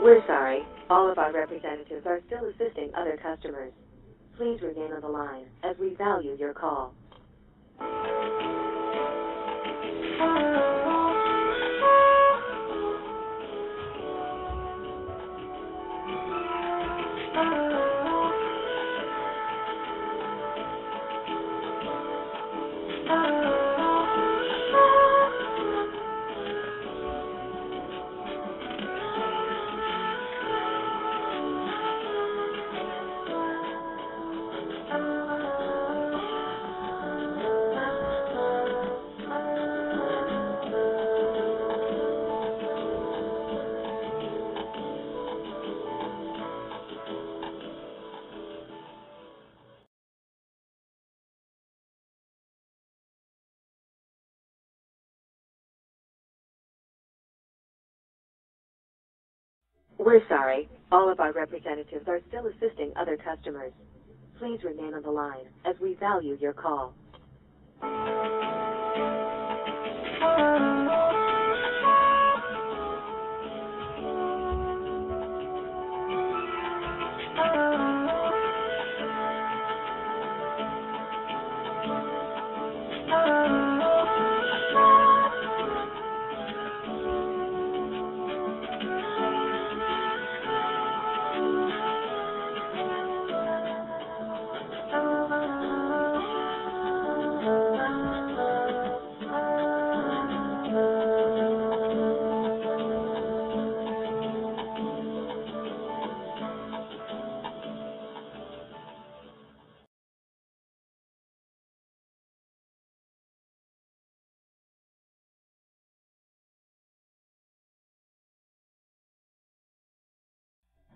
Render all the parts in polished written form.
We're sorry. All of our representatives are still assisting other customers. Please remain on the line, as we value your call. We're sorry. All of our representatives are still assisting other customers. Please remain on the line, as we value your call.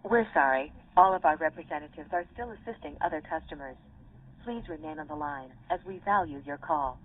We're sorry. All of our representatives are still assisting other customers. Please remain on the line, as we value your call.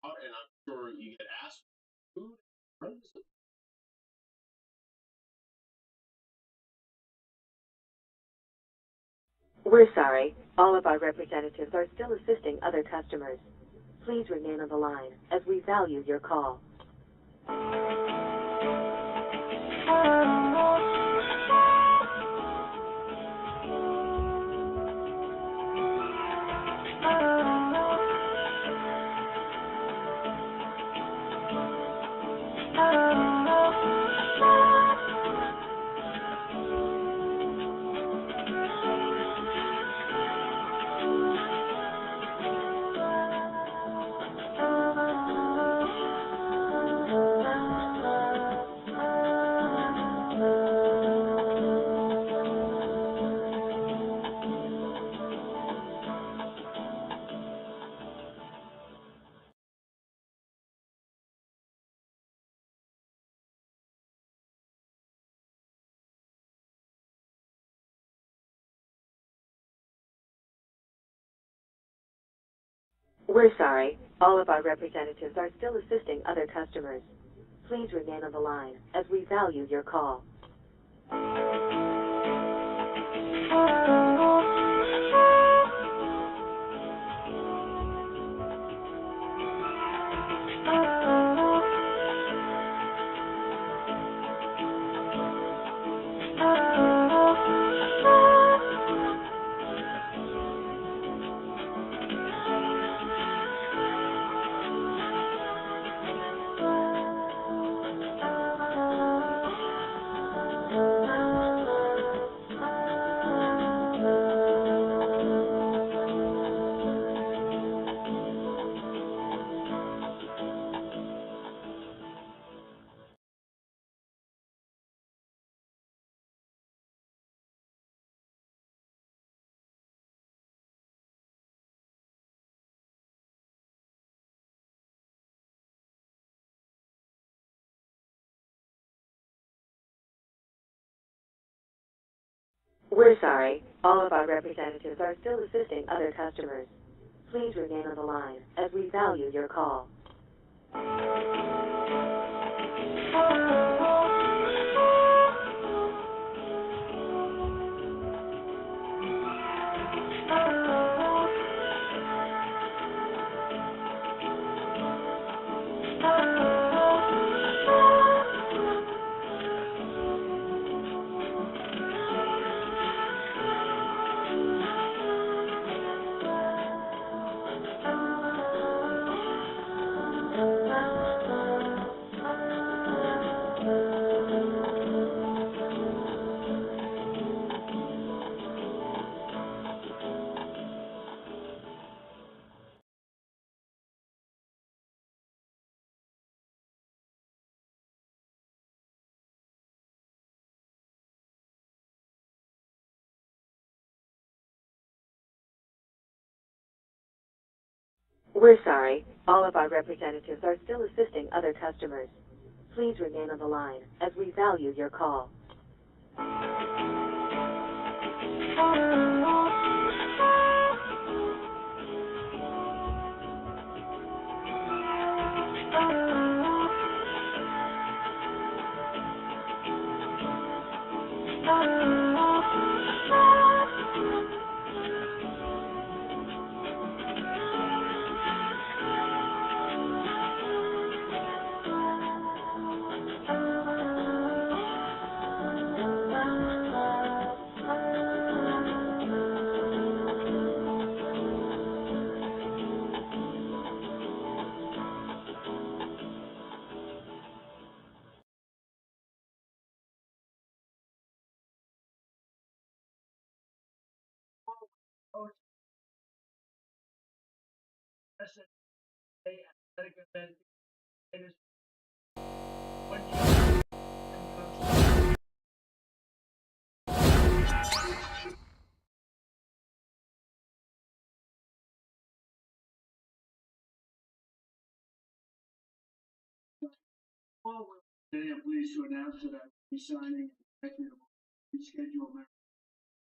And I'm sure you get asked food. We're sorry. All of our representatives are still assisting other customers. Please remain on the line, as we value your call. We're sorry. All of our representatives are still assisting other customers. Please remain on the line, as we value your call. We're sorry. All of our representatives are still assisting other customers. Please remain on the line as we value your call. We're sorry. All of our representatives are still assisting other customers. Please remain on the line as we value your call. I'm pleased to announce that I'm resigning executive reschedule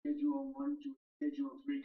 Schedule 1 to Schedule 3.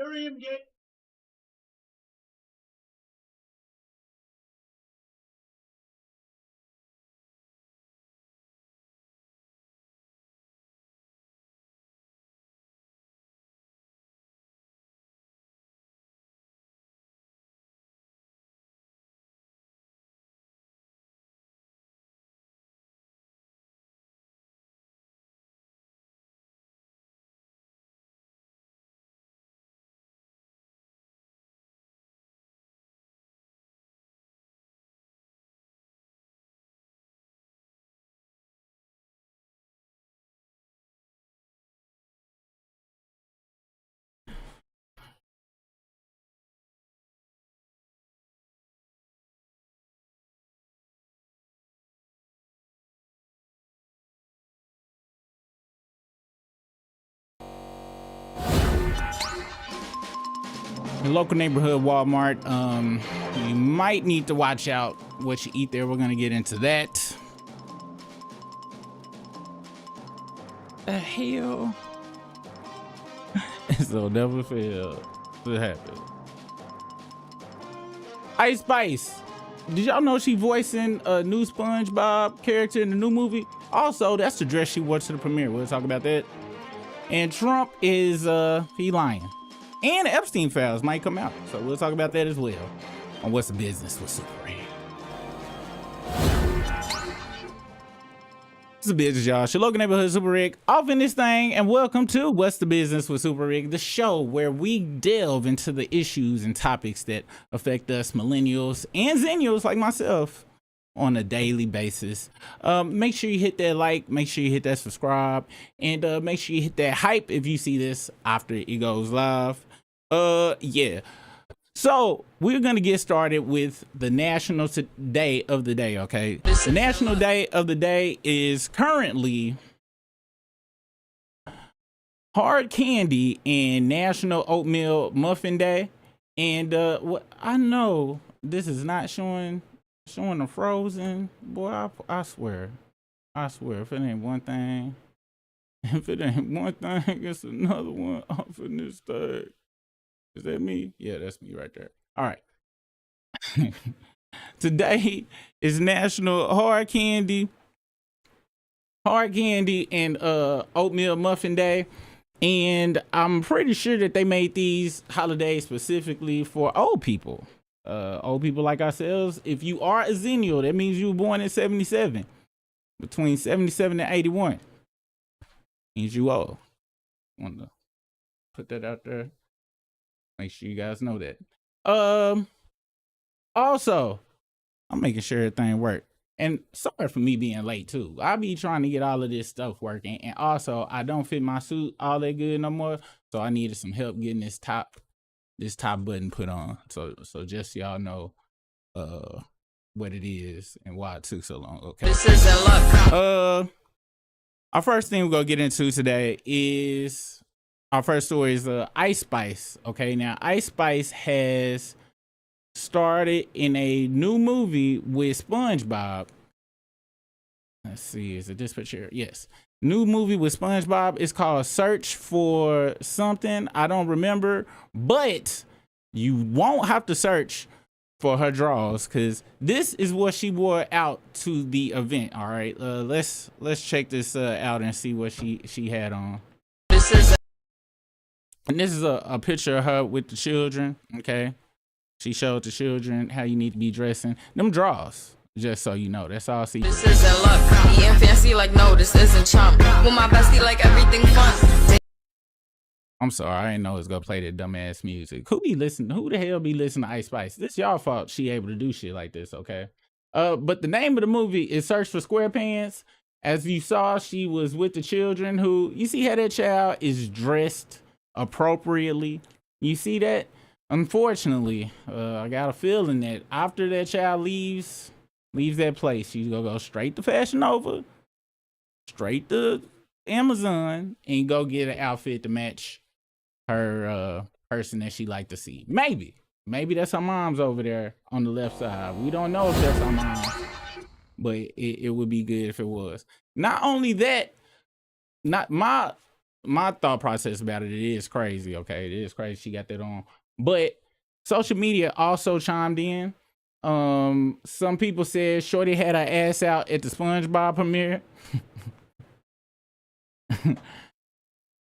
Miriam, get local neighborhood Walmart. You might need to watch out what you eat there. We're gonna get into that. The hell? So never fail. What happened? Ice Spice. Did y'all know she voicing a new SpongeBob character in the new movie? Also, that's the dress she wore to the premiere. We'll talk about that. And Trump is he lying. And Epstein Files might come out. So we'll talk about that as well. On What's the Business with Super Rig. What's the business, y'all? It's your local neighborhood Super Rig off in this thing, and welcome to What's the Business with Super Rig, the show where we delve into the issues and topics that affect us millennials and zennials like myself on a daily basis. Make sure you hit that like, make sure you hit that subscribe, and make sure you hit that hype if you see this after it goes live. Yeah. So we're gonna get started with the national day of the day, okay? The national day of the day is currently hard candy and National Oatmeal Muffin Day. And what I know this is not showing the frozen. Boy, I swear, if it ain't one thing, it's another one off in this thing. Is that me? Yeah, that's me right there. All right. Today is National Hard Candy and Oatmeal Muffin Day. And I'm pretty sure that they made these holidays specifically for old people. Old people like ourselves. If you are a zennial, that means you were born in 77. Between 77 and 81. Means you old. Want to put that out there. Make sure you guys know that. Also, I'm making sure everything works. And sorry for me being late too. I be trying to get all of this stuff working. And also, I don't fit my suit all that good no more. So I needed some help getting this top button put on. So just so y'all know what it is and why it took so long. Okay. This isn't luck. Our first thing we're gonna get into today is our first story is Ice Spice. Okay, now Ice Spice has started in a new movie with SpongeBob. Let's see, is it this picture? Yes. New movie with SpongeBob. It's called Search for Something. I don't remember, but you won't have to search for her draws because this is what she wore out to the event. All right, let's check this out and see what she had on. And this is a picture of her with the children, okay? She showed the children how you need to be dressing. Them draws, just so you know. That's all. See. This isn't luck. Eating fancy like no, this isn't chump. With my bestie like everything fun. I'm sorry, I didn't know it's gonna play that dumbass music. Who the hell be listening to Ice Spice? This y'all fault she able to do shit like this, okay? But the name of the movie is Search for SquarePants. As you saw, she was with the children who, you see how that child is dressed appropriately. You see that? Unfortunately, I got a feeling that after that child leaves that place, she's gonna go straight to Fashion Nova, straight to Amazon, and go get an outfit to match her person that she like to see. Maybe that's her mom's over there on the left side. We don't know if that's her mom, but it would be good if it was. Not only that, not my thought process about it is crazy, okay? It is crazy she got that on. But social media also chimed in. Some people said Shorty had her ass out at the SpongeBob premiere.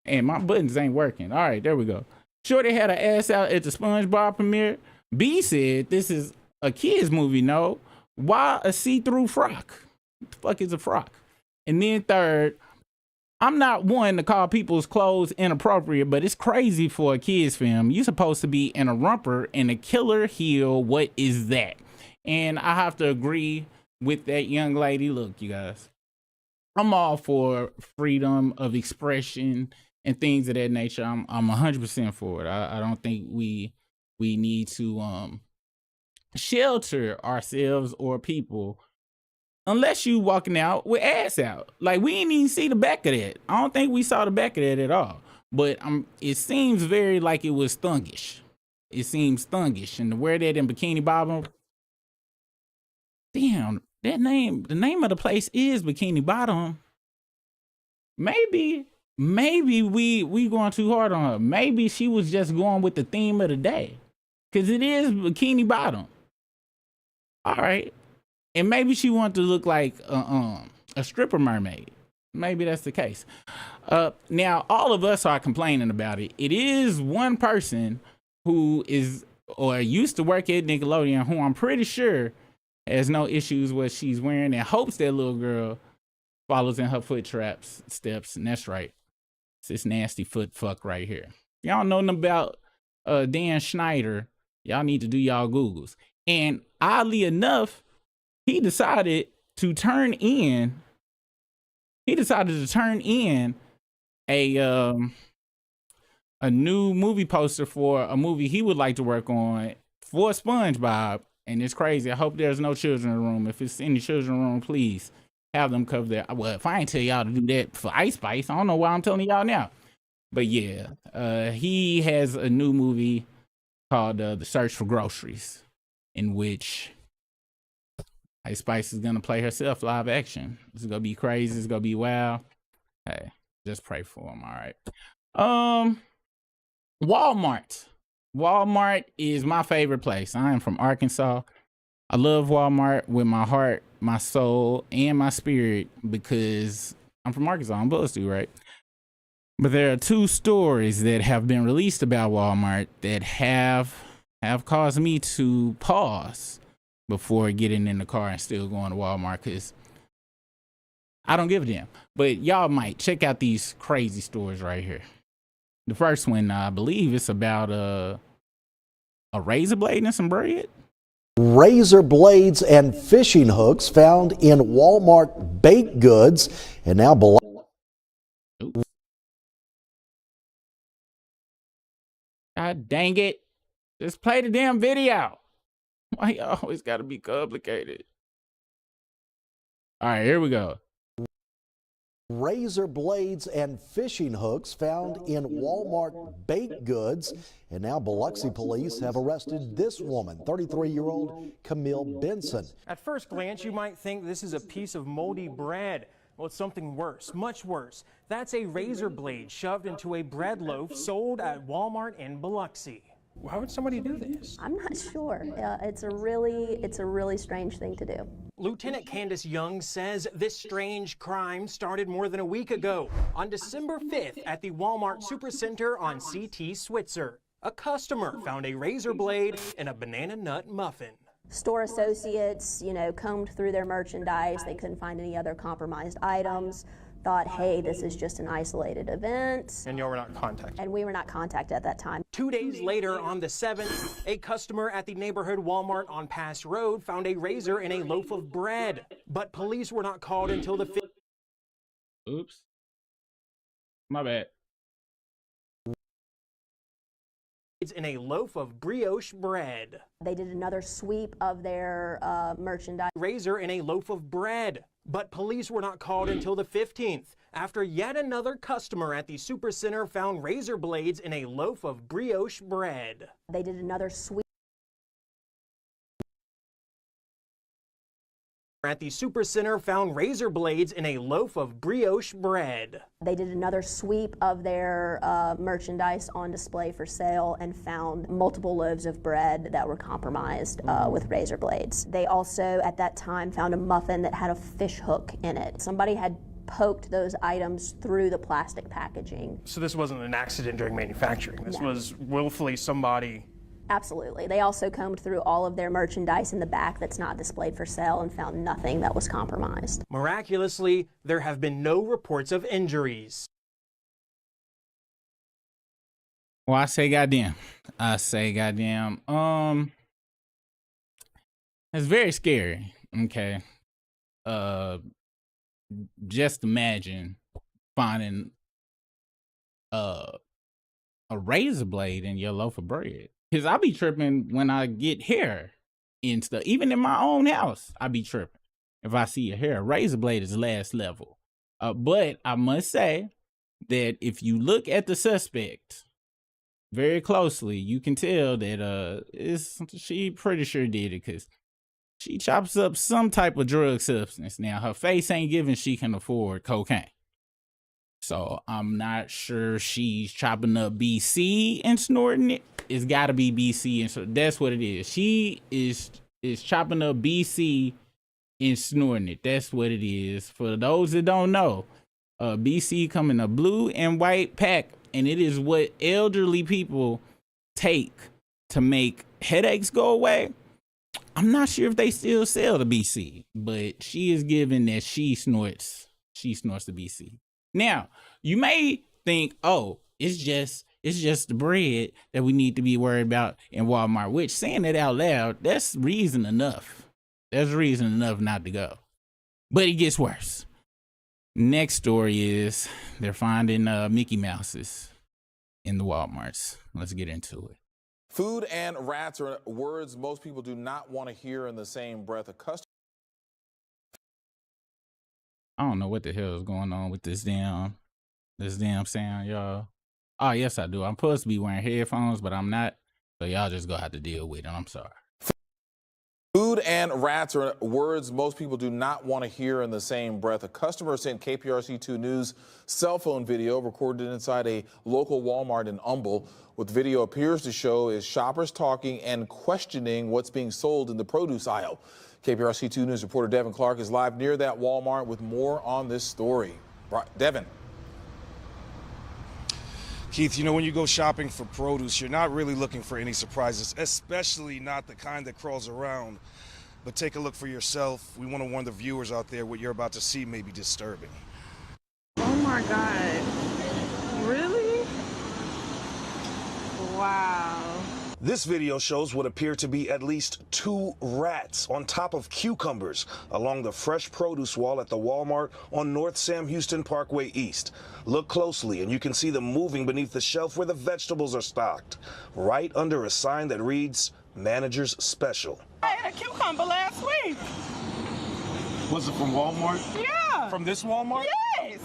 And my buttons ain't working. All right, there we go. Shorty had her ass out at the SpongeBob premiere. B said this is a kid's movie, no? Why a see-through frock? What the fuck is a frock? And then third, I'm not one to call people's clothes inappropriate, but it's crazy for a kid's film. You're supposed to be in a romper and a killer heel. What is that? And I have to agree with that young lady. Look, you guys, I'm all for freedom of expression and things of that nature. I'm 100% for it. I don't think we need to shelter ourselves or people unless you walking out with ass out. Like, we didn't even see the back of that. I don't think we saw the back of that at all. But it seems very like it was thuggish. it seems thuggish. And to wear that in Bikini Bottom, damn, the name of the place is Bikini Bottom. Maybe we going too hard on her. Maybe she was just going with the theme of the day, because it is Bikini Bottom. All right. And maybe she wanted to look like a stripper mermaid. Maybe that's the case. Now, all of us are complaining about it. It is one person who is or used to work at Nickelodeon who I'm pretty sure has no issues with what she's wearing and hopes that little girl follows in her foot steps. And that's right. It's this nasty foot fuck right here. Y'all know nothing about Dan Schneider. Y'all need to do y'all Googles. And oddly enough, he decided to turn in a new movie poster for a movie he would like to work on for SpongeBob. And it's crazy. I hope there's no children in the room. If it's any children in the room, please have them cover that. Well, if I ain't tell y'all to do that for Ice Spice, I don't know why I'm telling y'all now. But yeah, he has a new movie called The Search for Groceries, in which Ice Spice is gonna play herself live action. It's gonna be crazy. It's gonna be wild. Hey, just pray for him. All right. Walmart. Walmart is my favorite place. I am from Arkansas. I love Walmart with my heart, my soul, and my spirit because I'm from Arkansas. I'm supposed to, right? But there are two stories that have been released about Walmart that have caused me to pause before getting in the car and still going to Walmart, because I don't give a damn. But y'all might check out these crazy stories right here. The first one, I believe it's about a razor blade and some bread. Razor blades and fishing hooks found in Walmart baked goods, and now God dang it. Just play the damn video. Why you always gotta be complicated? All right, here we go. razor blades and fishing hooks found in Walmart baked goods. And now Biloxi police have arrested this woman, 33-year-old Camille Benson. At first glance, you might think this is a piece of moldy bread. Well, it's something worse, much worse. That's a razor blade shoved into a bread loaf sold at Walmart in Biloxi. Why would somebody do this? I'm not sure. It's a really strange thing to do. Lieutenant Candace Young says this strange crime started more than a week ago, on December 5th at the Walmart Supercenter on CT Switzer. A customer found a razor blade in a banana nut muffin. Store associates, combed through their merchandise. They couldn't find any other compromised items. Thought, hey, this is just an isolated event. And you were not contacted? And we were not contacted at that time. 2 days later, on the 7th, a customer at the neighborhood Walmart on Pass Road found a razor in a loaf of bread. But police were not called until the 5th. Oops. My bad. In a loaf of brioche bread. They did another sweep of their merchandise. Razor in a loaf of bread. But police were not called until the 15th, after yet another customer at the Supercenter found razor blades in a loaf of brioche bread. They did another sweep. At the Supercenter found razor blades in a loaf of brioche bread. They did another sweep of their merchandise on display for sale and found multiple loaves of bread that were compromised with razor blades. They also, at that time, found a muffin that had a fish hook in it. Somebody had poked those items through the plastic packaging. So this wasn't an accident during manufacturing. This was willfully somebody. Absolutely. They also combed through all of their merchandise in the back that's not displayed for sale and found nothing that was compromised. Miraculously, there have been no reports of injuries. Well, I say goddamn. It's very scary. Okay. Just imagine finding a razor blade in your loaf of bread. Because I be tripping when I get hair and stuff. Even in my own house, I be tripping. If I see a hair, razor blade is last level. But I must say that if you look at the suspect, very closely, you can tell that she pretty sure did it, because she chops up some type of drug substance. Now, her face ain't giving she can afford cocaine. So I'm not sure she's chopping up BC and snorting it. It's got to be BC, and so that's what it is. She is chopping up BC and snorting it. That's what it is. For those that don't know, BC come in a blue and white pack, and it is what elderly people take to make headaches go away. I'm not sure if they still sell the BC, but she is giving that she snorts the BC. Now, you may think, oh, it's just the bread that we need to be worried about in Walmart, which, saying it out loud, that's reason enough. That's reason enough not to go. But it gets worse. Next story is they're finding Mickey Mouses in the Walmarts. Let's get into it. Food and rats are words most people do not want to hear in the same breath. A customer. I don't know what the hell is going on with this damn sound, y'all. Oh, yes, I do. I'm supposed to be wearing headphones, but I'm not. So y'all just gonna have to deal with it. I'm sorry. Food and rats are words most people do not want to hear in the same breath. A customer sent KPRC2 News cell phone video recorded inside a local Walmart in Humble. What the video appears to show is shoppers talking and questioning what's being sold in the produce aisle. KPRC2 News reporter Devin Clark is live near that Walmart with more on this story. Devin. Keith, you know, when you go shopping for produce, you're not really looking for any surprises, especially not the kind that crawls around. But take a look for yourself. We want to warn the viewers out there what you're about to see may be disturbing. Oh my God. Really? Wow. This video shows what appear to be at least 2 rats on top of cucumbers along the fresh produce wall at the Walmart on North Sam Houston Parkway East. Look closely and you can see them moving beneath the shelf where the vegetables are stocked, right under a sign that reads, Manager's Special. I had a cucumber last week. Was it from Walmart? Yeah. From this Walmart? Yes.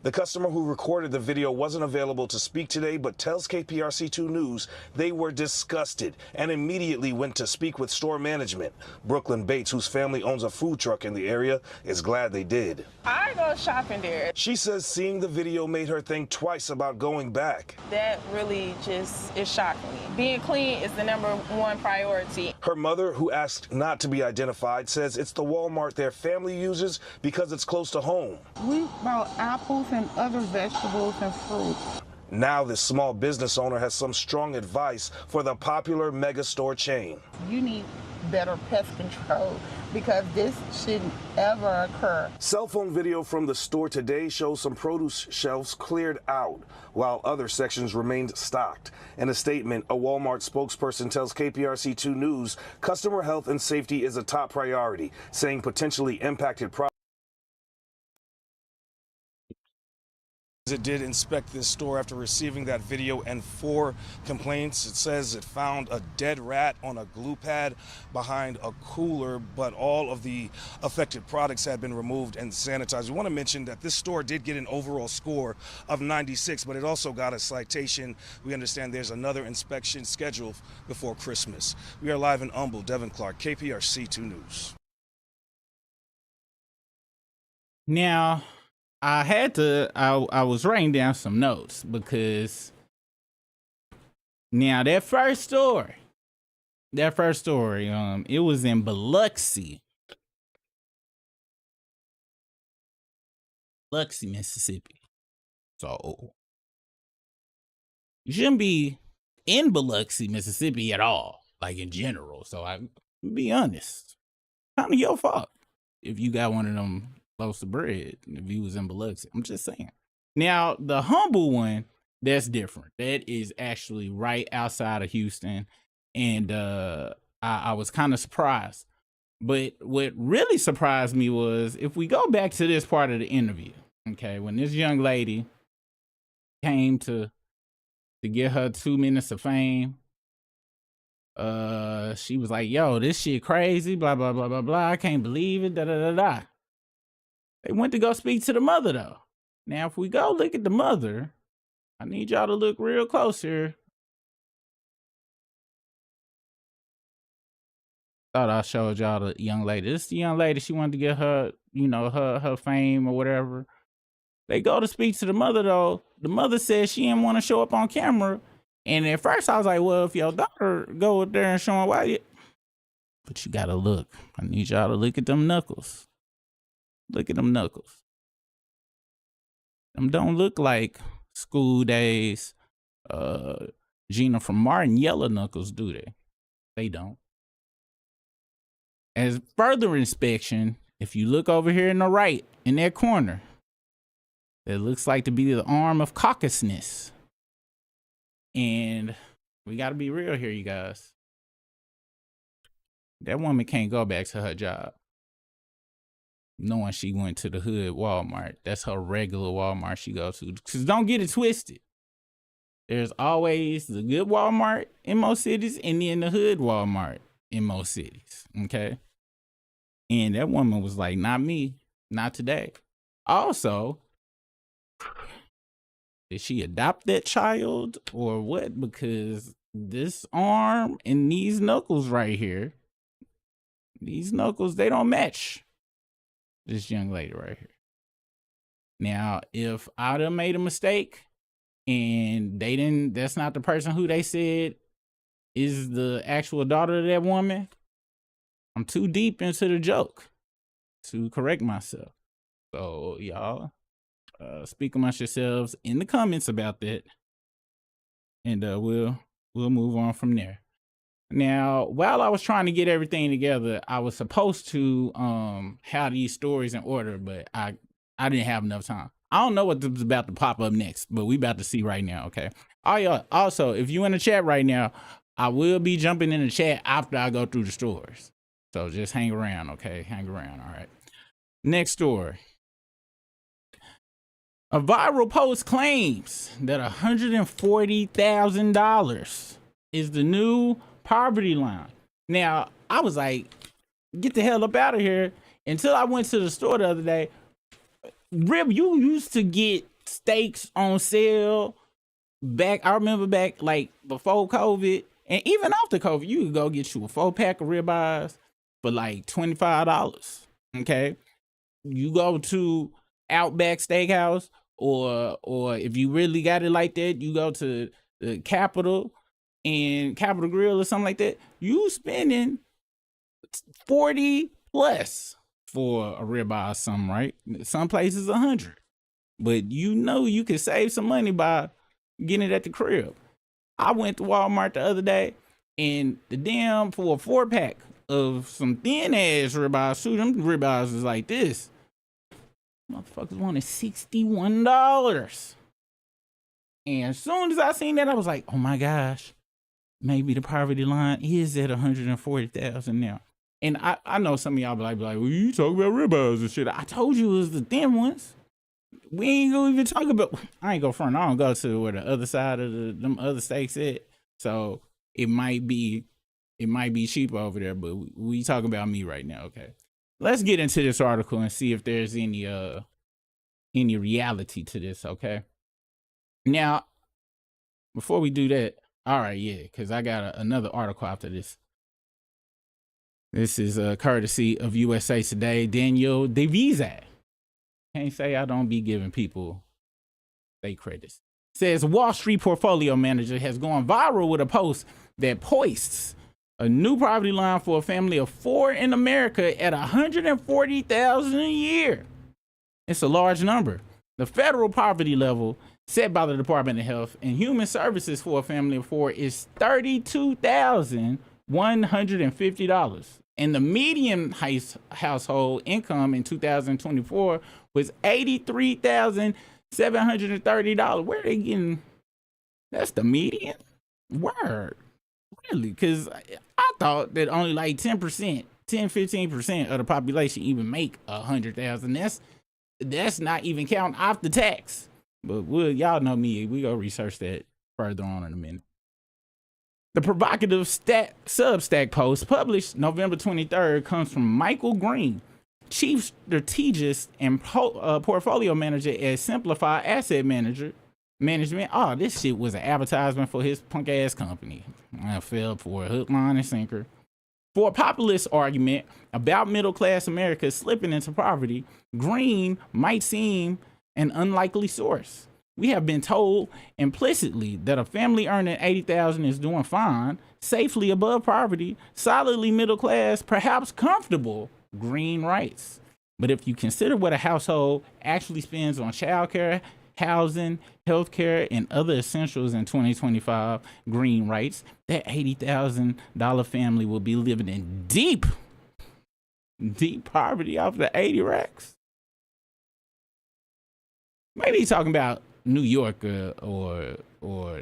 The customer who recorded the video wasn't available to speak today, but tells KPRC2 News they were disgusted and immediately went to speak with store management. Brooklyn Bates, whose family owns a food truck in the area, is glad they did. I go shopping there. She says seeing the video made her think twice about going back. That really just, it shocked me. Being clean is the #1 priority. Her mother, who asked not to be identified, says it's the Walmart their family uses because it's close to home. We bought apples and other vegetables and fruit. Now this small business owner has some strong advice for the popular mega store chain. You need better pest control because this shouldn't ever occur. Cell phone video from the store today shows some produce shelves cleared out while other sections remained stocked. In a statement, a Walmart spokesperson tells KPRC2 News customer health and safety is a top priority, saying potentially impacted products. It did inspect this store after receiving that video and 4 complaints. It says it found a dead rat on a glue pad behind a cooler, but all of the affected products had been removed and sanitized. We want to mention that this store did get an overall score of 96, but it also got a citation. We understand there's another inspection scheduled before Christmas. We are live in Humble. Devin Clark, KPRC2 News. Now, I was writing down some notes because now that first story, it was in Biloxi, Mississippi. So you shouldn't be in Biloxi, Mississippi at all, like in general. So I be honest, kind of your fault if you got one of them loaves of bread if you was in Biloxi. I'm just saying. Now the Humble one, that's different. That is actually right outside of Houston, and I was kind of surprised. But what really surprised me was if we go back to this part of the interview, okay, when this young lady came to get her 2 minutes of fame, she was like, "Yo, this shit crazy, blah blah blah blah blah. I can't believe it, da da da da." They went to go speak to the mother, though. Now, if we go look at the mother, I need y'all to look real close here. Thought I showed y'all the young lady. This is the young lady. She wanted to get her, you know, her fame or whatever. They go to speak to the mother though. The mother says she didn't want to show up on camera. And at first I was like, well, if your daughter go up there and show her why you, but you gotta look. I need y'all to look at them knuckles. Look at them knuckles. Them don't look like School Days, Gina from Martin yellow knuckles, do they? They don't. As further inspection, if you look over here in the right, in that corner, it looks like to be the arm of caucusness. And we got to be real here, you guys. That woman can't go back to her job knowing she went to the hood Walmart. That's her regular Walmart she goes to. Because don't get it twisted. There's always the good Walmart in most cities and then the hood Walmart in most cities, okay? And that woman was like, not me, not today. Also, did she adopt that child or what? Because this arm and these knuckles right here, these knuckles, they don't match this young lady right here. Now, if I'd have made a mistake and they didn't, that's not the person who they said is the actual daughter of that woman, I'm too deep into the joke to correct myself. So y'all, speak amongst yourselves in the comments about that, and we'll move on from there. Now, while I was trying to get everything together, I was supposed to have these stories in order, but I didn't have enough time. I don't know what's about to pop up next, but we about to see right now, okay? All y'all, also, if you in the chat right now, I will be jumping in the chat after I go through the stories. So just hang around, okay? Hang around, all right? Next story. A viral post claims that $140,000 is the new poverty line. Now, I was like, get the hell up out of here, until I went to the store the other day. Rib, you used to get steaks on sale back, I remember back like before COVID, and even after COVID, you could go get you a 4-pack of ribeyes for like $25, okay? You go to Outback Steakhouse, or if you really got it like that, you go to the Capitol and Capitol Grill or something like that, you spending 40 plus for a ribeye or something, right? Some places 100, but you know you can save some money by getting it at the crib. I went to Walmart the other day, and the damn, for a 4-pack of some thin ass ribeyes, shoot, them ribeyes was like this. Motherfuckers wanted $61. And as soon as I seen that, I was like, oh my gosh, maybe the poverty line is at 140,000 now. And I know some of y'all be like, well, you talk about ribeyes and shit. I told you it was the thin ones. We ain't gonna even talk about, I ain't go front. I don't go to where the other side of them other steaks at. So it might be cheap over there, but we talk about me right now, okay? Let's get into this article and see if there's any reality to this, okay? Now, before we do that, all right, yeah, because I got another article after this. This is courtesy of USA Today. Daniel DeVisa. Can't say I don't be giving people fake credits. Says Wall Street portfolio manager has gone viral with a post that poists a new poverty line for a family of 4 in America at $140,000 a year. It's a large number. The federal poverty level set by the Department of Health and Human Services for a family of 4 is $32,150. And the median household income in 2024 was $83,730. Where are they getting? That's the median? Word. Really? Because I thought that only like 15% of the population even make 100,000. That's not even counting off the tax. But y'all know me, we go research that further on in a minute. The provocative Substack post published November 23rd comes from Michael Green, chief strategist and portfolio manager at Simplify Asset Management. Oh, this shit was an advertisement for his punk ass company. I fell for a hook, line, and sinker. For a populist argument about middle-class America slipping into poverty, green might seem an unlikely source. We have been told implicitly that a family earning $80,000 is doing fine, safely above poverty, solidly middle class, perhaps comfortable, green rights. But if you consider what a household actually spends on childcare, housing, healthcare, and other essentials in 2025, green rights, that $80,000 family will be living in deep poverty off the 80 racks. Maybe he's talking about New York or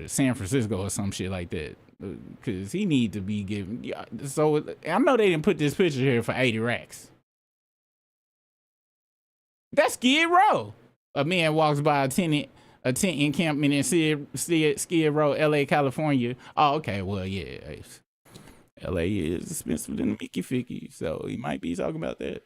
San Francisco or some shit like that, because he need to be given. Yeah, so I know they didn't put this picture here for 80 racks. That's Skid Row. A man walks by a tent encampment in Skid Row, LA, California. Oh, okay, well, yeah, LA is expensive than the Mickey Ficky, so he might be talking about that.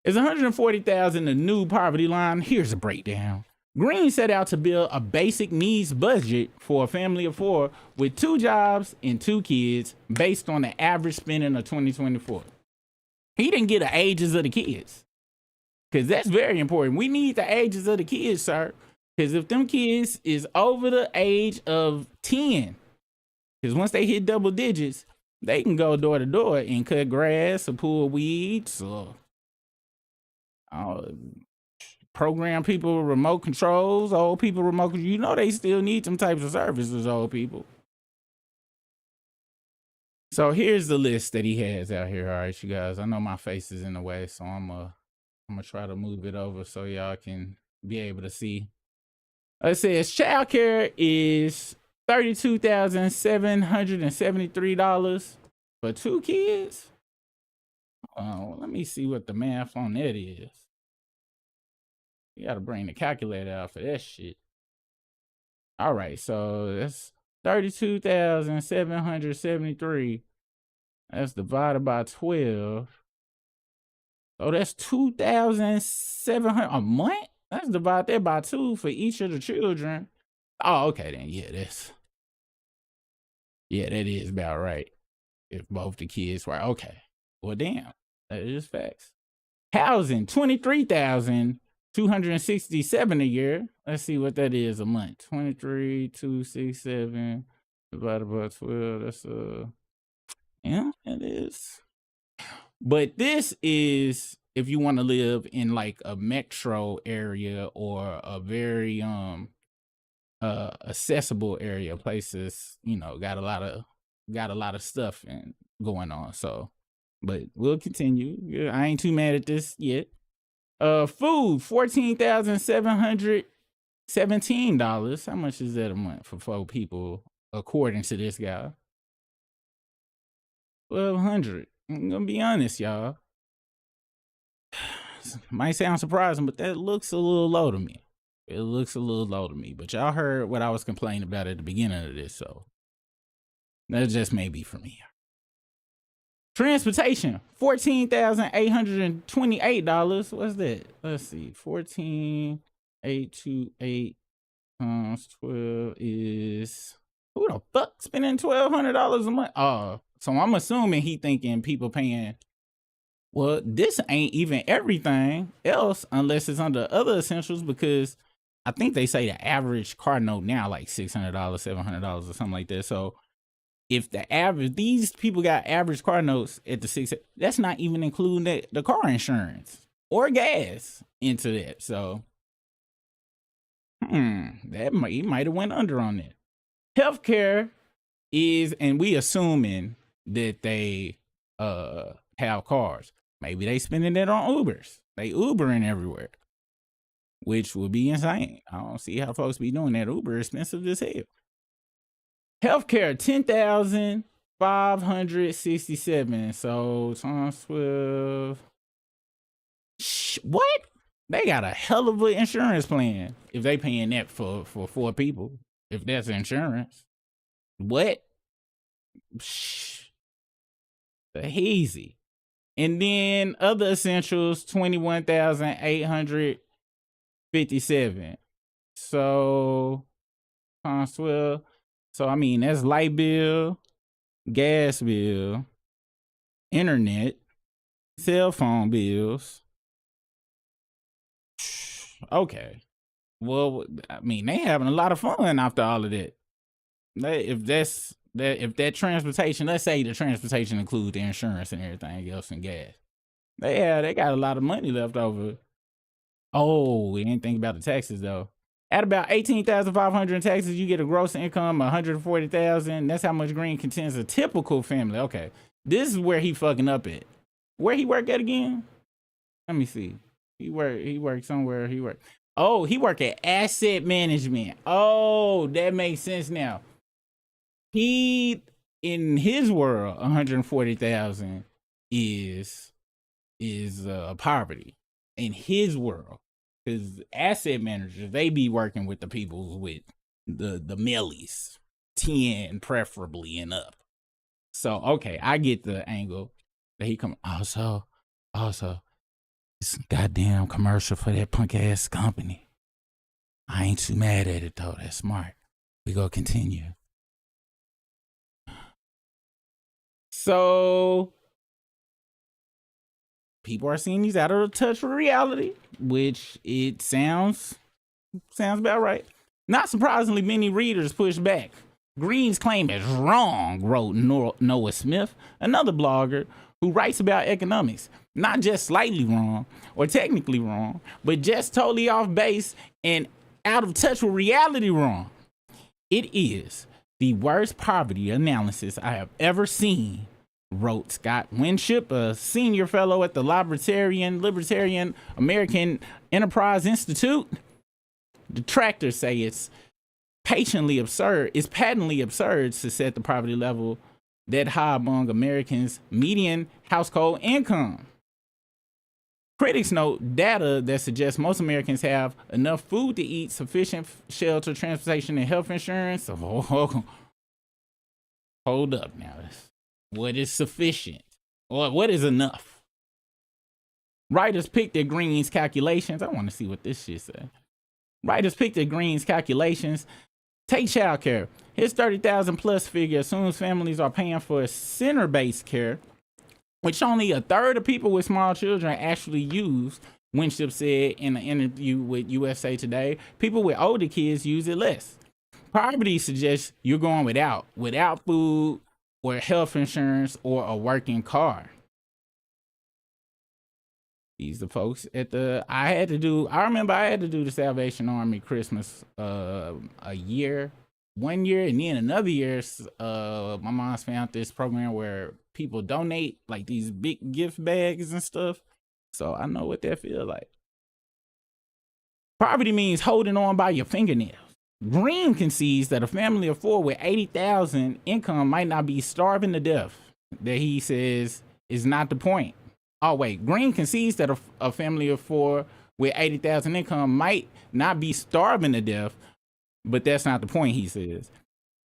Is $140,000 the new poverty line? Here's a breakdown. Green set out to build a basic needs budget for a family of 4 with 2 jobs and 2 kids based on the average spending of 2024. He didn't get the ages of the kids, because that's very important. We need the ages of the kids, sir, because if them kids is over the age of 10, because once they hit double digits, they can go door to door and cut grass or pull weeds or program people with remote controls, old people remote. You know they still need some types of services, old people. So here's the list that he has out here. All right, you guys. I know my face is in the way, so I'm gonna try to move it over so y'all can be able to see. It says childcare is $32,773 for 2 kids. Let me see what the math on that is. You gotta bring the calculator out for that shit. All right, so that's 32,773. That's divided by 12. So that's 2,700 a month. Let's divide that by 2 for each of the children. Oh, okay then. Yeah, that is about right. If both the kids were okay. Well, damn, that is facts. Housing, $23,267 a year. Let's see what that is a month. 23,267 divided by 12. That's yeah, it is. But this is if you want to live in like a metro area or a very accessible area, places, you know, got a lot of stuff and going on. So, but we'll continue. Yeah, I ain't too mad at this yet. Food, $14,717. How much is that a month for 4 people, according to this guy? $1,200. I'm gonna be honest, y'all. Might sound surprising, but that looks a little low to me. It looks a little low to me. But y'all heard what I was complaining about at the beginning of this, so that just may be for me. Transportation, $14,828. What's that? Let's see, 14,828 times 12 is, who the fuck spending $1,200 a month? So I'm assuming he thinking people paying. Well, this ain't even everything else unless it's under other essentials, because I think they say the average car note now like $600, $700 or something like that. So if these people got average car notes at the 6, that's not even including the car insurance or gas into that. So he might have went under on that. Healthcare is, and we assuming that they have cars. Maybe they spending it on Ubers. They Ubering everywhere, which would be insane. I don't see how folks be doing that. Uber is expensive as hell. Healthcare, $10,567. So times 12. What? They got a hell of an insurance plan if they paying that for 4 people. If that's insurance. What? Easy. And then other essentials, $21,857. So times 12. So I mean that's light bill, gas bill, internet, cell phone bills. Okay. Well, I mean, they having a lot of fun after all of that. If that transportation, let's say the transportation includes the insurance and everything else and gas, they got a lot of money left over. Oh, we didn't think about the taxes though. At about $18,500 in taxes, you get a gross income of $140,000. That's how much Green contends a typical family. Okay, this is where he fucking up at. Where he work at again? Let me see. He worked somewhere. Oh, he work at asset management. Oh, that makes sense now. He, in his world, 140,000 is poverty in his world, because asset managers, they be working with the people with the millies, 10 preferably and up. So okay, I get the angle that he come. Also, this goddamn commercial for that punk ass company. I ain't too mad at it though. That's smart. We gonna continue. So people are seeing these out of touch with reality, which it sounds about right. Not surprisingly, many readers push back. Green's claim is wrong, wrote Noah Smith, another blogger who writes about economics. Not just slightly wrong or technically wrong, but just totally off base and out of touch with reality wrong. It is the worst poverty analysis I have ever seen, wrote Scott Winship, a senior fellow at the Libertarian American Enterprise Institute. Detractors say it's patently absurd to set the poverty level that high among Americans' median household income. Critics note data that suggests most Americans have enough food to eat, sufficient shelter, transportation, and health insurance. Oh, hold up now. What is sufficient? Or what is enough? Writers picked at Green's calculations. I want to see what this shit says. Writers picked at Green's calculations. Take childcare. His 30,000 plus figure assumes families are paying for center-based care, which only a third of people with small children actually use. Winship said in an interview with USA Today, people with older kids use it less. Poverty suggests you're going without food or health insurance or a working car. These the folks at the, I remember I had to do the Salvation Army Christmas one year, and then another year, my mom's found this program where people donate like these big gift bags and stuff. So I know what that feels like. Poverty means holding on by your fingernails. Green concedes that a family of 4 with 80,000 income might not be starving to death. That he says is not the point. Oh wait, Green concedes that a family of 4 with 80,000 income might not be starving to death, but that's not the point, he says.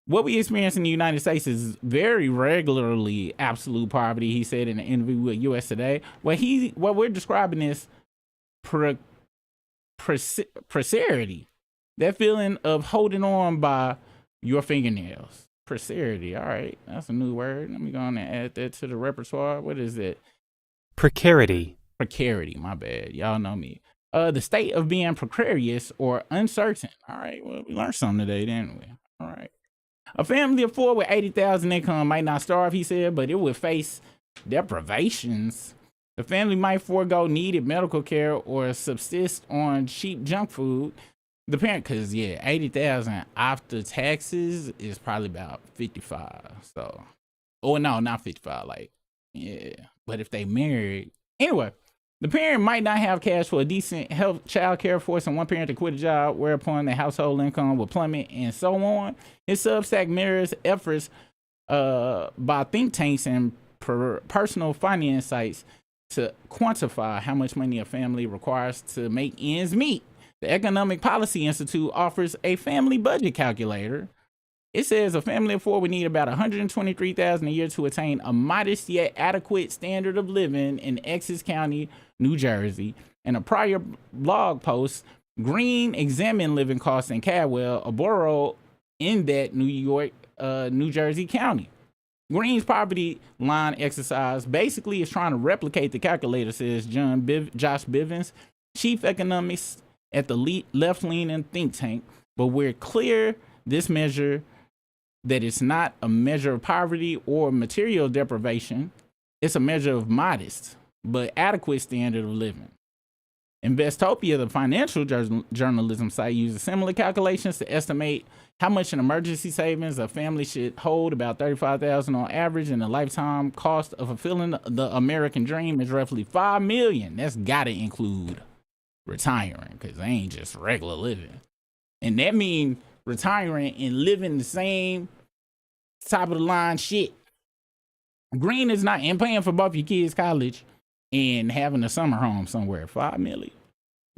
What we experience in the United States is very regularly absolute poverty, he said in an interview with USA Today. What we're describing is precarity. That feeling of holding on by your fingernails. Precarity. All right, that's a new word. Let me go on and add that to the repertoire. What is it? Precarity. Precarity, my bad. Y'all know me. The state of being precarious or uncertain. All right, well, we learned something today, didn't we? All right. A family of 4 with 80,000 income might not starve, he said, but it would face deprivations. The family might forego needed medical care or subsist on cheap junk food. The parent, because, 80,000 after taxes is probably about 55. So, or no, not 55. But if they married, anyway, the parent might not have cash for a decent health child care, forcing one parent to quit a job, whereupon the household income will plummet, and so on. His Substack mirrors efforts by think tanks and personal finance sites to quantify how much money a family requires to make ends meet. The Economic Policy Institute offers a family budget calculator. It says a family of 4 would need about $123,000 a year to attain a modest yet adequate standard of living in Essex County, New Jersey. In a prior blog post, Green examined living costs in Cadwell, a borough in that New Jersey county. Green's poverty line exercise basically is trying to replicate the calculator, says Josh Bivens, chief economist at the left-leaning think tank. But we're clear this measure that it's not a measure of poverty or material deprivation. It's a measure of modest but adequate standard of living. Investopia, the financial journalism site, uses similar calculations to estimate how much an emergency savings a family should hold, about $35,000 on average, and the lifetime cost of fulfilling the American dream is roughly $5 million. That's gotta include retiring, because they ain't just regular living. And that means retiring and living the same top of the line shit. Green is not in paying for both your kids' college and having a summer home somewhere. $5 million.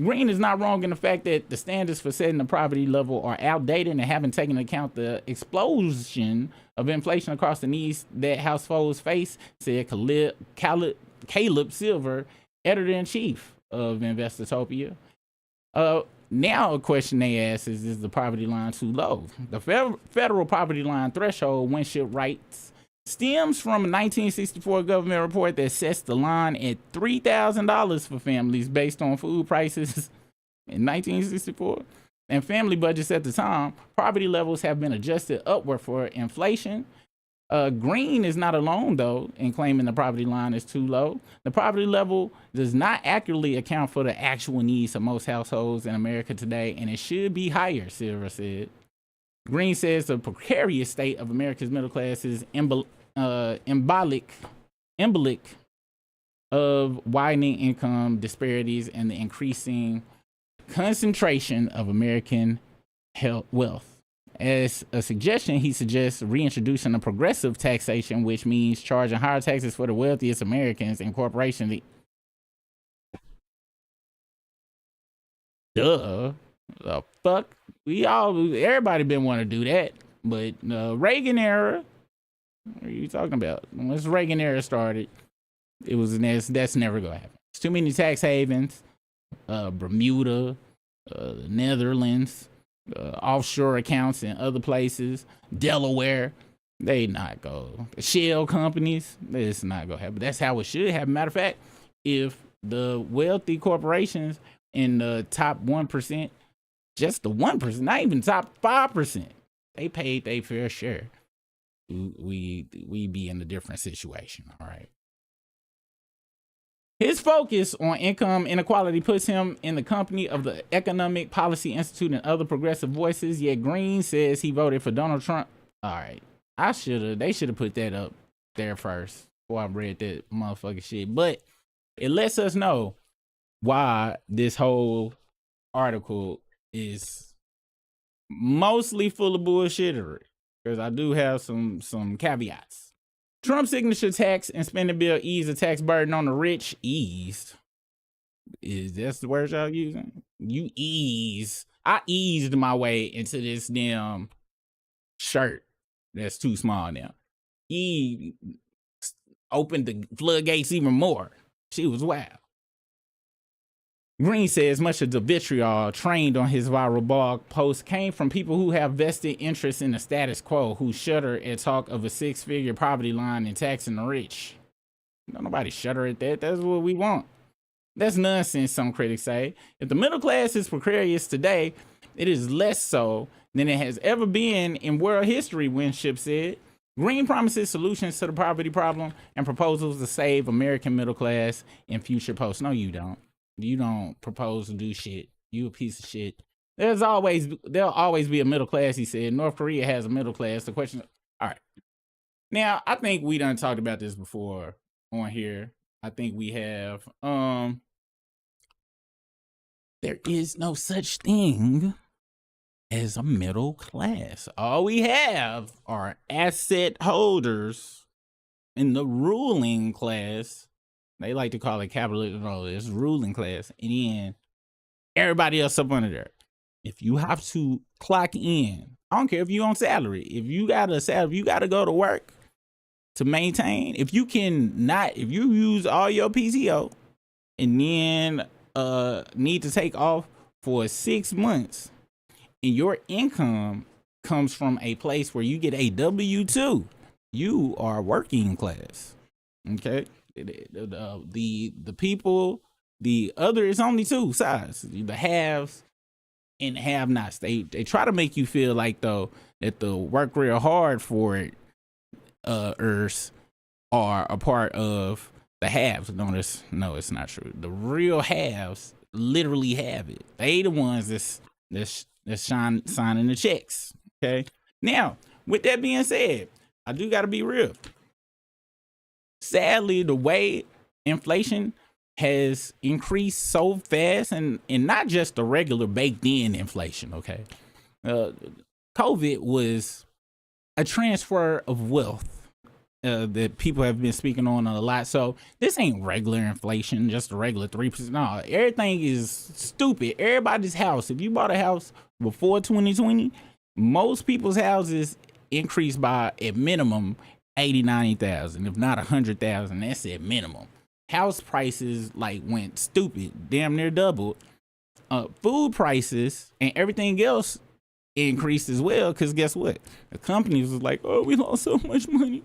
Green is not wrong in the fact that the standards for setting the poverty level are outdated and haven't taken into account the explosion of inflation across the needs that households face, said Caleb Silver, editor-in-chief of Investopia. Now a question they ask is the poverty line too low? The federal poverty line threshold, Winship writes, stems from a 1964 government report that sets the line at $3,000 for families based on food prices in 1964 and family budgets at the time. Poverty levels have been adjusted upward for inflation. Green is not alone, though, in claiming the poverty line is too low. The poverty level does not accurately account for the actual needs of most households in America today, and it should be higher, Silver said. Green says the precarious state of America's middle class is embolic of widening income disparities and the increasing concentration of American wealth. As a suggestion, he suggests reintroducing a progressive taxation, which means charging higher taxes for the wealthiest Americans and corporations. Duh. The fuck? Everybody been wanting to do that. But Reagan era, what are you talking about? Once Reagan era started, that's never gonna happen. There's too many tax havens. Bermuda, the Netherlands, offshore accounts in other places, Delaware, they not go. Shell companies, it's not gonna happen. That's how it should happen. Matter of fact, if the wealthy corporations in the top 1%, just the 1%, not even top 5%, they paid their fair share, we be in a different situation. All right. His focus on income inequality puts him in the company of the Economic Policy Institute and other progressive voices, yet Green says he voted for Donald Trump. All right. They should have put that up there first before I read that motherfucking shit. But it lets us know why this whole article is mostly full of bullshittery, because I do have some caveats. Trump's signature tax and spending bill eased the tax burden on the rich. Eased. Is that the word y'all using? You ease. I eased my way into this damn shirt that's too small now. He opened the floodgates even more. She was wild. Green says much of the vitriol trained on his viral blog post came from people who have vested interest in the status quo, who shudder at talk of a six-figure poverty line and taxing the rich. Don't nobody shudder at that. That's what we want. That's nonsense, some critics say. If the middle class is precarious today, it is less so than it has ever been in world history, Winship said. Green promises solutions to the poverty problem and proposals to save American middle class in future posts. No, you don't. You don't propose to do shit. You a piece of shit. There'll always be a middle class, he said. North Korea has a middle class. The question, all right. Now, I think we done talked about this before on here. I think we have. There is no such thing as a middle class. All we have are asset holders in the ruling class. They like to call it capitalism. No, it's ruling class. And then everybody else up under there. If you have to clock in, I don't care if you on salary. If you got a salary, you got to go to work to maintain. If you use all your PTO and then need to take off for 6 months and your income comes from a place where you get a W-2, you are working class. Okay, the people, the other is only two sides: the haves and the have-nots. They try to make you feel like though that the work real hard for it, are a part of the haves. No, it's not true. The real haves literally have it. They the ones that's signing the checks. Okay. Now, with that being said, I do got to be real. Sadly, the way inflation has increased so fast, and not just the regular baked in inflation. Okay. COVID was a transfer of wealth that people have been speaking on a lot. So this ain't regular inflation, just a regular 3%. No, everything is stupid. Everybody's house, if you bought a house before 2020, most people's houses increased by at minimum 80, 90,000, if not 100,000. That's at minimum. House prices like went stupid, damn near doubled. Food prices and everything else increased as well, because guess what? The companies was like, oh, we lost so much money.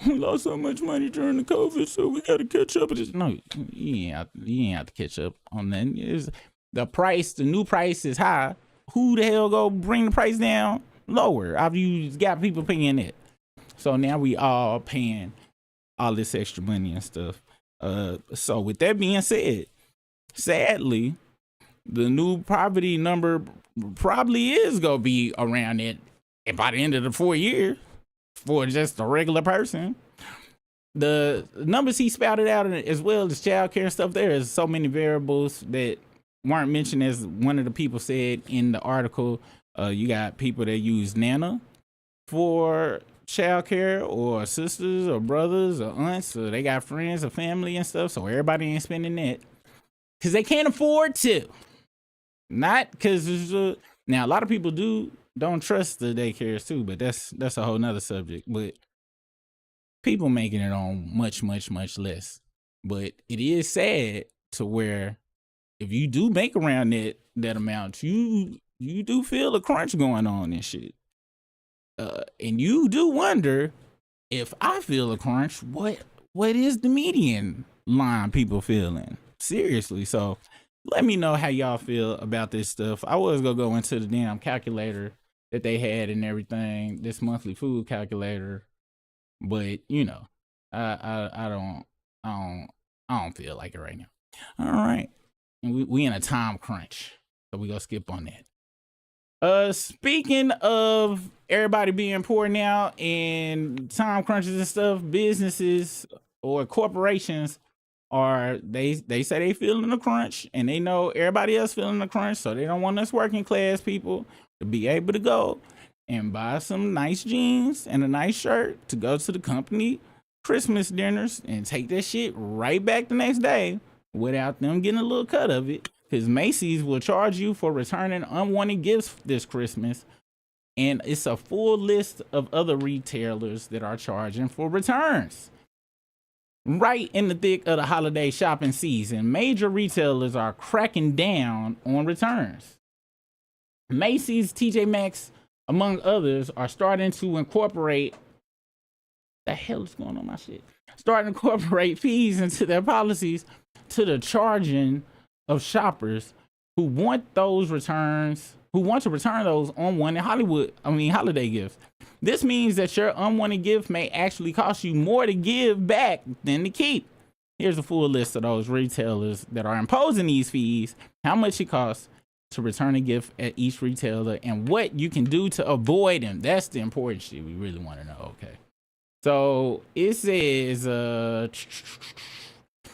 We lost so much money during the COVID, so we got to catch up. No, you ain't have to catch up on that. The new price is high. Who the hell go bring the price down lower? I've got people paying it. So now we all paying all this extra money and stuff. So with that being said, sadly, the new poverty number probably is gonna be around it by the end of the 4 years for just a regular person. The numbers he spouted out, as well as childcare and stuff, there is so many variables that weren't mentioned, as one of the people said in the article. You got people that use Nana for childcare, or sisters or brothers or aunts, or they got friends or family and stuff, so everybody ain't spending that because they can't afford to. Not because now a lot of people don't trust the daycares too, but that's a whole nother subject. But people making it on much less. But it is sad to where if you do make around that amount, you do feel a crunch going on and shit. And you do wonder, if I feel a crunch, what is the median line people feeling? Seriously. So let me know how y'all feel about this stuff. I was gonna go into the damn calculator that they had and everything, this monthly food calculator, but you know, I don't feel like it right now. All right, and we in a time crunch, so we gonna skip on that. Speaking of everybody being poor now and time crunches and stuff, businesses or corporations they say they feeling the crunch, and they know everybody else feeling the crunch, so they don't want us working class people to be able to go and buy some nice jeans and a nice shirt to go to the company Christmas dinners and take that shit right back the next day without them getting a little cut of it. Because Macy's will charge you for returning unwanted gifts this Christmas. And it's a full list of other retailers that are charging for returns. Right in the thick of the holiday shopping season, major retailers are cracking down on returns. Macy's, TJ Maxx, among others, are starting to incorporate the hell is going on my shit? Starting to incorporate fees into their policies to the charging of shoppers who want those returns, who want to return those unwanted holiday gifts. This means that your unwanted gift may actually cost you more to give back than to keep. Here's a full list of those retailers that are imposing these fees, how much it costs to return a gift at each retailer, and what you can do to avoid them. That's the important shit we really want to know. Okay. So it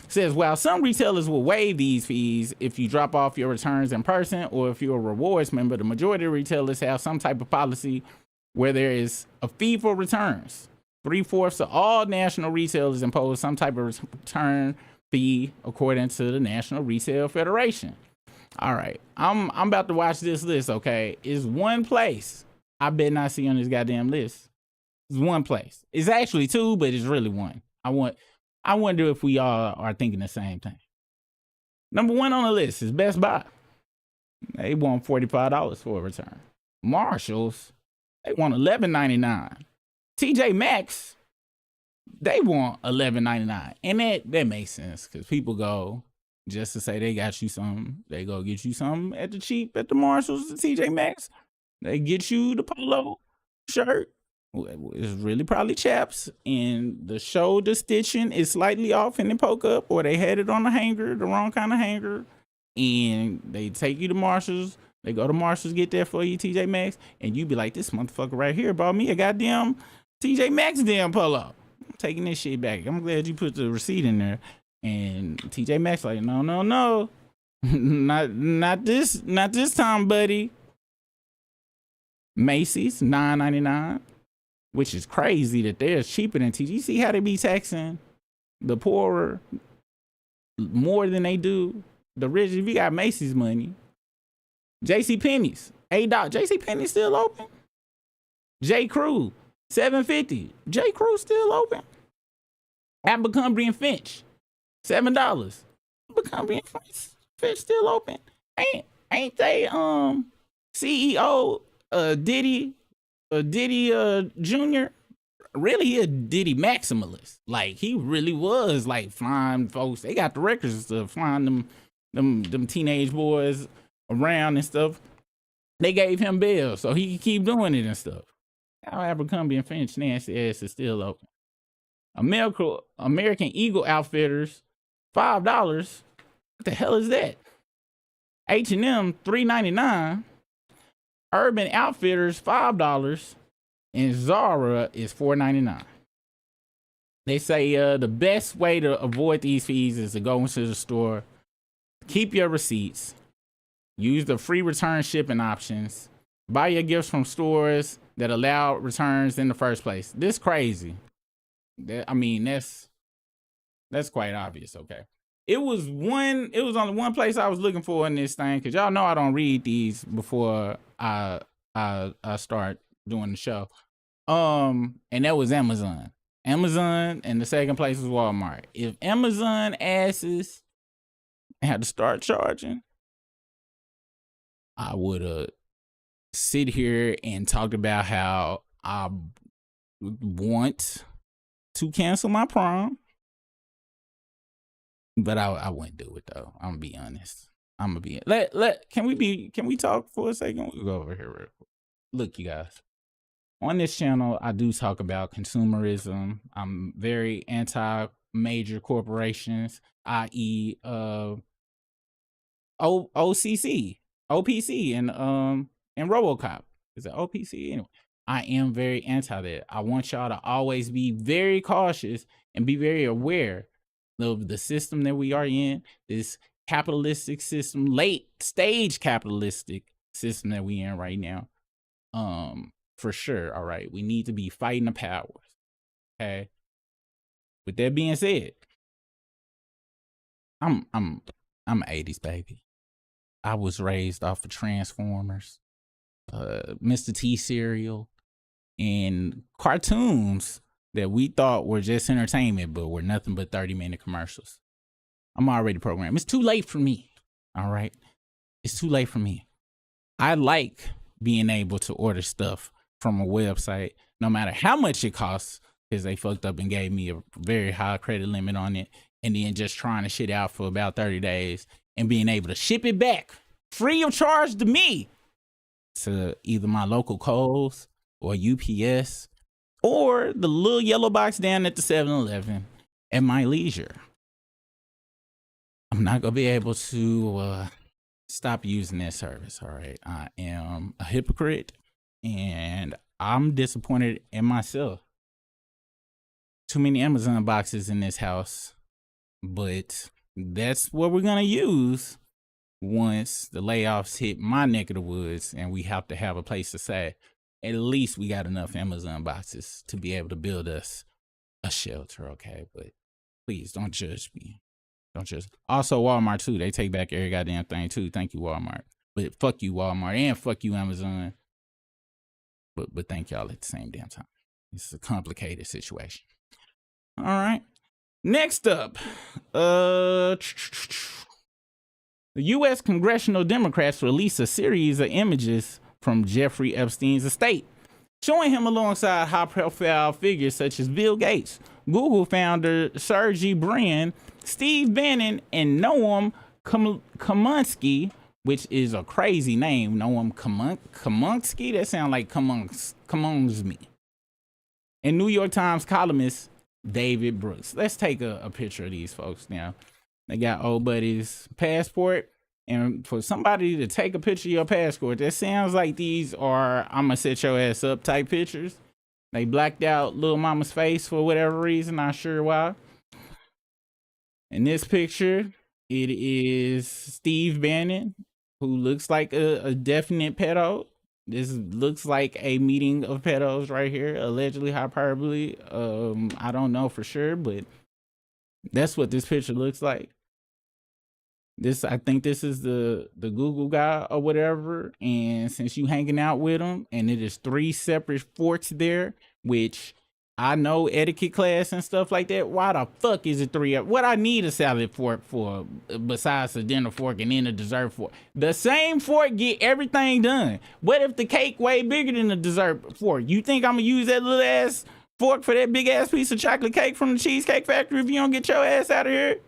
says, while some retailers will waive these fees if you drop off your returns in person or if you're a rewards member, the majority of retailers have some type of policy where there is a fee for returns. 3/4 of all national retailers impose some type of return fee according to the National Retail Federation. All right, I'm about to watch this list, okay? It's one place I bet not see on this goddamn list. It's one place. It's actually two, but it's really one. I wonder if we all are thinking the same thing. Number one on the list is Best Buy. They want $45 for a return. Marshalls, they want $11.99. TJ Maxx, They want $11.99, and that makes sense because people go just to say they got you something. They go get you something at the cheap at the Marshalls, the TJ Maxx. They get you the polo shirt. It's really probably chaps, and the shoulder stitching is slightly off in the poke up, or they had it on the hanger, the wrong kind of hanger, and they take you to Marshalls. They go to Marshalls, get that for you, TJ Maxx, and you be like, this motherfucker right here bought me a goddamn TJ Maxx damn polo. I'm taking this shit back. I'm glad you put the receipt in there. And TJ Maxx like, no, not this time, buddy. Macy's $9.99, which is crazy that they're cheaper than TJ. You see how they be taxing the poorer more than they do the rich? If you got Macy's money. JCPenney's $8. JCPenney's still open. J. Crew $7.50. J. Crew still open. Abercrombie and Finch $7. Abercrombie and Finch still open. Ain't they CEO Diddy Jr. really a Diddy maximalist? Like he really was like flying folks. They got the records of flying them teenage boys around and stuff. They gave him bail so he could keep doing it and stuff. How Abercrombie and Finch nasty ass is still open. American Eagle Outfitters $5. What the hell is that? H&M $3.99. Urban Outfitters $5, and Zara is $4.99. They say the best way to avoid these fees is to go into the store, keep your receipts, use the free return shipping options, buy your gifts from stores that allow returns in the first place. This crazy. That's quite obvious. Okay. It was only one place I was looking for in this thing, because y'all know I don't read these before I start doing the show. And that was Amazon. And the second place was Walmart. If Amazon asses had to start charging, I would have sit here and talked about how I want to cancel my prom. But I wouldn't do it though. I'm gonna be honest. Can we talk for a second? We'll go over here real quick. Look, you guys. On this channel, I do talk about consumerism. I'm very anti major corporations, i.e. OPC and RoboCop. Is it OPC? Anyway, I am very anti that. I want y'all to always be very cautious and be very aware of the system that we are in, this capitalistic system, late stage capitalistic system that we in right now. For sure. All right. We need to be fighting the powers. Okay. With that being said, I'm an 80s baby. I was raised off of Transformers, Mr. T cereal, and cartoons that we thought were just entertainment, but were nothing but 30-minute commercials. I'm already programmed. It's too late for me. All right. It's too late for me. I like being able to order stuff from a website, no matter how much it costs, because they fucked up and gave me a very high credit limit on it, and then just trying to shit out for about 30 days and being able to ship it back free of charge to me to either my local Kohl's or UPS or the little yellow box down at the 7-Eleven at my leisure. I'm not gonna be able to stop using that service. All right. I am a hypocrite and I'm disappointed in myself. Too many Amazon boxes in this house, but that's what we're gonna use once the layoffs hit my neck of the woods and we have to have a place to stay. At least we got enough Amazon boxes to be able to build us a shelter. Okay. But please don't judge me. Don't judge. Also Walmart too. They take back every goddamn thing too. Thank you, Walmart. But fuck you, Walmart, and fuck you, Amazon. But thank y'all at the same damn time. It's a complicated situation. All right. Next up, the U.S. congressional Democrats released a series of images from Jeffrey Epstein's estate, showing him alongside high-profile figures such as Bill Gates, Google founder Sergey Brin, Steve Bannon, and Noam Chomsky, which is a crazy name. Noam Chomsky? That sounds like commons me. And New York Times columnist David Brooks. Let's take a picture of these folks now. They got old buddy's passport. And for somebody to take a picture of your passport, that sounds like these are I'ma set your ass up type pictures. They blacked out little mama's face for whatever reason, not sure why. In this picture, it is Steve Bannon, who looks like a definite pedo. This looks like a meeting of pedos right here, allegedly hyperbole. I don't know for sure, but that's what this picture looks like. I think this is the Google guy or whatever. And since you hanging out with him, and it is 3 separate forks there, which I know etiquette class and stuff like that. Why the fuck is it 3? What I need a salad fork for besides the dinner fork and then a dessert fork? The same fork get everything done. What if the cake way bigger than the dessert fork? You think I'm gonna use that little ass fork for that big ass piece of chocolate cake from the Cheesecake Factory if you don't get your ass out of here?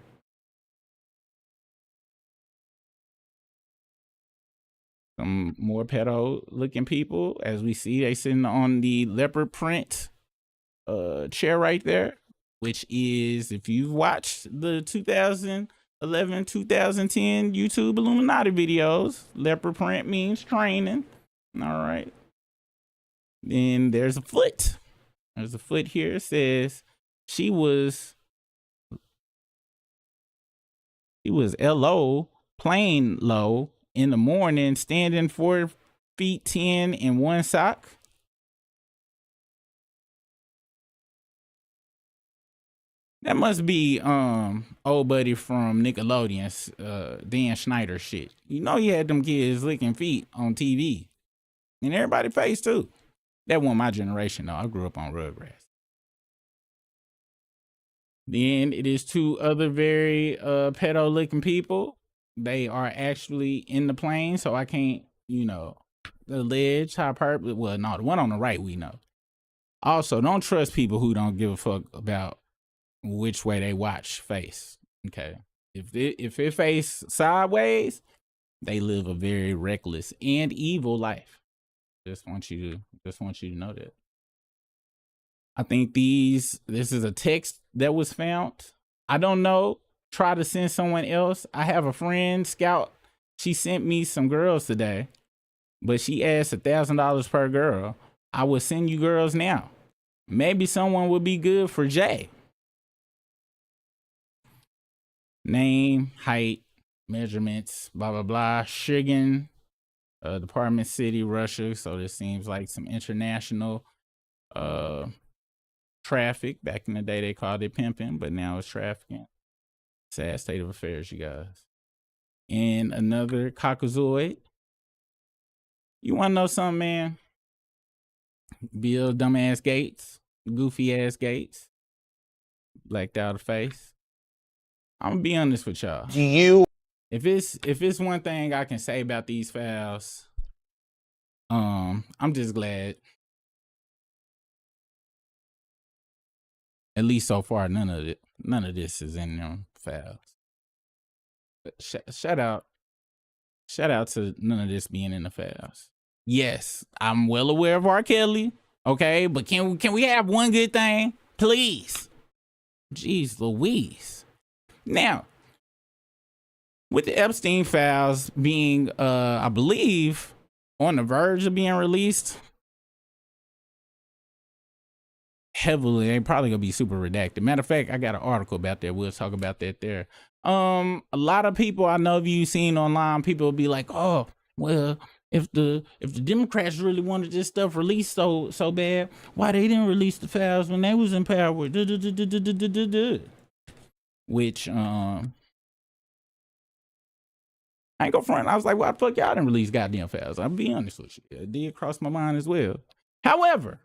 Some more pedo looking people. As we see, they sitting on the leopard print chair right there, which is, if you've watched the 2011, 2010 YouTube Illuminati videos, leopard print means training. All right. Then there's a foot. There's a foot here. It says she was LO, plain low, in the morning, standing 4 feet 10 in one sock. That must be old buddy from Nickelodeon's Dan Schneider shit. You know he had them kids licking feet on TV. And everybody face too. That wasn't my generation though. I grew up on Rugrats. Then it is 2 other very pedo looking people. They are actually in the plane, so I can't, allege hyperbole. Well, no, the one on the right we know. Also, don't trust people who don't give a fuck about which way they watch face. Okay, if it face sideways, they live a very reckless and evil life. Just want you to know that. I think this is a text that was found. I don't know. Try to send someone else. I have a friend, Scout. She sent me some girls today, but she asked $1,000 per girl. I will send you girls now. Maybe someone would be good for Jay. Name, height, measurements, blah, blah, blah. Shigan, Department City, Russia. So this seems like some international traffic. Back in the day, they called it pimping, but now it's trafficking. Sad state of affairs, you guys. And another caucasoid. You want to know something, man? Bill dumbass Gates, goofy ass Gates, blacked out of face. I'm gonna be honest with y'all. If it's one thing I can say about these files, I'm just glad. At least so far, none of this is in them files. But shout out to none of this being in the files. Yes, I'm well aware of R. Kelly. Okay, but can we have one good thing, please? Jeez Louise. Now, with the Epstein Files being, I believe, on the verge of being released, heavily, they probably gonna be super redacted. Matter of fact, I got an article about that. We'll talk about that there. A lot of people I know, if you've seen online, people will be like, oh, well, if the Democrats really wanted this stuff released so bad, why they didn't release the files when they was in power? Which I ain't gonna front. I was like, why the fuck y'all didn't release goddamn files? I'll be honest with you. It did cross my mind as well. However,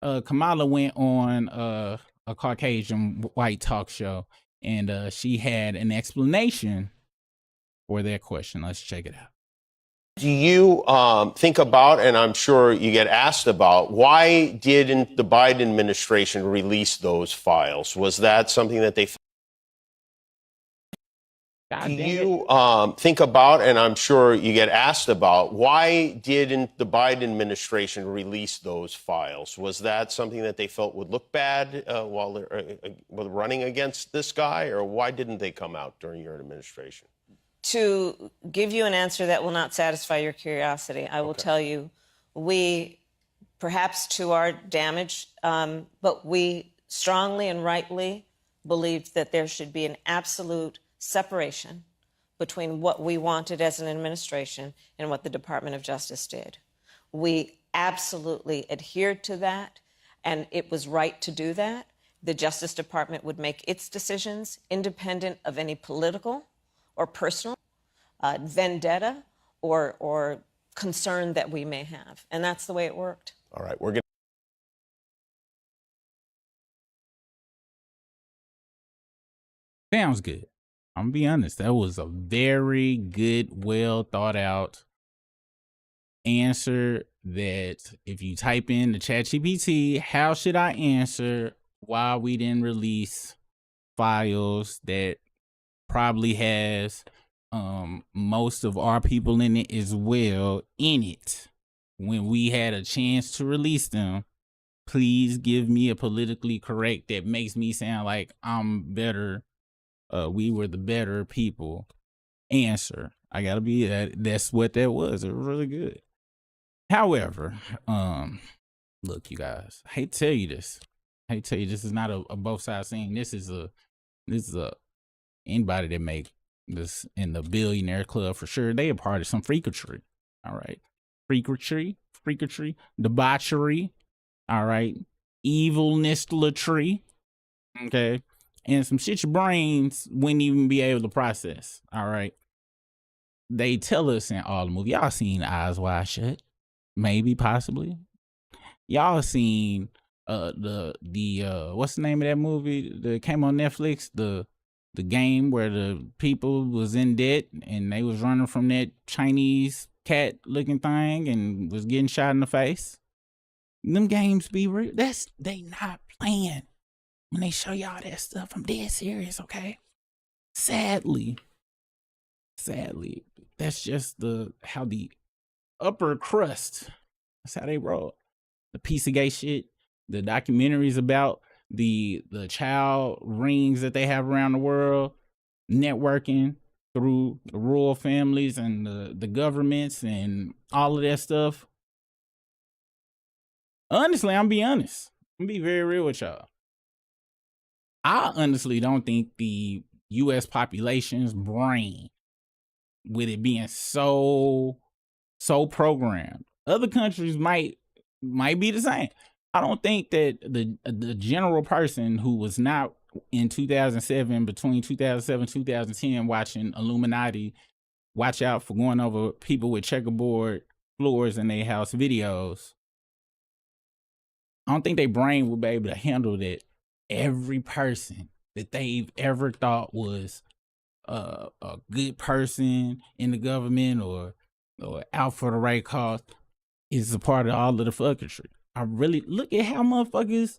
Kamala went on a Caucasian white talk show, and she had an explanation for that question. Let's check it out. Do you think about, and I'm sure you get asked about, why didn't the Biden administration release those files? Was that something that they... Do you think about, and I'm sure you get asked about, why didn't the Biden administration release those files? Was that something that they felt would look bad while they're running against this guy, or why didn't they come out during your administration? To give you an answer that will not satisfy your curiosity, I will tell you, we, perhaps to our damage, but we strongly and rightly believed that there should be an absolute separation between what we wanted as an administration and what the Department of Justice did. We absolutely adhered to that, and it was right to do that. The Justice Department would make its decisions independent of any political or personal vendetta or concern that we may have. And that's the way it worked. All right, we're going to... Sounds good. I'm gonna be honest. That was a very good, well thought out answer that if you type in the ChatGPT, how should I answer why we didn't release files that probably has most of our people in it as well in it when we had a chance to release them. Please give me a politically correct that makes me sound like I'm better. We were the better people answer. I gotta be that's what that was. It was really good. However, look, you guys, I hate to tell you this. This is not a both sides thing. This is a anybody that make this in the billionaire club for sure. They are part of some freakatry. All right. Freakatry, debauchery. All right. Evilness-latry. Okay. And some shit your brains wouldn't even be able to process. All right. They tell us in all the movies. Y'all seen Eyes Wide Shut? Maybe, possibly. Y'all seen the what's the name of that movie that came on Netflix? The game where the people was in debt and they was running from that Chinese cat looking thing and was getting shot in the face. Them games be real. They not playing when they show y'all that stuff. I'm dead serious, okay? Sadly, that's just how the upper crust, that's how they roll. The piece of gay shit, the documentaries about the child rings that they have around the world, networking through the royal families and the governments and all of that stuff. Honestly, I'm be honest. I'm be very real with y'all. I honestly don't think the U.S. population's brain, with it being so programmed, other countries might be the same. I don't think that the general person who was not in 2007, between 2007 and 2010, watching Illuminati, watch out for going over people with checkerboard floors in their house videos. I don't think their brain will be able to handle that. Every person that they've ever thought was a good person in the government or out for the right cause is a part of all of the fucketry. I really look at how niggas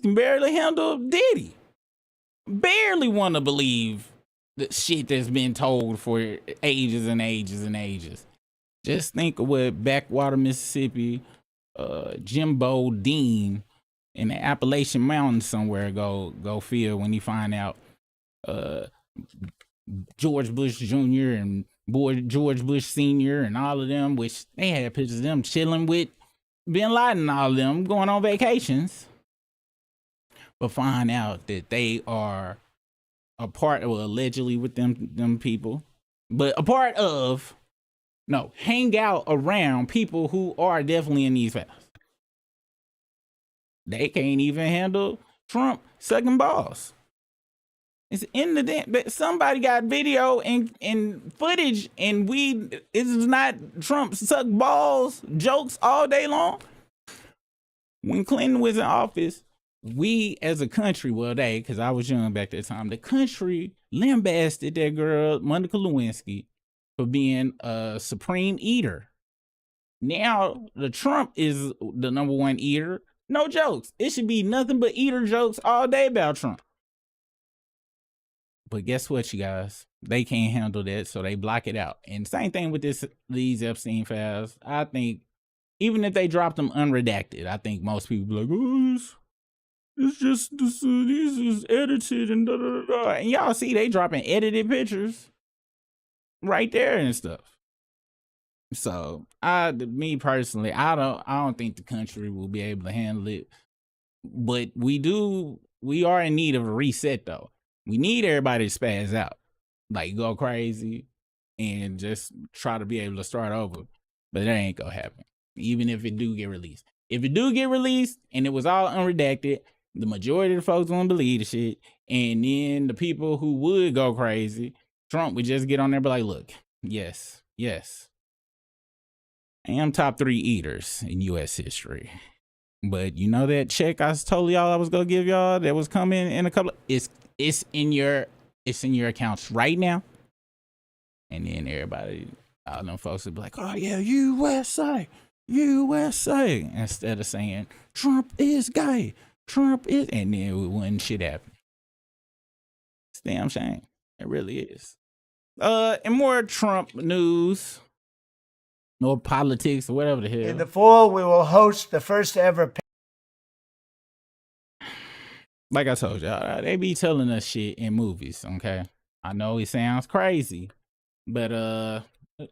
can barely handle Diddy. Barely want to believe the shit that's been told for ages and ages and ages. Just think of what Backwater, Mississippi, Jimbo Dean in the Appalachian Mountains somewhere go feel when you find out George Bush Jr. and George Bush Sr. and all of them, which they had pictures of them chilling with Bin Laden and all of them going on vacations, but find out that they are a part of, allegedly with them people, but a part of, hang out around people who are definitely in these files. They can't even handle Trump sucking balls. It's in the damn, but somebody got video and footage, and it's not Trump suck balls jokes all day long. When Clinton was in office, we as a country, because I was young back that time, the country lambasted that girl, Monica Lewinsky, for being a supreme eater. Now the Trump is the #1 eater. No jokes. It should be nothing but eater jokes all day about Trump. But guess what, you guys? They can't handle that, so they block it out. And same thing with these Epstein files. I think even if they dropped them unredacted, I think most people be like, oh, it's just this is edited and da da da. And y'all see they dropping edited pictures right there and stuff. So me personally, I don't think the country will be able to handle it. But we are in need of a reset though. We need everybody to spaz out, like go crazy and just try to be able to start over. But that ain't gonna happen, even if it do get released. If it do get released and it was all unredacted, the majority of the folks won't believe the shit. And then the people who would go crazy, Trump would just get on there and be like, look, yes, I am top 3 eaters in U.S. history. But you know that check I told y'all I was gonna give y'all that was coming in a couple of, it's in your accounts right now. And then everybody, all them folks would be like, oh yeah, USA, instead of saying Trump is gay, and then it wouldn't shit happen. It's a damn shame. It really is. And more Trump news, or politics, or whatever the hell. In the fall, we will host the first ever. Like I told y'all, they be telling us shit in movies, okay? I know it sounds crazy, but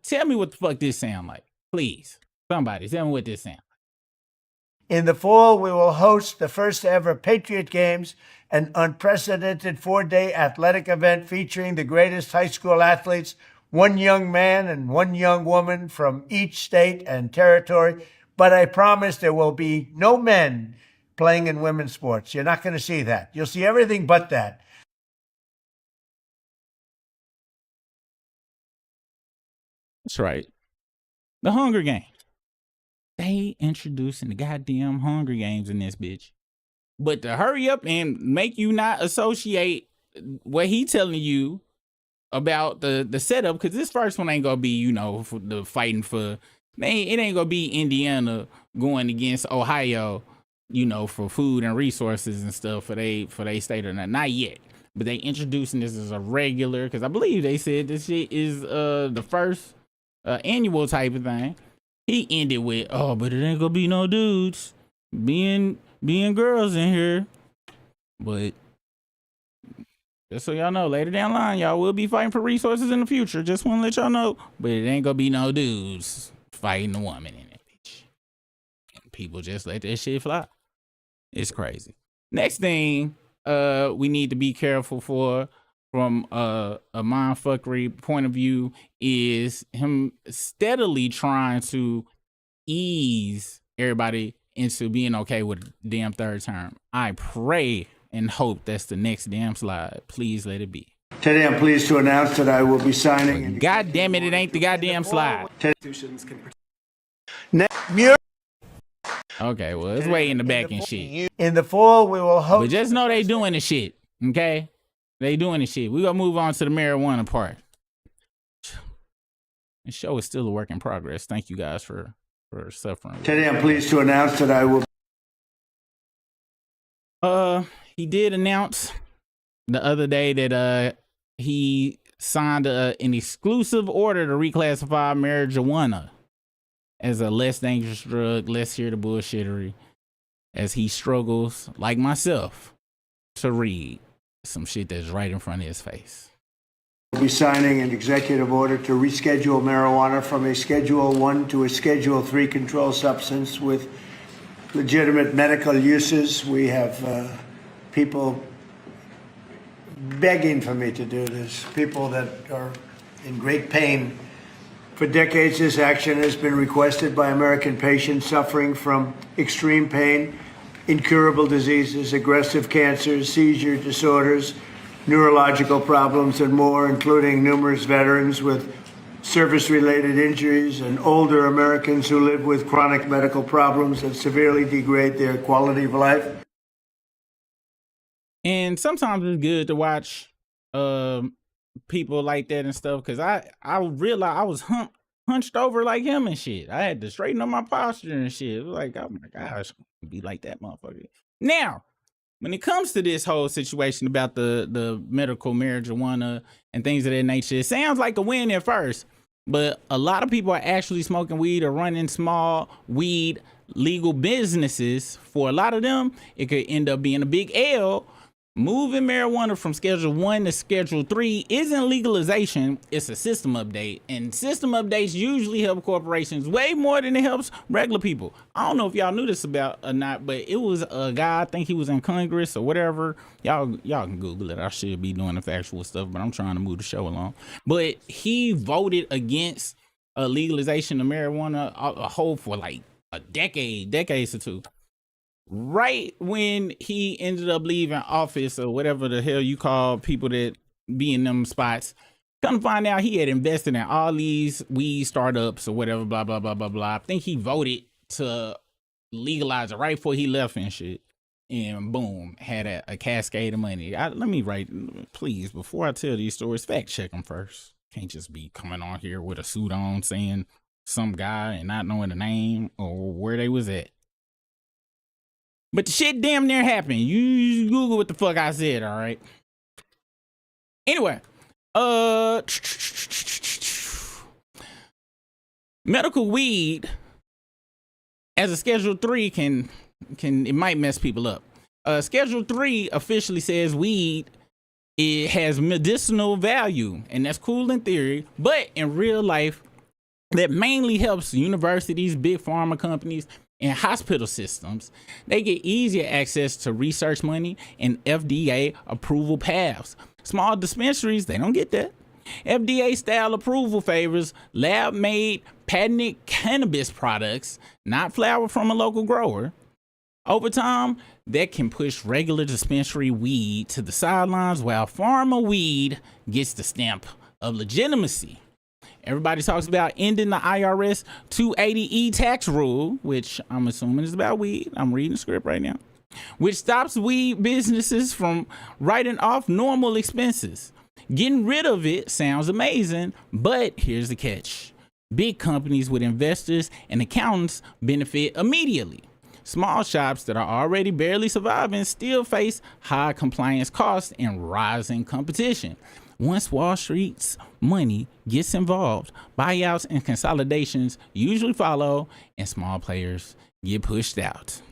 tell me what the fuck this sound like. Please, somebody, tell me what this sound like. In the fall, we will host the first ever Patriot Games, an unprecedented 4-day athletic event featuring the greatest high school athletes, one young man and one young woman from each state and territory. But I promise there will be no men playing in women's sports. You're not going to see that. You'll see everything but that. That's right. The Hunger Games. They introducing the goddamn Hunger Games in this bitch. But to hurry up and make you not associate what he telling you about the setup, because this first one ain't gonna be, you know, for the fighting for, it ain't gonna be Indiana going against Ohio, you know, for food and resources and stuff for they state or not yet. But they introducing this as a regular, because I believe they said this shit is the first annual type of thing. He ended with, oh, but it ain't gonna be no dudes being girls in here. But just so y'all know, later down the line, y'all will be fighting for resources in the future. Just want to let y'all know. But it ain't gonna be no dudes fighting a woman in it, bitch. People just let that shit fly. It's crazy. Next thing we need to be careful for from a mindfuckery point of view is him steadily trying to ease everybody into being okay with the damn third term. I pray and hope that's the next damn slide. Please let it be. Today I'm pleased to announce that I will be signing. God damn it, it ain't the goddamn slide. Okay, well, it's way in the back and shit. In the fall, we will host. But just know they doing the shit, okay? They doing the shit. We gonna move on to the marijuana part. The show is still a work in progress. Thank you guys for suffering. Today I'm pleased to announce that I will. He did announce the other day that he signed an exclusive order to reclassify marijuana as a less dangerous drug, less here to bullshittery, as he struggles, like myself, to read some shit that's right in front of his face. We'll be signing an executive order to reschedule marijuana from a Schedule 1 to a Schedule 3 controlled substance with legitimate medical uses. We have people begging for me to do this, people that are in great pain. For decades, this action has been requested by American patients suffering from extreme pain, incurable diseases, aggressive cancers, seizure disorders, neurological problems, and more, including numerous veterans with service-related injuries and older Americans who live with chronic medical problems that severely degrade their quality of life. And sometimes it's good to watch people like that and stuff, because I realized I was hunched over like him and shit. I had to straighten up my posture and shit. It was like, oh my gosh, be like that motherfucker. Now, when it comes to this whole situation about the medical marijuana and things of that nature, it sounds like a win at first, but a lot of people are actually smoking weed or running small weed legal businesses. For a lot of them, it could end up being a big L. Moving marijuana from Schedule 1 to Schedule 3 isn't legalization, it's a system update. And system updates usually help corporations way more than it helps regular people. I don't know if y'all knew this about or not, but it was a guy, I think he was in Congress or whatever. Y'all can Google it. I should be doing the factual stuff, but I'm trying to move the show along. But he voted against legalization of marijuana a whole for like a decades or two. Right when he ended up leaving office, or whatever the hell you call people that be in them spots, come to find out he had invested in all these weed startups or whatever, blah, blah, blah, blah, blah. I think he voted to legalize it right before he left and shit. And boom, had a cascade of money. Let me write, please, before I tell these stories, fact check them first. Can't just be coming on here with a suit on saying some guy and not knowing the name or where they was at. But the shit damn near happened. You Google what the fuck I said, all right? Anyway, medical weed as a Schedule 3 can it might mess people up. Schedule 3 officially says weed, it has medicinal value, and that's cool in theory, but in real life, that mainly helps universities, big pharma companies, and hospital systems. They get easier access to research money and FDA approval paths. Small dispensaries, they don't get that. FDA style approval favors lab-made, patented cannabis products, not flower from a local grower. Over time, that can push regular dispensary weed to the sidelines, while pharma weed gets the stamp of legitimacy. Everybody talks about ending the IRS 280E tax rule, which I'm assuming is about weed. I'm reading the script right now, which stops weed businesses from writing off normal expenses. Getting rid of it sounds amazing, but here's the catch. Big companies with investors and accountants benefit immediately. Small shops that are already barely surviving still face high compliance costs and rising competition. Once Wall Street's money gets involved, buyouts and consolidations usually follow, and small players get pushed out.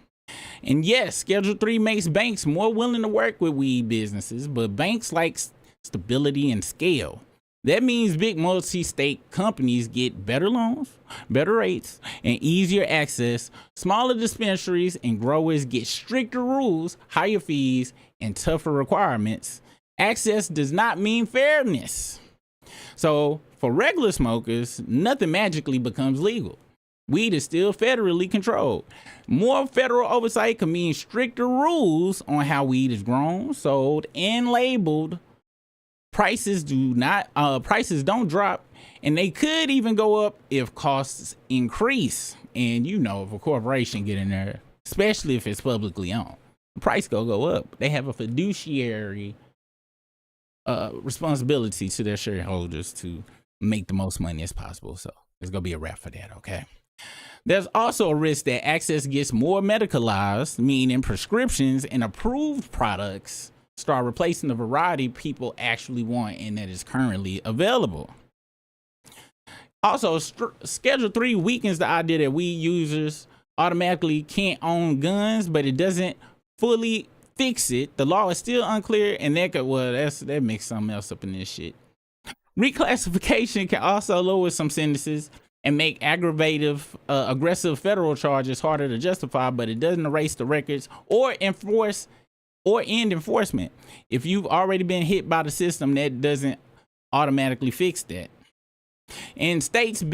And yes, Schedule 3 makes banks more willing to work with weed businesses, but banks like stability and scale. That means big multi-state companies get better loans, better rates, and easier access. Smaller dispensaries and growers get stricter rules, higher fees, and tougher requirements. Access does not mean fairness. So for regular smokers, nothing magically becomes legal. Weed is still federally controlled. More federal oversight can mean stricter rules on how weed is grown, sold, and labeled. Prices don't drop, and they could even go up if costs increase. And you know, if a corporation get in there, especially if it's publicly owned, the price go up. They have a fiduciary responsibility to their shareholders to make the most money as possible. So there's gonna be a wrap for that, okay? There's also a risk that access gets more medicalized, meaning prescriptions and approved products start replacing the variety people actually want and that is currently available. Also, Schedule 3 weakens the idea that weed users automatically can't own guns, but it doesn't fully fix it. The law is still unclear, and that makes something else up in this shit. Reclassification can also lower some sentences and make aggressive federal charges harder to justify, but it doesn't erase the records or end enforcement. If you've already been hit by the system, that doesn't automatically fix that. And states with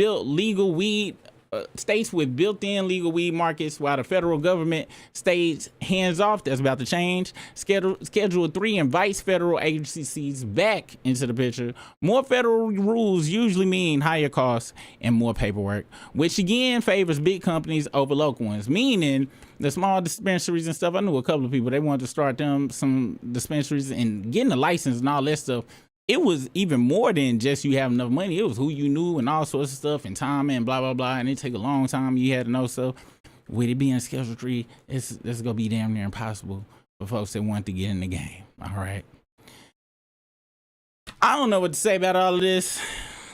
built-in legal weed markets, while the federal government stays hands-off. That's about to change. Schedule 3 invites federal agencies back into the picture. More federal rules usually mean higher costs and more paperwork, which again favors big companies over local ones, meaning the small dispensaries and stuff. I knew a couple of people, they wanted to start some dispensaries, and getting a license and all that stuff it was even more than just you have enough money. It was who you knew and all sorts of stuff and time and blah, blah, blah. And it take a long time. You had to know stuff. With it being Schedule 3, it's going to be damn near impossible for folks that want to get in the game. All right. I don't know what to say about all of this.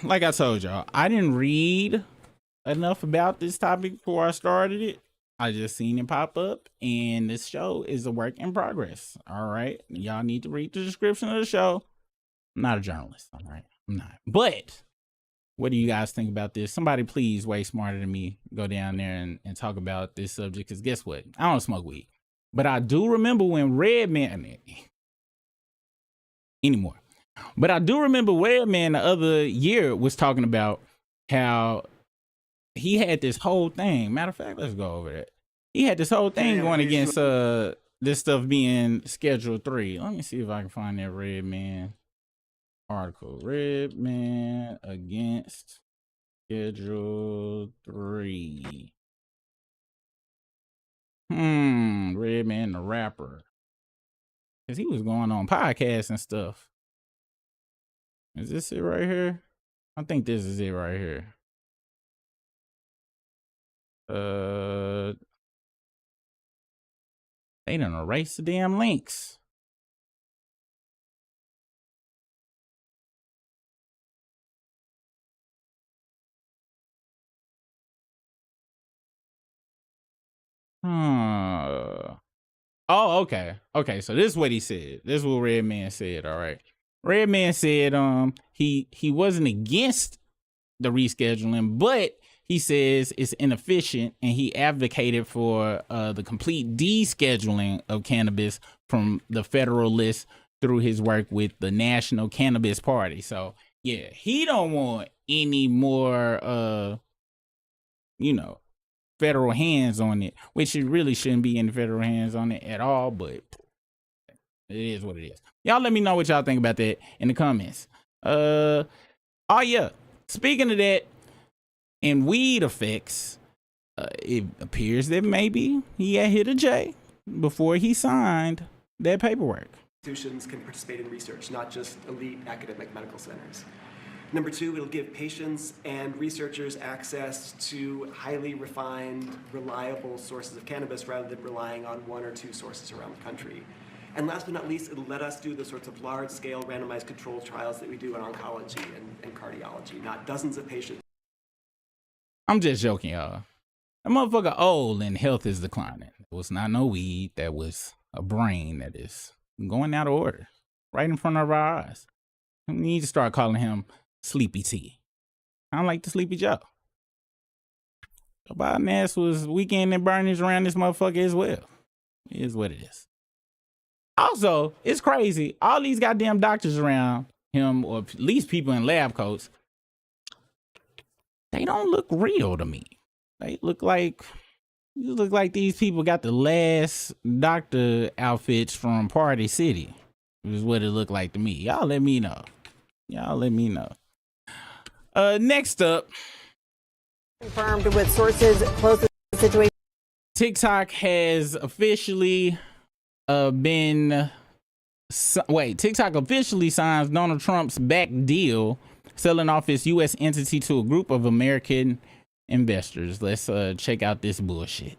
Like I told y'all, I didn't read enough about this topic before I started it. I just seen it pop up, and this show is a work in progress. All right. Y'all need to read the description of the show. I'm not a journalist. All right. I'm not. But what do you guys think about this? Somebody please, way smarter than me, go down there and talk about this subject. Because guess what? I don't smoke weed. But I do remember when Redman anymore. But I do remember Redman the other year was talking about how he had this whole thing. Matter of fact, let's go over it. He had this whole thing going against this stuff being Schedule 3. Let me see if I can find that Redman article. Redman against Schedule 3. Redman the rapper. Because he was going on podcasts and stuff. Is this it right here? I think this is it right here. They done erased the damn links. Oh, okay. Okay, so this is what he said. This is what Redman said, all right. Redman said he wasn't against the rescheduling, but he says it's inefficient, and he advocated for the complete descheduling of cannabis from the federal list through his work with the National Cannabis Party. So yeah, he don't want any more federal hands on it, which it really shouldn't be any federal hands on it at all, but it is what it is. Y'all let me know what y'all think about that in the comments. Oh yeah, speaking of that, in weed effects, it appears that maybe he had hit a J before he signed that paperwork. Institutions can participate in research, not just elite academic medical centers. Number two, it'll give patients and researchers access to highly refined, reliable sources of cannabis rather than relying on one or two sources around the country. And last but not least, it'll let us do the sorts of large-scale randomized controlled trials that we do in oncology and cardiology, not dozens of patients. I'm just joking, y'all. That motherfucker old and health is declining. It was not no weed. That was a brain that is going out of order right in front of our eyes. We need to start calling him Sleepy T. I don't like the Sleepy Joe. Joe Biden ass was weekend and burnings around this motherfucker as well. It is what it is. Also, it's crazy. All these goddamn doctors around him, or at least people in lab coats, they don't look real to me. They look like these people got the last doctor outfits from Party City. Is what it looked like to me. Y'all let me know. Y'all let me know. Next up, confirmed with sources close to the situation. TikTok has officially TikTok officially signs Donald Trump's back deal, selling off its U.S. entity to a group of American investors. Let's check out this bullshit.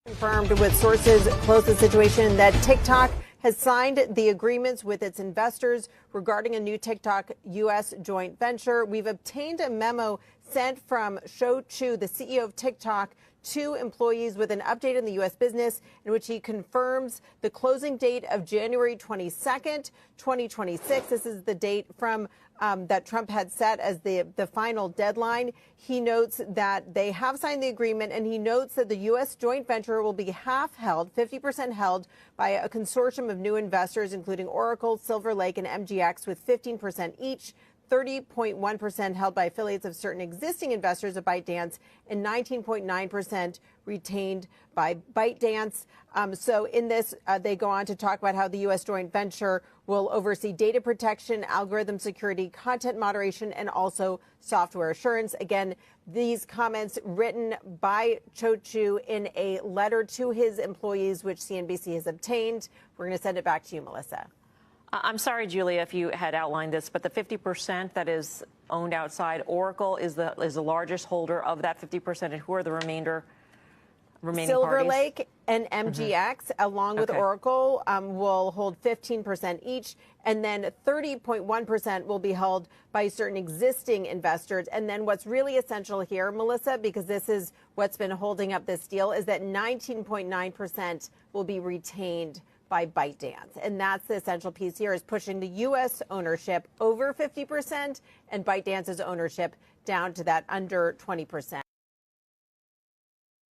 Confirmed with sources close to the situation that TikTok has signed the agreements with its investors regarding a new TikTok U.S. joint venture. We've obtained a memo sent from Shou Chew, the CEO of TikTok, to employees with an update on the U.S. business, in which he confirms the closing date of January 22nd, 2026. This is the date from that Trump had set as the final deadline. He notes that they have signed the agreement, and he notes that the U.S. joint venture will be half held, 50% held by a consortium of new investors, including Oracle, Silver Lake, and MGX, with 15% each. 30.1% held by affiliates of certain existing investors of ByteDance, and 19.9% retained by ByteDance. So in this, they go on to talk about how the U.S. joint venture will oversee data protection, algorithm security, content moderation, and also software assurance. Again, these comments written by Shou Chew in a letter to his employees, which CNBC has obtained. We're going to send it back to you, Melissa. I'm sorry, Julia, if you had outlined this, but the 50% that is owned outside, Oracle is the largest holder of that 50%, and who are the remaining Silver parties? Lake and MGX, along with Oracle, will hold 15% each, and then 30.1% will be held by certain existing investors. And then what's really essential here, Melissa, because this is what's been holding up this deal, is that 19.9% will be retained by ByteDance. And that's the essential piece here, is pushing the U.S. ownership over 50% and ByteDance's ownership down to that under 20%.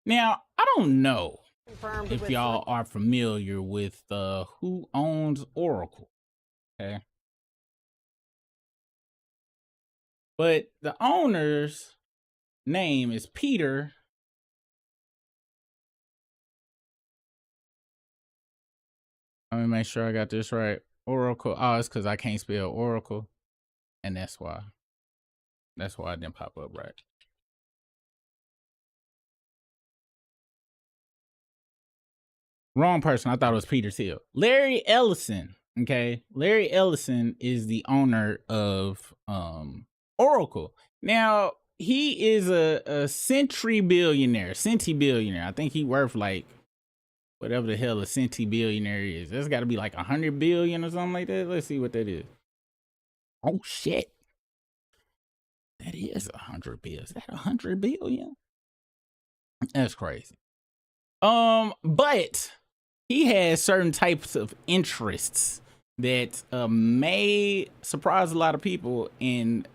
Now, I don't know if y'all are familiar with who owns Oracle, okay? But the owner's name is Peter. Let me make sure I got this right. Oracle. Oh, it's because I can't spell Oracle, and that's why. That's why it didn't pop up right. Wrong person. I thought it was Peter Thiel. Larry Ellison. Okay. Larry Ellison is the owner of Oracle. Now, he is a centibillionaire. I think he worth like whatever the hell a centibillionaire is. That's got to be like 100 billion or something like that. Let's see what that is. Oh shit. That is 100 billion. Is that 100 billion? That's crazy. But he has certain types of interests that may surprise a lot of people. And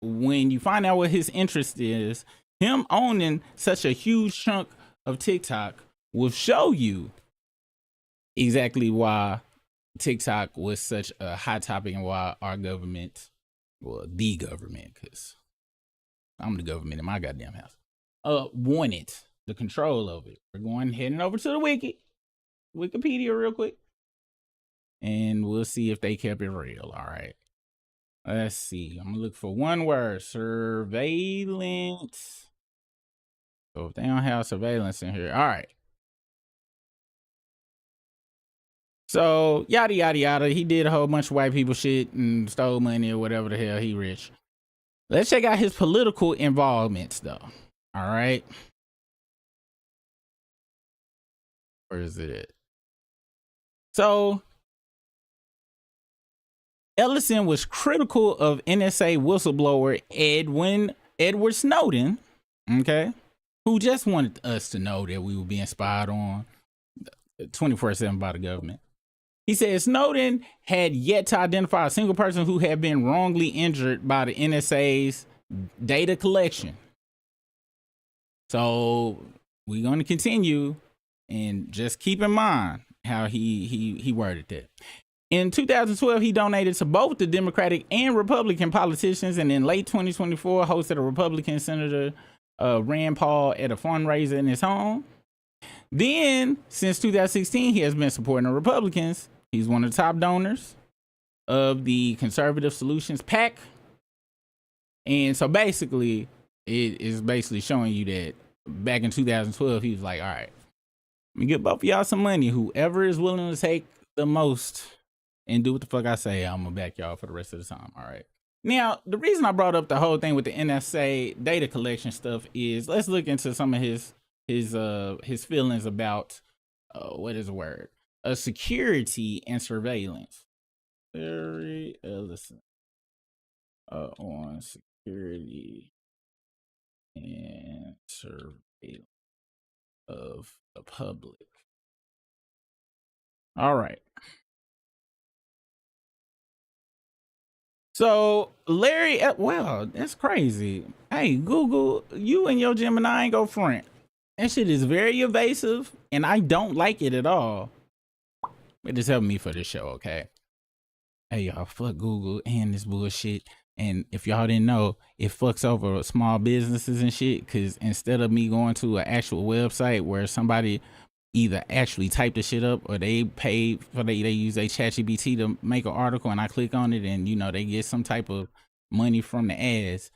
when you find out what his interest is, him owning such a huge chunk of TikTok will show you exactly why TikTok was such a hot topic and why our government, well, the government, because I'm the government in my goddamn house, wanted the control of it. We're heading over to the Wikipedia real quick, and we'll see if they kept it real. All right. Let's see. I'm gonna look for one word: surveillance. So if they don't have surveillance in here, all right. So yada yada yada. He did a whole bunch of white people shit and stole money or whatever the hell. He rich. Let's check out his political involvements though. All right. Where is it at? So Ellison was critical of NSA whistleblower Edward Snowden, okay, who just wanted us to know that we were being spied on 24/7 by the government. He said Snowden had yet to identify a single person who had been wrongly injured by the NSA's data collection. So we're going to continue, and just keep in mind how he worded that. In 2012, he donated to both the Democratic and Republican politicians, and in late 2024, hosted a Republican Senator Rand Paul at a fundraiser in his home. Then, since 2016, he has been supporting the Republicans. He's one of the top donors of the Conservative Solutions PAC. And so basically, it is basically showing you that back in 2012, he was like, all right, let me get both of y'all some money. Whoever is willing to take the most and do what the fuck I say, I'm gonna back y'all for the rest of the time. All right. Now, the reason I brought up the whole thing with the NSA data collection stuff is let's look into some of his feelings about what is the word? Security and surveillance. Larry Ellison on security and surveillance of the public. All right. So Larry, well, that's crazy. Hey, Google, you and your Gemini ain't go front. That shit is very evasive, and I don't like it at all. It just helped me for this show, okay? Hey, y'all, fuck Google and this bullshit. And if y'all didn't know, it fucks over small businesses and shit, because instead of me going to an actual website where somebody either actually type the shit up or they pay for they use a ChatGPT to make an article, and I click on it and, you know, they get some type of money from the ads,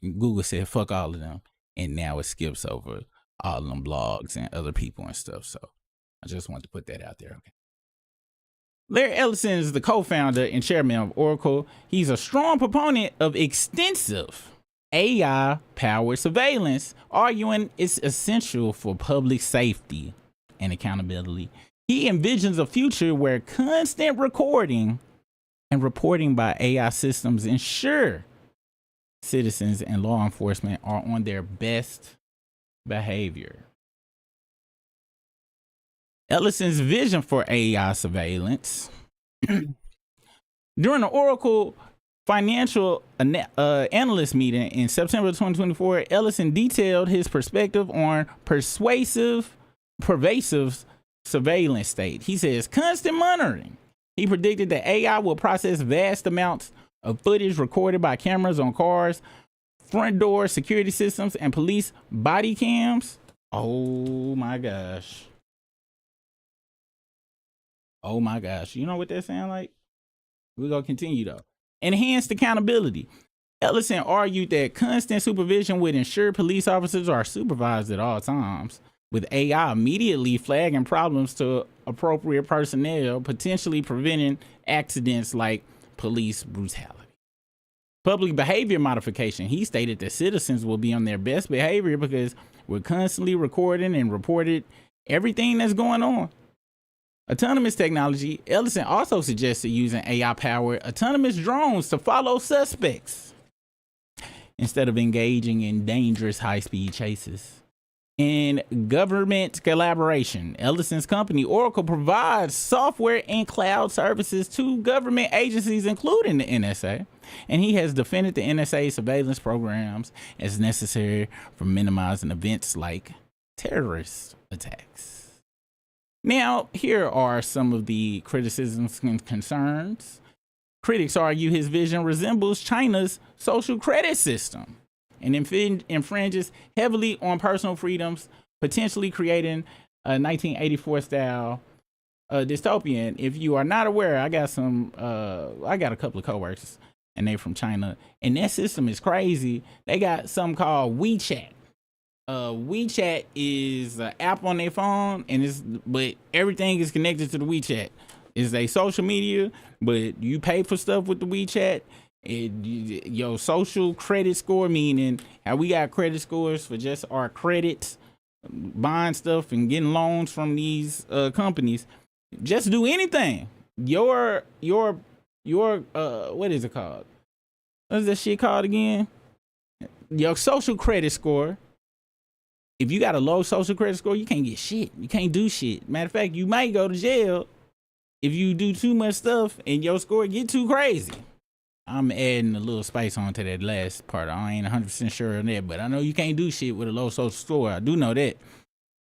Google said, fuck all of them. And now it skips over all of them blogs and other people and stuff. So I just wanted to put that out there. Okay. Larry Ellison is the co-founder and chairman of Oracle. He's a strong proponent of extensive AI-powered surveillance, arguing it's essential for public safety and accountability. He envisions a future where constant recording and reporting by AI systems ensure citizens and law enforcement are on their best behavior. Ellison's vision for AI surveillance. During the Oracle financial analyst meeting in September 2024, Ellison detailed his perspective on pervasive surveillance state. He says constant monitoring. He predicted that AI will process vast amounts of footage recorded by cameras on cars, front door security systems, and police body cams. Oh my gosh. Oh my gosh. You know what that sound like? We're going to continue though. Enhanced accountability. Ellison argued that constant supervision would ensure police officers are supervised at all times, with AI immediately flagging problems to appropriate personnel, potentially preventing accidents like police brutality. Public behavior modification. He stated that citizens will be on their best behavior because we're constantly recording and reported everything that's going on. Autonomous technology. Ellison also suggested using AI-powered autonomous drones to follow suspects instead of engaging in dangerous high-speed chases. In government collaboration, Ellison's company, Oracle, provides software and cloud services to government agencies, including the NSA, and he has defended the NSA surveillance programs as necessary for minimizing events like terrorist attacks. Now, here are some of the criticisms and concerns. Critics argue his vision resembles China's social credit system and infringes heavily on personal freedoms, potentially creating a 1984 style dystopian. If you are not aware, I got a couple of coworkers and they're from China, and that system is crazy. They got something called WeChat. WeChat is an app on their phone, but everything is connected to the WeChat. It's a social media, but you pay for stuff with the WeChat. Your social credit score, meaning how we got credit scores for just our credits, buying stuff and getting loans from these companies. Just do anything. Your what is it called? What's that shit called again? Your social credit score. If you got a low social credit score, you can't get shit. You can't do shit. Matter of fact, you might go to jail if you do too much stuff and your score get too crazy. I'm adding a little spice onto that last part. I ain't 100% sure on that, but I know you can't do shit with a low social score. I do know that.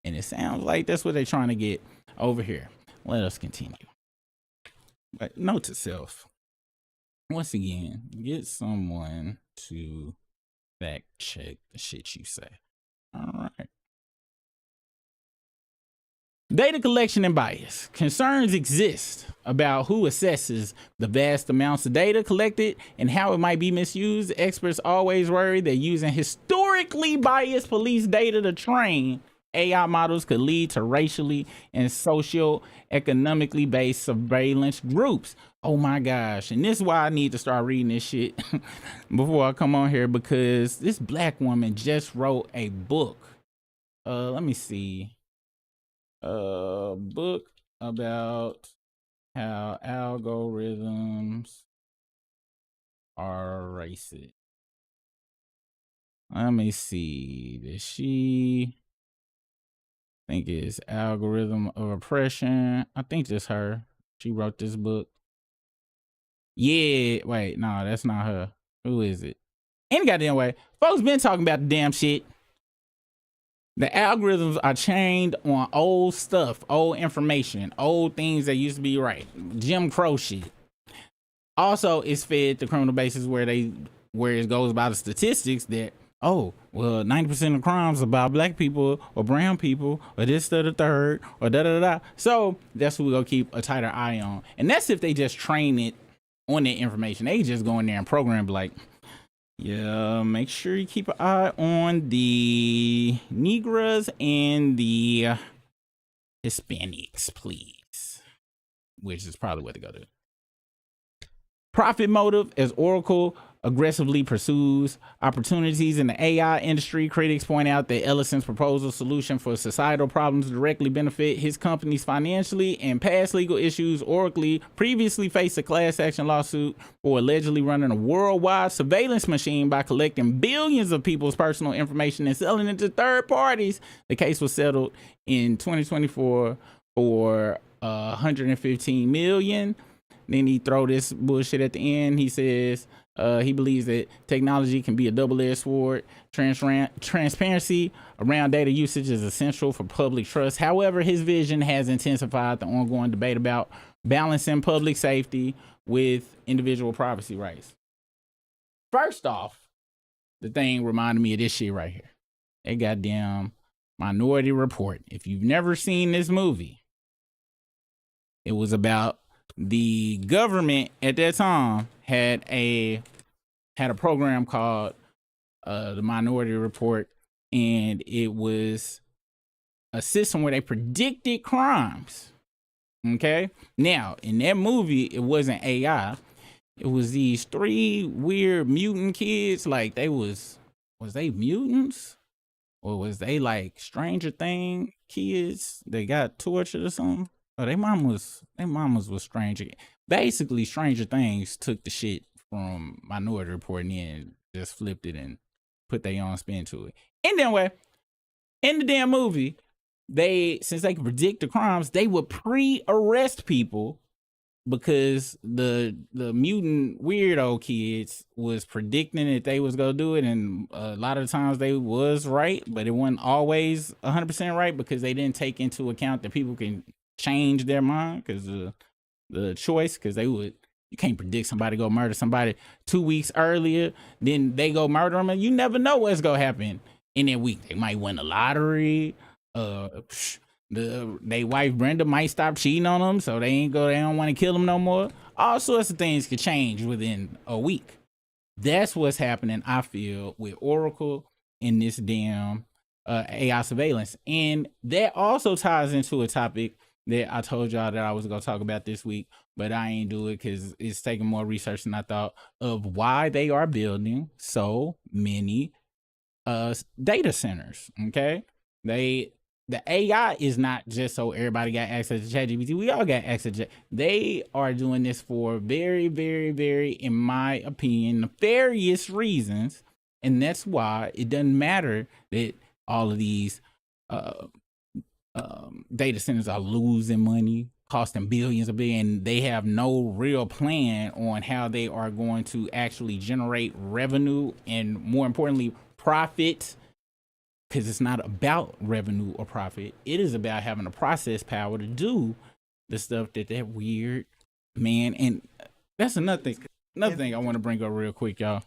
And it sounds like that's what they're trying to get over here. Let us continue. But note to self, once again, get someone to fact check the shit you say. All right. Data collection and bias. Concerns exist about who assesses the vast amounts of data collected and how it might be misused. Experts always worry that using historically biased police data to train AI models could lead to racially and socio-economically based surveillance groups. Oh my gosh. And this is why I need to start reading this shit before I come on here, because this black woman just wrote a book. Let me see. A book about how algorithms are racist. Let me see. Does she think it's Algorithm of Oppression? I think that's her. She wrote this book. Yeah, wait, no, that's not her. Who is it? Any goddamn way. Folks been talking about the damn shit. The algorithms are trained on old stuff, old information, old things that used to be right. Jim Crow shit. Also, it's fed the criminal bases where it goes by the statistics that, oh, well, 90% of crimes are by black people or brown people or this, that, or the third, or da-da-da-da. So that's what we're going to keep a tighter eye on. And that's if they just train it on that information. They just go in there and program like, yeah, make sure you keep an eye on the Negras and the Hispanics, please. which is probably what they go to. Profit motive as Oracle aggressively pursues opportunities in the AI industry. Critics point out that Ellison's proposal solution for societal problems directly benefit his companies financially. And past legal issues, Oracle previously faced a class action lawsuit for allegedly running a worldwide surveillance machine by collecting billions of people's personal information and selling it to third parties. The case was settled in 2024 for $115 million. Then he throw this bullshit at the end. He says he believes that technology can be a double-edged sword. Transparency around data usage is essential for public trust. However, his vision has intensified the ongoing debate about balancing public safety with individual privacy rights. First off, the thing reminded me of this shit right here. That goddamn Minority Report. If you've never seen this movie, it was about the government at that time had a program called the Minority Report, and it was a system where they predicted crimes. Okay, now in that movie, it wasn't AI. It was these 3 weird mutant kids. Like was they mutants, or was they like Stranger Things kids? They got tortured or something. Oh, their mamas was Stranger. Basically, Stranger Things took the shit from Minority Report and then just flipped it and put their own spin to it. And then, in the damn movie, since they could predict the crimes, they would pre-arrest people because the mutant weirdo kids was predicting that they was gonna do it, and a lot of the times they was right, but it wasn't always 100% right because they didn't take into account that people can change their mind because the choice, because you can't predict somebody go murder somebody 2 weeks earlier, then they go murder them, and you never know what's gonna happen in that week. They might win the lottery. They wife Brenda might stop cheating on them, so they don't want to kill them no more. All sorts of things could change within a week. That's what's happening, I feel, with Oracle in this damn AI surveillance. And that also ties into a topic that I told y'all that I was going to talk about this week, but I ain't do it because it's taking more research than I thought, of why they are building so many data centers. Okay, the AI is not just so everybody got access to ChatGPT. We all got access to. They are doing this for very, very, very, in my opinion, nefarious reasons, and that's why it doesn't matter that all of these data centers are losing money, costing billions of billions, and they have no real plan on how they are going to actually generate revenue and, more importantly, profit. Because it's not about revenue or profit. It is about having the process power to do the stuff that weird man. And that's another thing I want to bring up real quick, y'all.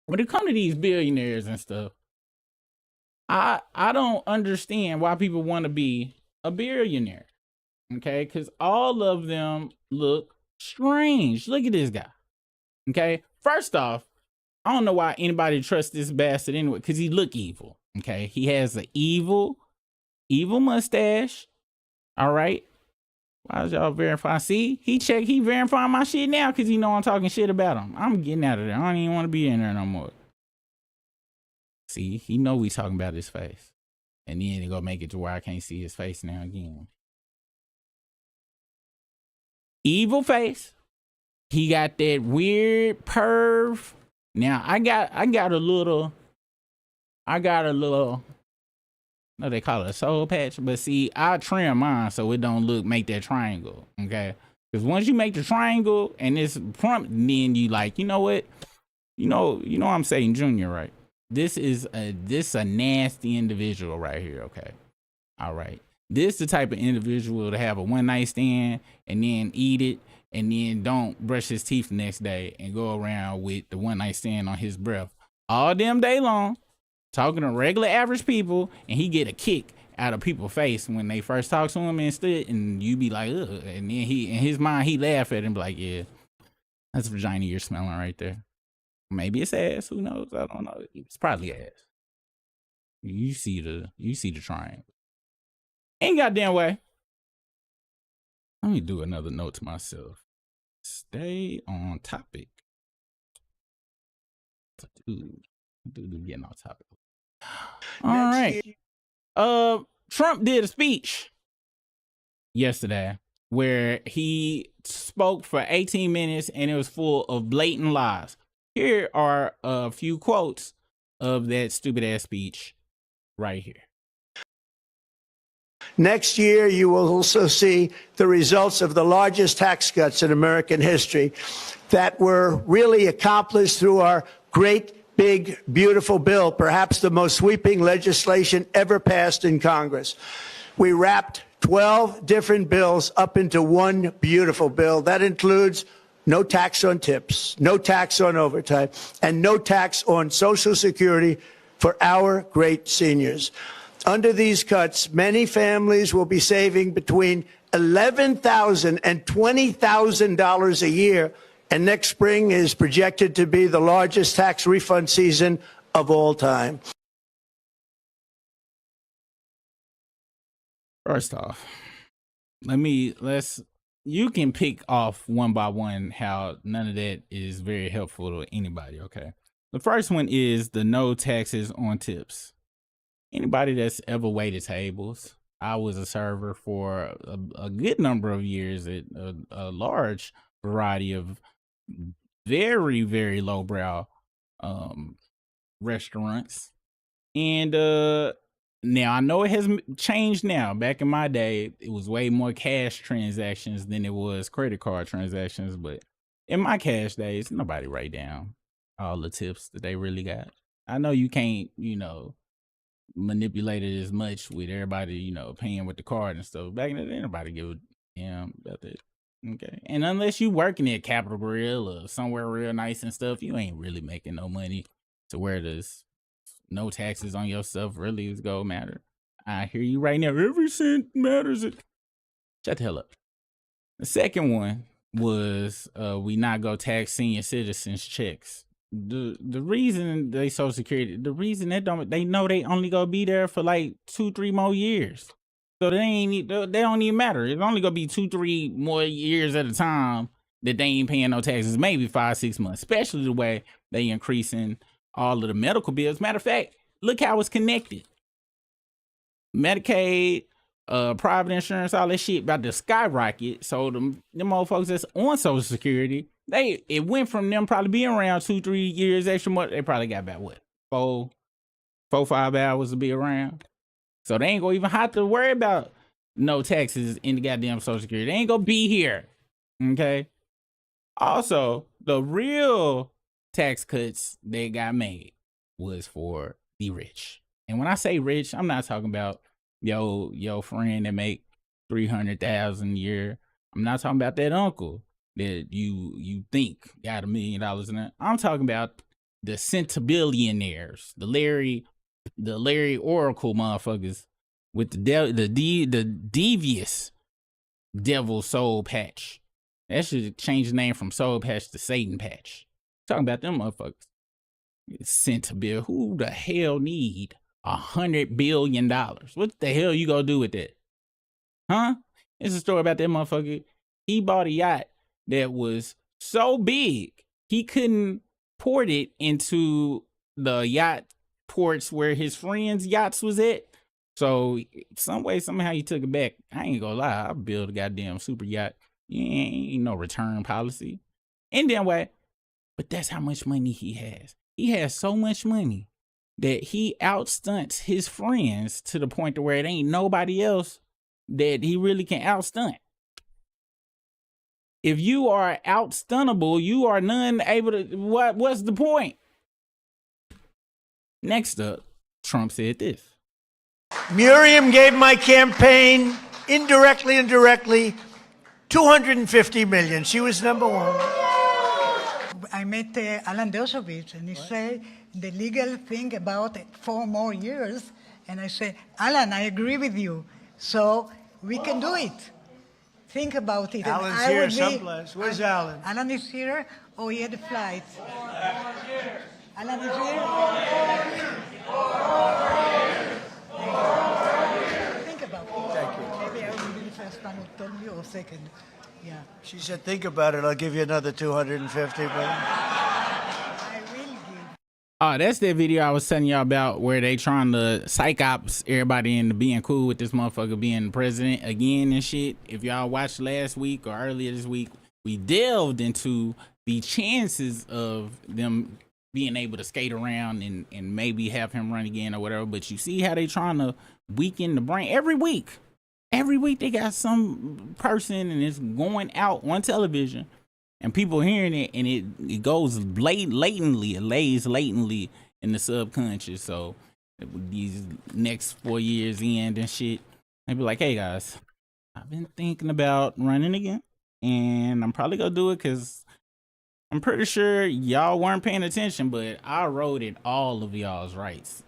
When it comes to these billionaires and stuff, I don't understand why people want to be a billionaire. Okay, because all of them look strange. Look at this guy. Okay, first off, I don't know why anybody trusts this bastard anyway, because he look evil. Okay, he has an evil mustache. All right. Why is y'all verifying? See, he verifying my shit now because he know I'm talking shit about him. I'm getting out of there. I don't even want to be in there no more. See, he know we talking about his face. And then they go make it to where I can't see his face now again. Evil face. He got that weird perv. Now I got a little, no, they call it a soul patch, but see, I trim mine so it don't make that triangle, okay? Because once you make the triangle and it's prompt, then you like, you know what? You know I'm saying Junior, right? This is a nasty individual right here, okay? All right. This the type of individual to have a one-night stand and then eat it and then don't brush his teeth the next day and go around with the one-night stand on his breath all damn day long, talking to regular average people, and he get a kick out of people's face when they first talk to him and you be like, ugh. And then in his mind, he laugh at him and be like, yeah, that's vagina you're smelling right there. Maybe it's ass, who knows? I don't know. It's probably ass. You see the triangle. Ain't goddamn way. Let me do another note to myself. Stay on topic. Dude, getting off topic. All right. Trump did a speech yesterday where he spoke for 18 minutes and it was full of blatant lies. Here are a few quotes of that stupid ass speech right here. Next year, you will also see the results of the largest tax cuts in American history that were really accomplished through our great, big, beautiful bill, perhaps the most sweeping legislation ever passed in Congress. We wrapped 12 different bills up into one beautiful bill. That includes no tax on tips, no tax on overtime, and no tax on Social Security for our great seniors. Under these cuts, many families will be saving between $11,000 and $20,000 a year, and next spring is projected to be the largest tax refund season of all time. First off, you can pick off one by one how none of that is very helpful to anybody, okay? The first one is the no taxes on tips. Anybody that's ever waited tables, I was a server for a good number of years at a large variety of very, very lowbrow restaurants. And now I know it has changed now. Back in my day, it was way more cash transactions than it was credit card transactions. But in my cash days, nobody write down all the tips that they really got. I know you can't, manipulate it as much with everybody, paying with the card and stuff. Back in the day, nobody give a damn about that. Okay. And unless you working at Capitol Grill or somewhere real nice and stuff, you ain't really making no money to where there's no taxes on your stuff really is gonna matter. I hear you right now. Every cent matters. Shut the hell up. The second one was we not go tax senior citizens checks. The reason they Social Security, the reason they know they only gonna be there for like 2-3 more years. So they don't even matter. It's only gonna be 2-3 more years at a time that they ain't paying no taxes, maybe 5-6 months, especially the way they increasing all of the medical bills. Matter of fact, look how it's connected. Medicaid, private insurance, all that shit about to skyrocket. So them motherfuckers that's on Social Security, it went from them probably being around 2-3 years extra month. They probably got about what, 4-5 hours to be around. So they ain't gonna even have to worry about no taxes in the goddamn Social Security. They ain't gonna be here. Okay. Also, the real tax cuts that got made was for the rich. And when I say rich, I'm not talking about your friend that make $300,000 a year. I'm not talking about that uncle that you think got $1 million in it. I'm talking about the centibillionaires, the Larry Oracle motherfuckers with the devious devil soul patch. That should change the name from soul patch to Satan patch. Talking about them motherfuckers. Centibill. Who the hell need $100 billion? What the hell you gonna do with that? Huh? It's a story about that motherfucker. He bought a yacht that was so big he couldn't port it into the yacht ports where his friends' yachts was at. So some way, somehow he took it back. I ain't gonna lie, I built a goddamn super yacht. Ain't no return policy. And then way. But that's how much money he has. He has so much money that he outstunts his friends to the point to where it ain't nobody else that he really can outstunt. If you are outstuntable, you are none able to. What's the point? Next up, Trump said this. Miriam gave my campaign indirectly and directly $250 million. She was number one. I met Alan Dershowitz, and he said the legal thing about 4 more years. And I said, Alan, I agree with you. So we can do it. Think about it. Alan's here someplace. Where's Alan? Alan is here. Oh, he had a flight. Alan is here. Think about it. Thank you. Maybe I will be the first one who told you or second. Yeah. She said, think about it. I'll give you another 250. I will give. Oh, that's that video I was telling y'all about where they trying to psych ops everybody into being cool with this motherfucker being president again and shit. If y'all watched last week or earlier this week, we delved into the chances of them being able to skate around and maybe have him run again or whatever. But you see how they trying to weaken the brain every week. Every week they got some person and it's going out on television and people hearing it and it goes latently, it lays latently in the subconscious. So these next 4 years end and shit, they be like, hey guys, I've been thinking about running again and I'm probably gonna do it because I'm pretty sure y'all weren't paying attention, but I wrote it all of y'all's rights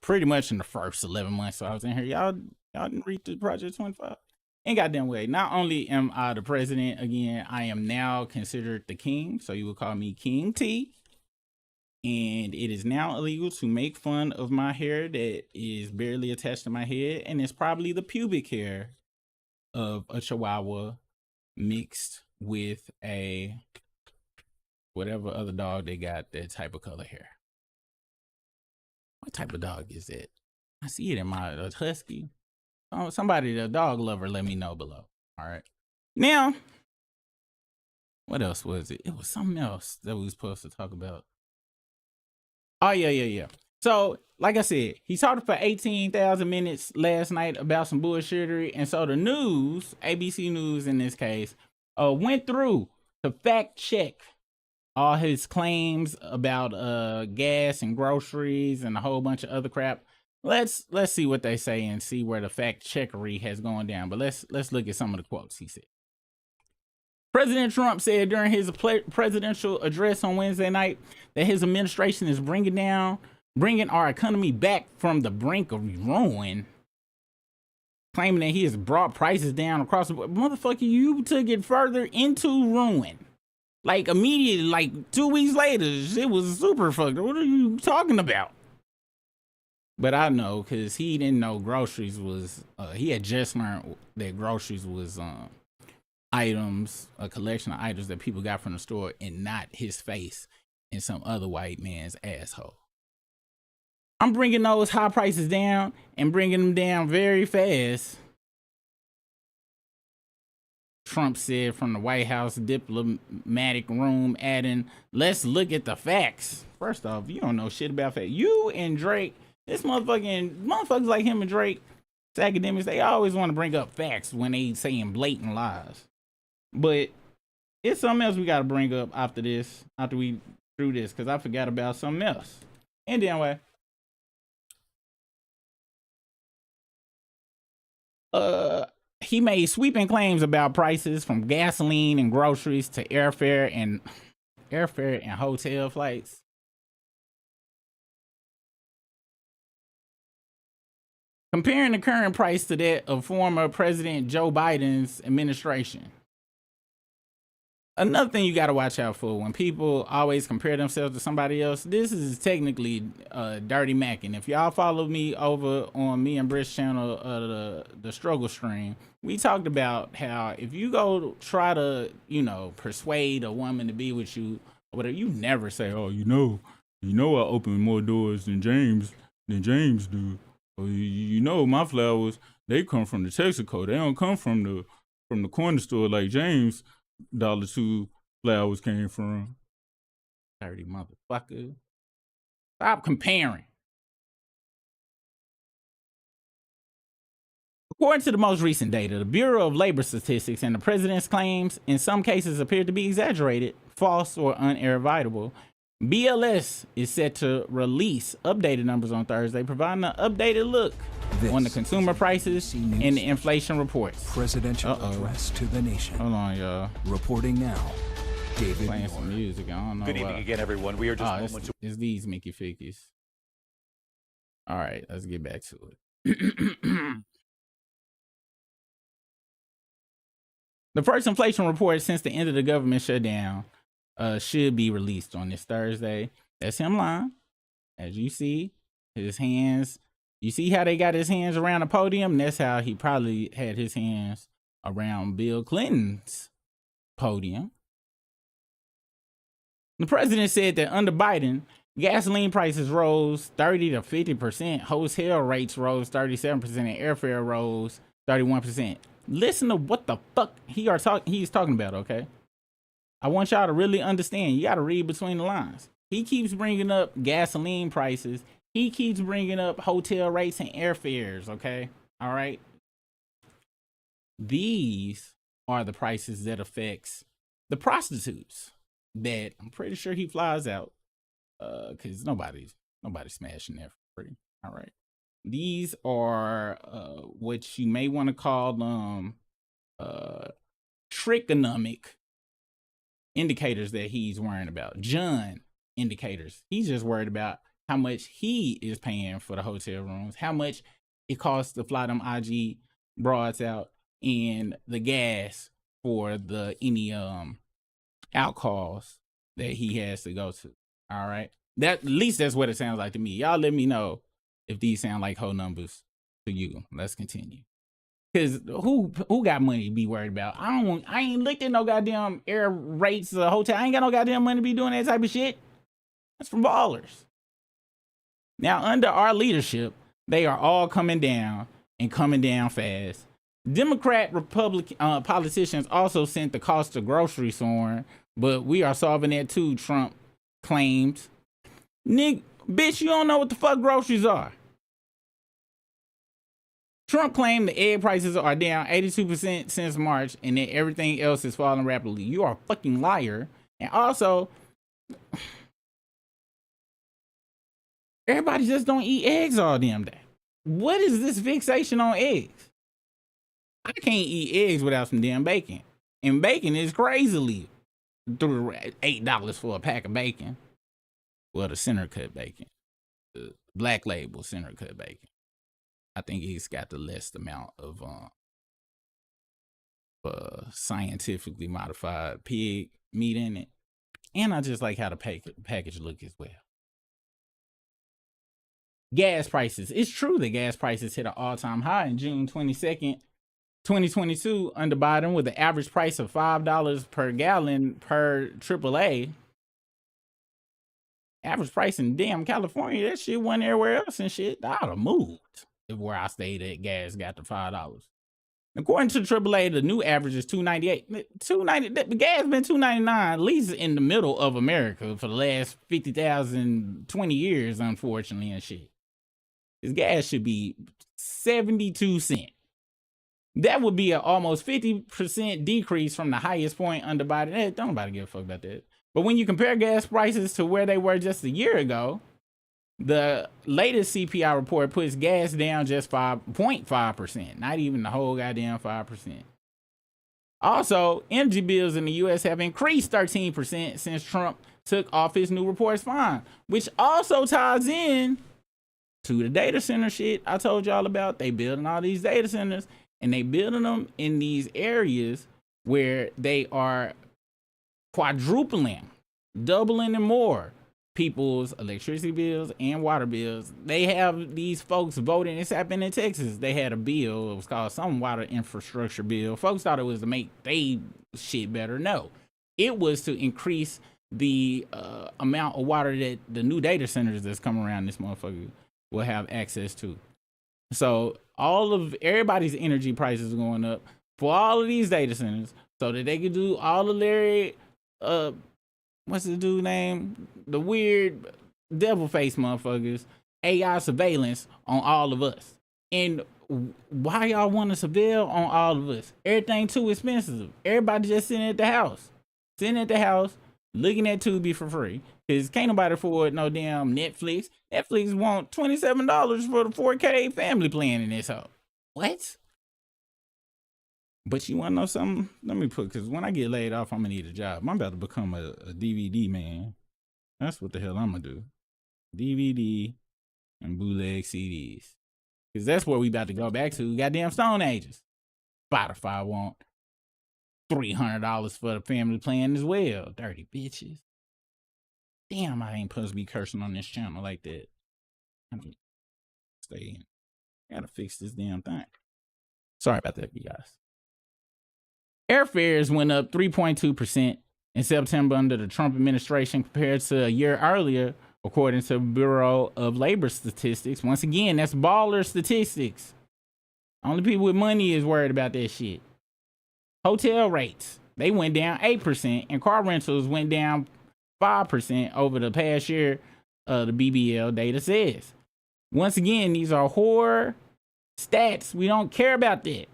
pretty much in the first 11 months. So I was in here, y'all didn't read the Project 25. Ain't goddamn way. Not only am I the president again, I am now considered the king. So you will call me King T. And it is now illegal to make fun of my hair that is barely attached to my head. And it's probably the pubic hair of a Chihuahua mixed with a whatever other dog they got that type of color hair. What type of dog is it? I see it in my husky. Oh, somebody, the dog lover, let me know below. All right. Now, what else was it? It was something else that we were supposed to talk about. Oh, yeah. So, like I said, he talked for 18,000 minutes last night about some bullshittery. And so the news, ABC News in this case, went through to fact check all his claims about gas and groceries and a whole bunch of other crap. Let's see what they say and see where the fact checkery has gone down. But let's look at some of the quotes he said. President Trump said during his presidential address on Wednesday night that his administration is bringing our economy back from the brink of ruin, claiming that he has brought prices down across the board. Motherfucker, you took it further into ruin. Like immediately, like 2 weeks later, it was super fucked. What are you talking about? But I know, because he didn't know groceries was, he had just learned that groceries was items, a collection of items that people got from the store and not his face and some other white man's asshole. I'm bringing those high prices down and bringing them down very fast, Trump said from the White House diplomatic room, adding, let's look at the facts. First off, you don't know shit about facts. You and Drake, this motherfuckers like him and Drake, academics, they always want to bring up facts when they saying blatant lies. But it's something else we got to bring up after this, after we through this, because I forgot about something else. And anyway, he made sweeping claims about prices from gasoline and groceries to airfare and hotel flights. Comparing the current price to that of former President Joe Biden's administration. Another thing you got to watch out for when people always compare themselves to somebody else, this is technically dirty macking. If y'all follow me over on me and Britt's channel, the struggle stream, we talked about how if you go try to, persuade a woman to be with you, whatever, you never say, oh, I open more doors than James do. Or my flowers, they come from the Texaco. They don't come from the corner store like James $2 flowers came from. Dirty motherfucker. Stop comparing. According to the most recent data, the Bureau of Labor Statistics and the president's claims in some cases appear to be exaggerated, false, or unverifiable. BLS is set to release updated numbers on Thursday, providing an updated look on the consumer prices and the inflation reports. Presidential address to the nation. Hold on, y'all. Reporting now, David playing Moore. some music. I don't know. Good evening again, everyone. We are just moments. It's these Mickey Fickies. All right, let's get back to it. The first inflation report since the end of the government shutdown should be released on this Thursday. That's him lying. As you see, his hands, you see how they got his hands around the podium? That's how he probably had his hands around Bill Clinton's podium. The president said that under Biden, gasoline prices rose 30 to 50%, hotel rates rose 37%, and airfare rose 31%. Listen to what the fuck he's talking about, okay? I want y'all to really understand. You got to read between the lines. He keeps bringing up gasoline prices. He keeps bringing up hotel rates and airfares, okay? All right? These are the prices that affects the prostitutes that I'm pretty sure he flies out, because nobody's smashing that for free. All right. These are what you may want to call them trickonomic indicators that he's worrying about. John indicators. He's just worried about how much he is paying for the hotel rooms, how much it costs to fly them IG broads out, and the gas for the any out calls that he has to go to. All right. That, at least that's what it sounds like to me. Y'all let me know if these sound like whole numbers to you. Let's continue. Cause who got money to be worried about? I ain't looked at no goddamn air rates of the hotel. I ain't got no goddamn money to be doing that type of shit. That's from ballers. Now, under our leadership, they are all coming down and coming down fast. Democrat, Republican politicians also sent the cost of groceries soaring, but we are solving that too, Trump claims. Bitch, you don't know what the fuck groceries are. Trump claimed the egg prices are down 82% since March and that everything else is falling rapidly. You are a fucking liar. And also, everybody just don't eat eggs all damn day. What is this fixation on eggs? I can't eat eggs without some damn bacon. And bacon is crazily through $8 for a pack of bacon. Well, the center cut bacon. The black label center cut bacon. I think he's got the least amount of scientifically modified pig meat in it. And I just like how the package look as well. Gas prices. It's true that gas prices hit an all-time high in June 22nd, 2022 under Biden with an average price of $5 per gallon per AAA. Average price in damn California, that shit wasn't everywhere else and shit. I'd have moved if where I stayed at gas got to $5. According to AAA, the new average is $2.98. $2.90. The gas been $2.99 at least in the middle of America for the last 20 years, unfortunately, and shit. This gas should be 72 cents. That would be an almost 50% decrease from the highest point under Biden. Don't nobody give a fuck about that. But when you compare gas prices to where they were just a year ago, the latest CPI report puts gas down just 5.5%, not even the whole goddamn 5%. Also, energy bills in the U.S. have increased 13% since Trump took off his new reports fine, which also ties in to the data center shit I told y'all about. They building all these data centers, and they building them in these areas where they are quadrupling, doubling and more people's electricity bills and water bills. They have these folks voting. It's happened in Texas. They had a bill. It was called some water infrastructure bill. Folks thought it was to make they shit better. No, it was to increase the amount of water that the new data centers that's coming around this motherfucker will have access to. So everybody's energy prices are going up for all of these data centers so that they can do all the Larry, what's the dude name? The weird devil face motherfuckers, AI surveillance on all of us. And why y'all want to surveil on all of us? Everything too expensive. Everybody just sitting at the house, looking at Tubi for free. Cause can't nobody afford no damn Netflix. Netflix want $27 for the 4K family plan in this house. What? But you want to know something? Let me cause when I get laid off, I'm gonna need a job. I'm about to become a DVD man. That's what the hell I'm gonna do. DVD and bootleg CDs. Cause that's where we about to go back to. Goddamn Stone Ages. Spotify want $300 for the family plan as well. Dirty bitches. Damn, I ain't supposed to be cursing on this channel like that. I'm just stay in. Gotta fix this damn thing. Sorry about that, you guys. Airfares went up 3.2% in September under the Trump administration compared to a year earlier, according to the Bureau of Labor Statistics. Once again, that's baller statistics. Only people with money is worried about that shit. Hotel rates, they went down 8%, and car rentals went down 5% over the past year, the BBL data says. Once again, these are whore stats. We don't care about that.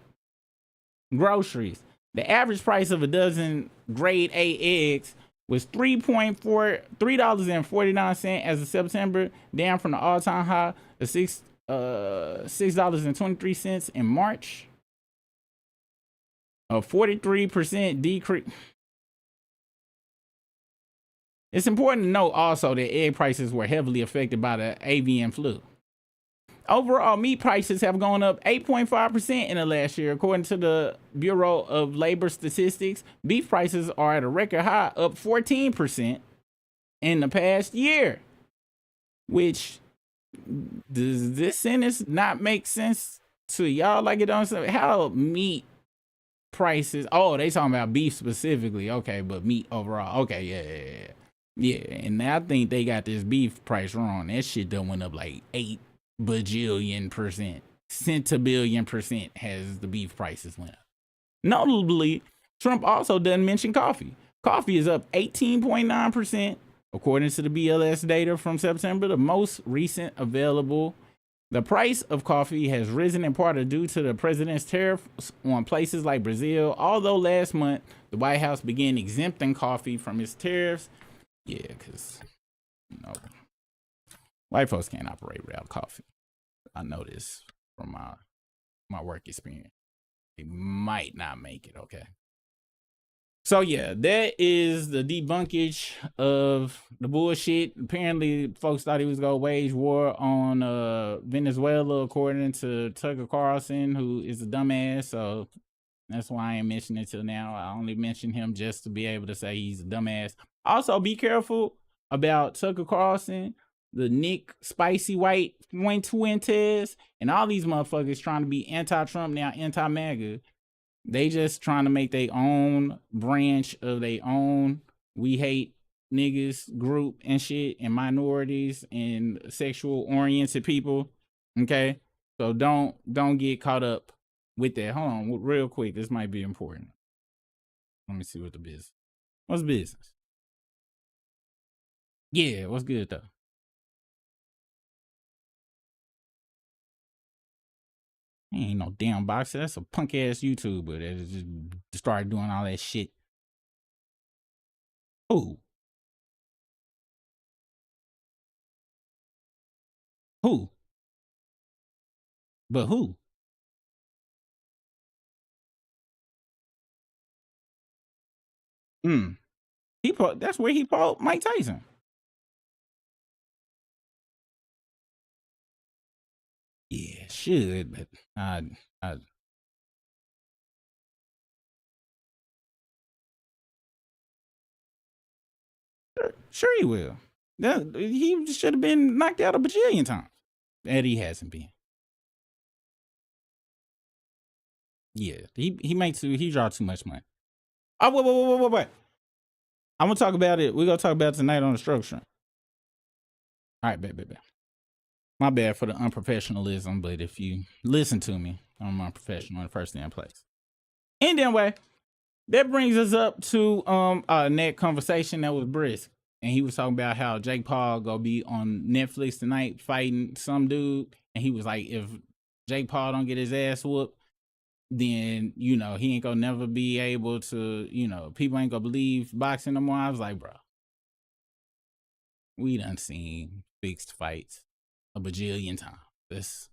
Groceries. The average price of a dozen grade A eggs was $3.49 as of September, down from the all-time high of $6.23 in March. A 43% decrease. It's important to note also that egg prices were heavily affected by the avian flu. Overall, meat prices have gone up 8.5% in the last year, according to the Bureau of Labor Statistics. Beef prices are at a record high, up 14% in the past year. Which, does this sentence not make sense to y'all? Like it don't say how meat prices. Oh, they talking about beef specifically. Okay, but meat overall. Okay, yeah. And I think they got this beef price wrong. That shit done went up like 8 bajillion %. Centabillion % has the beef prices went up. Notably, Trump also doesn't mention coffee. Coffee is up 18.9%, according to the BLS data from September, the most recent available. The price of coffee has risen in part due to the president's tariffs on places like Brazil, although last month the White House began exempting coffee from its tariffs. Yeah, because, white folks can't operate without coffee. I know this from my work experience. They might not make it, okay? So yeah, that is the debunkage of the bullshit. Apparently, folks thought he was gonna wage war on Venezuela, according to Tucker Carlson, who is a dumbass. So that's why I ain't mentioning it till now. I only mention him just to be able to say he's a dumbass. Also, be careful about Tucker Carlson, the Nick Spicy White Fuentes, and all these motherfuckers trying to be anti-Trump now, anti-MAGA. They just trying to make their own branch of their own we hate niggas group and shit, and minorities and sexual oriented people. Okay, so don't get caught up with that. Hold on, real quick. This might be important. Let me see what the business. What's business? Yeah, what's good though? Ain't no damn boxer. That's a punk ass YouTuber that just started doing all that shit. Who? But who? That's where he fought Mike Tyson. Yeah, should, but I sure he will. He should have been knocked out a bajillion times. And he hasn't been. Yeah, he draw too much money. Oh, wait. I'm gonna talk about it. We're gonna talk about it tonight on the structure. All right, bet. My bad for the unprofessionalism, but if you listen to me, I'm unprofessional in the first damn place. Anyway, that brings us up to a net conversation that was brisk. And he was talking about how Jake Paul gonna be on Netflix tonight fighting some dude. And he was like, if Jake Paul don't get his ass whooped, then, he ain't gonna never be able to, people ain't gonna believe boxing no more. I was like, bro, we done seen fixed fights a bajillion times. That's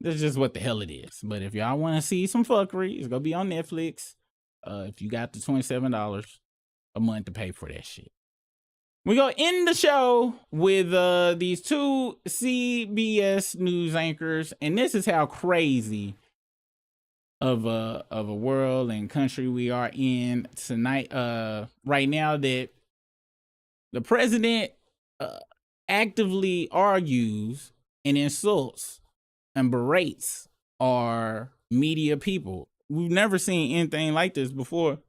just what the hell it is. But if y'all want to see some fuckery, it's gonna be on Netflix. If you got the $27 a month to pay for that shit. We're gonna end the show with these two CBS news anchors, and this is how crazy of a world and country we are in tonight. Right now, that the president actively argues and insults and berates our media people. we've never seen anything like this before.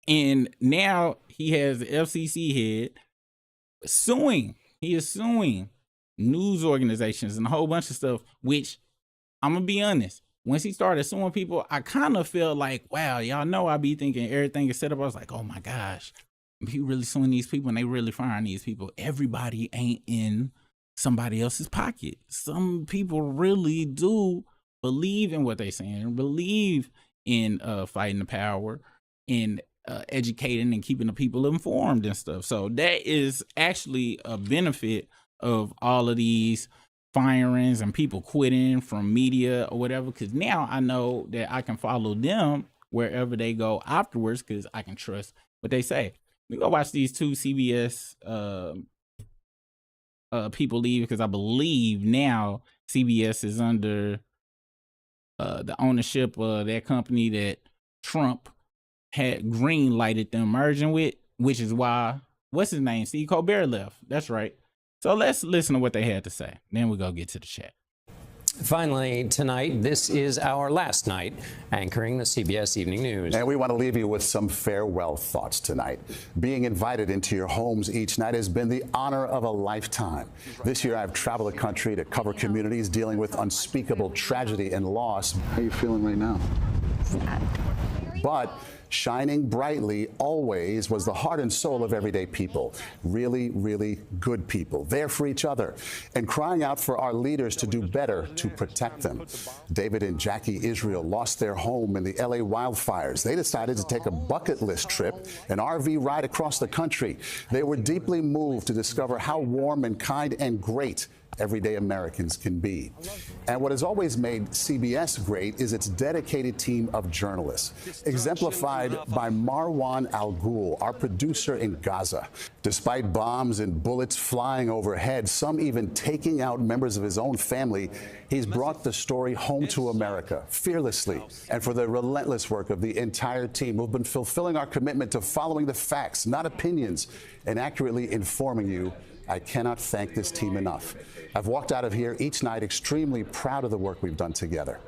And now he has the FCC head suing. He is suing news organizations and a whole bunch of stuff, which I'm going to be honest. Once he started suing people, I kind of felt like, wow, y'all know I be thinking everything is set up. I was like, oh my gosh, he really suing these people and they really firing these people. Everybody ain't in somebody else's pocket. Some people really do believe in what they're saying, believe in fighting the power, in educating and keeping the people informed and stuff. So that is actually a benefit of all of these firings and people quitting from media or whatever, because now I know that I can follow them wherever they go afterwards because I can trust what they say. We go watch these two CBS people leave, because I believe now CBS is under the ownership of that company that Trump had green lighted them merging with, which is why, what's his name, Steve Colbert left. That's right. So let's listen to what they had to say. Then we'll go get to the chat. Finally, tonight, this is our last night anchoring the CBS Evening News. And we want to leave you with some farewell thoughts tonight. Being invited into your homes each night has been the honor of a lifetime. This year, I've traveled the country to cover communities dealing with unspeakable tragedy and loss. How are you feeling right now? Sad. But shining brightly always was the heart and soul of everyday people. Really, really good people, there for each other, and crying out for our leaders to do better to protect them. David and Jackie Israel lost their home in the LA wildfires. They decided to take a bucket list trip, an RV ride across the country. They were deeply moved to discover how warm and kind and great everyday Americans can be. And what has always made CBS great is its dedicated team of journalists, exemplified by Marwan Al Ghul, our producer in Gaza. Despite bombs and bullets flying overhead, some even taking out members of his own family, he's brought the story home to America fearlessly. And for the relentless work of the entire team who've been fulfilling our commitment to following the facts, not opinions, and accurately informing you, I cannot thank this team enough. I've walked out of here each night extremely proud of the work we've done together.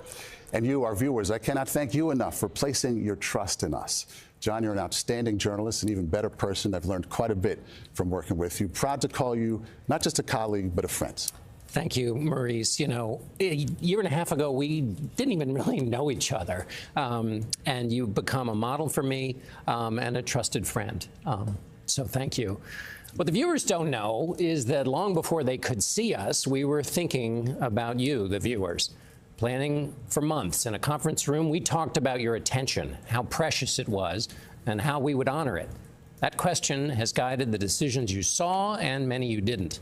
And you, our viewers, I cannot thank you enough for placing your trust in us. John, you're an outstanding journalist, an even better person. I've learned quite a bit from working with you. Proud to call you not just a colleague, but a friend. Thank you, Maurice. You know, a year and a half ago, we didn't even really know each other. And you've become a model for me and a trusted friend. So thank you. What the viewers don't know is that long before they could see us, we were thinking about you, the viewers. Planning for months in a conference room, we talked about your attention, how precious it was, and how we would honor it. That question has guided the decisions you saw and many you didn't.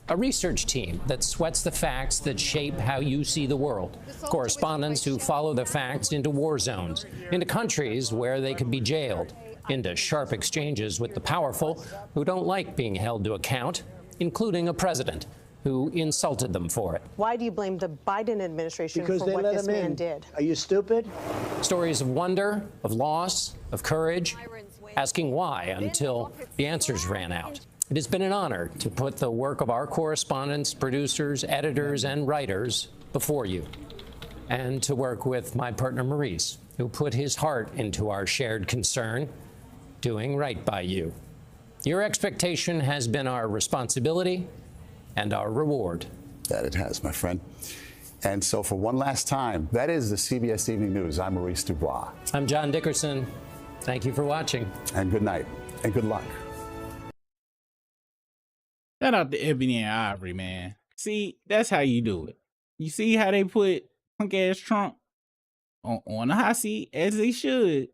A research team that sweats the facts that shape how you see the world. Correspondents who follow the facts into war zones, into countries where they could be jailed, into sharp exchanges with the powerful who don't like being held to account, including a president who insulted them for it. Why do you blame the Biden administration for what this man did? Are you stupid? Stories of wonder, of loss, of courage, asking why until the answers ran out. It has been an honor to put the work of our correspondents, producers, editors, and writers before you, and to work with my partner Maurice, who put his heart into our shared concern, doing right by you. Your expectation has been our responsibility and our reward. That it has, my friend. And so for one last time, that is the CBS Evening News. I'm Maurice Dubois. I'm John Dickerson. Thank you for watching. And good night, and good luck. Shout out to Ebony and Ivory, man. See, that's how you do it. You see how they put punk-ass Trump on the hot seat, as they should.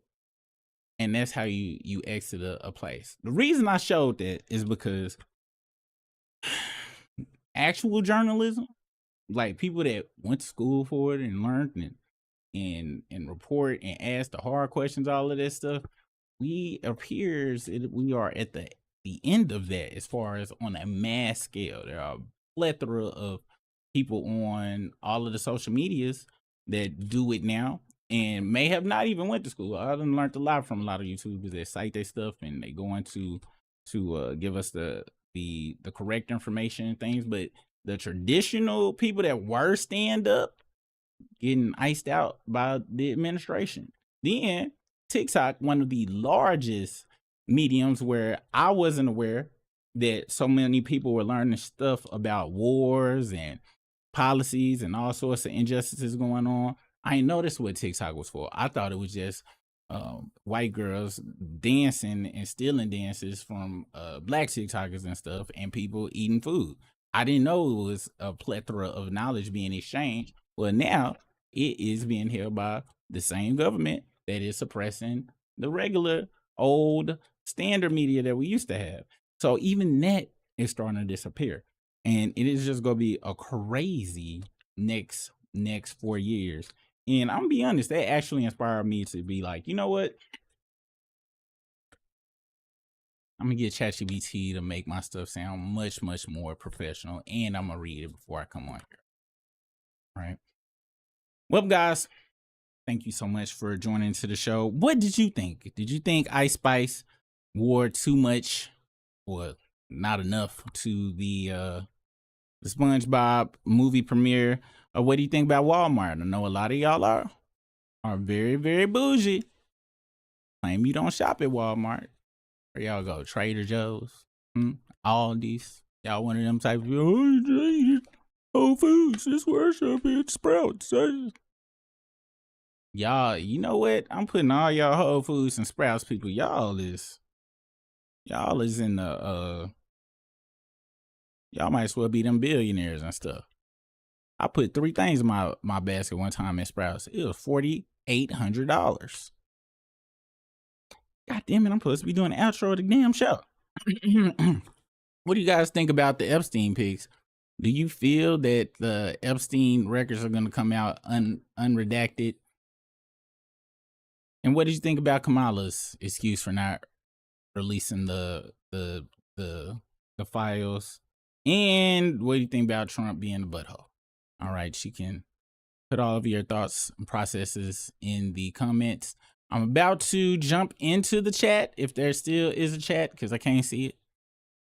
And that's how you exit a place. The reason I showed that is because actual journalism, like people that went to school for it and learned and report and ask the hard questions, all of that stuff, we are at the end of that as far as on a mass scale. There are a plethora of people on all of the social medias that do it now and may have not even went to school. I done learned a lot from a lot of YouTubers that cite their stuff and they go into to give us the correct information and things. But the traditional people that were stand up getting iced out by the administration. Then TikTok, one of the largest mediums where I wasn't aware that so many people were learning stuff about wars and policies and all sorts of injustices going on. I didn't know that's what TikTok was for. I thought it was just white girls dancing and stealing dances from black TikTokers and stuff, and people eating food. I didn't know it was a plethora of knowledge being exchanged. Well, now it is being held by the same government that is suppressing the regular old standard media that we used to have. So even that is starting to disappear. And it is just going to be a crazy next 4 years. And I'm gonna be honest, that actually inspired me to be like, you know what? I'm gonna get ChatGPT to make my stuff sound much, much more professional, and I'm gonna read it before I come on here. All right. Well, guys, thank you so much for joining to the show. What did you think? Did you think Ice Spice wore too much or not enough to the SpongeBob movie premiere? Or what do you think about Walmart? I know a lot of y'all are very, very bougie. Claim you don't shop at Walmart. Where y'all go? Trader Joe's? Aldi's? Y'all one of them type of people? Whole Foods, this worship at Sprouts. Y'all, you know what? I'm putting all y'all Whole Foods and Sprouts people. Y'all is in the y'all might as well be them billionaires and stuff. I put 3 things in my basket one time at Sprouts. It was $4,800. God damn it, I'm supposed to be doing the outro of the damn show. What do you guys think about the Epstein pics? Do you feel that the Epstein records are going to come out unredacted? And what did you think about Kamala's excuse for not releasing the files? And what do you think about Trump being a butthole? All right, you can put all of your thoughts and processes in the comments. I'm about to jump into the chat, if there still is a chat, because I can't see it.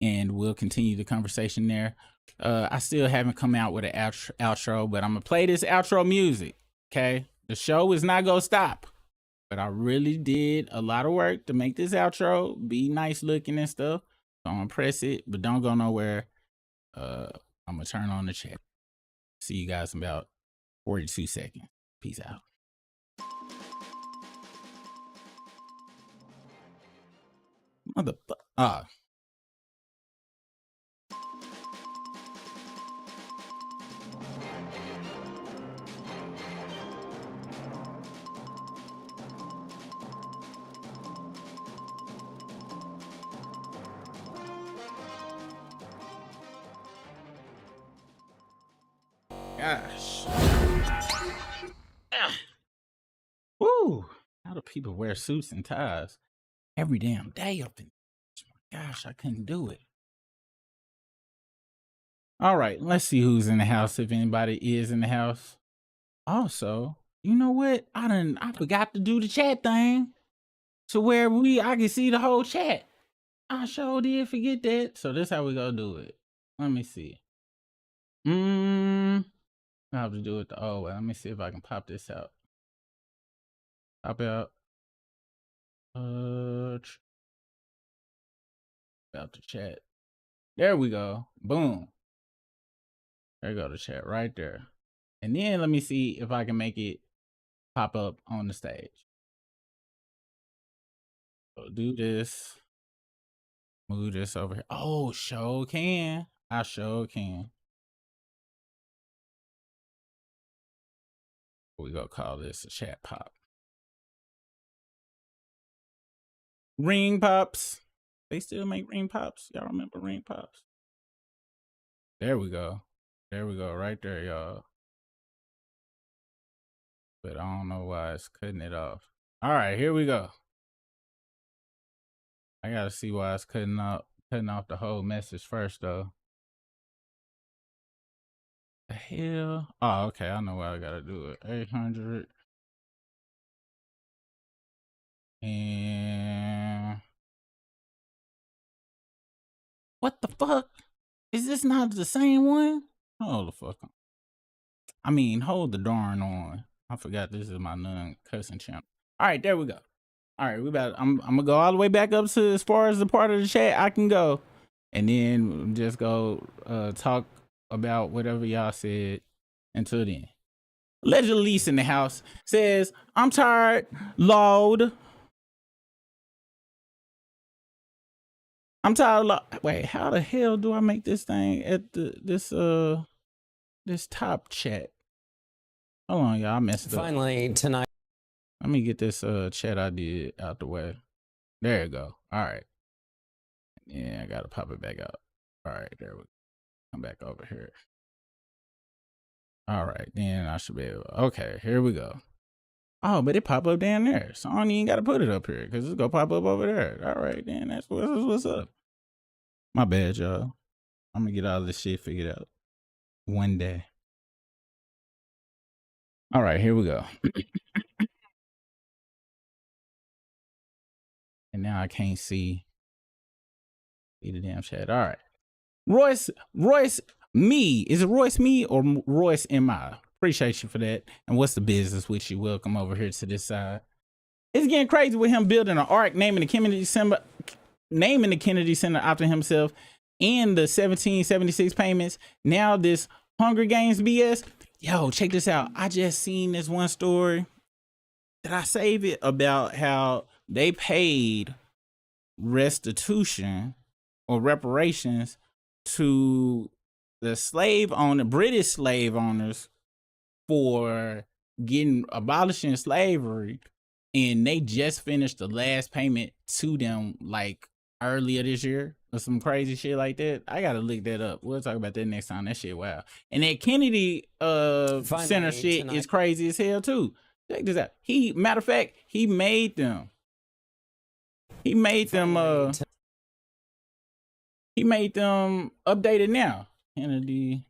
And we'll continue the conversation there. I still haven't come out with an outro, but I'm going to play this outro music, okay? The show is not going to stop. But I really did a lot of work to make this outro be nice looking and stuff. So I'm going to press it, but don't go nowhere. I'm going to turn on the chat. See you guys in about 42 seconds. Peace out. Motherfucker. Gosh. Woo. How do people wear suits and ties every damn day up in? Gosh, I couldn't do it. All right, let's see who's in the house, if anybody is in the house. Also, you know what? I forgot to do the chat thing to where I can see the whole chat. I sure did forget that. So this is how we gonna do it. Let me see. I have to do it the old way. Let me see if I can pop this out. Pop out. About the chat. There we go. Boom. There go the chat right there. And then let me see if I can make it pop up on the stage. So do this. Move this over here. Oh, sure can. I sure can. We gonna call this a chat pop. Ring pops. They still make ring pops. Y'all remember ring pops? There we go. There we go. Right there, y'all. But I don't know why it's cutting it off. All right, here we go. I gotta see why it's cutting off the whole message first, though. The hell? Oh, okay. I know why I gotta do it. 800. And what the fuck? Is this not the same one? Hold the fuck on. I mean, hold the darn on. I forgot this is my non-cussing channel. All right, there we go. All right, I'm gonna go all the way back up to as far as the part of the chat I can go, and then just go talk about whatever y'all said until then. Alleged lease in the house says, I'm tired, Lord. I'm tired. Wait, how the hell do I make this thing at this top chat? Hold on, y'all. I messed up. Finally, tonight. Let me get this chat I did out the way. There you go. All right. Yeah, I gotta pop it back out. All right, there we go. Come back over here. All right, then I should be able. Okay, here we go. Oh, but it pop up down there, so I don't even gotta put it up here because it's gonna pop up over there. All right, then that's what's up. My bad, y'all. I'm gonna get all this shit figured out one day. All right, here we go. And now I can't see the damn chat. All right. Royce me. Is it Royce me or Royce MI? Appreciate you for that. And what's the business with you? Welcome over here to this side. It's getting crazy with him building an arc, naming the Kennedy Center after himself, and the 1776 payments. Now this Hunger Games BS. Yo, check this out. I just seen this one story. Did I save it? About how they paid restitution or reparations to the British slave owners for abolishing slavery, and they just finished the last payment to them like earlier this year or some crazy shit like that. I gotta look that up. We'll talk about that next time. That shit wow. And that Kennedy Center shit is crazy as hell too. Check this out. Matter of fact, he made them updated now. Kennedy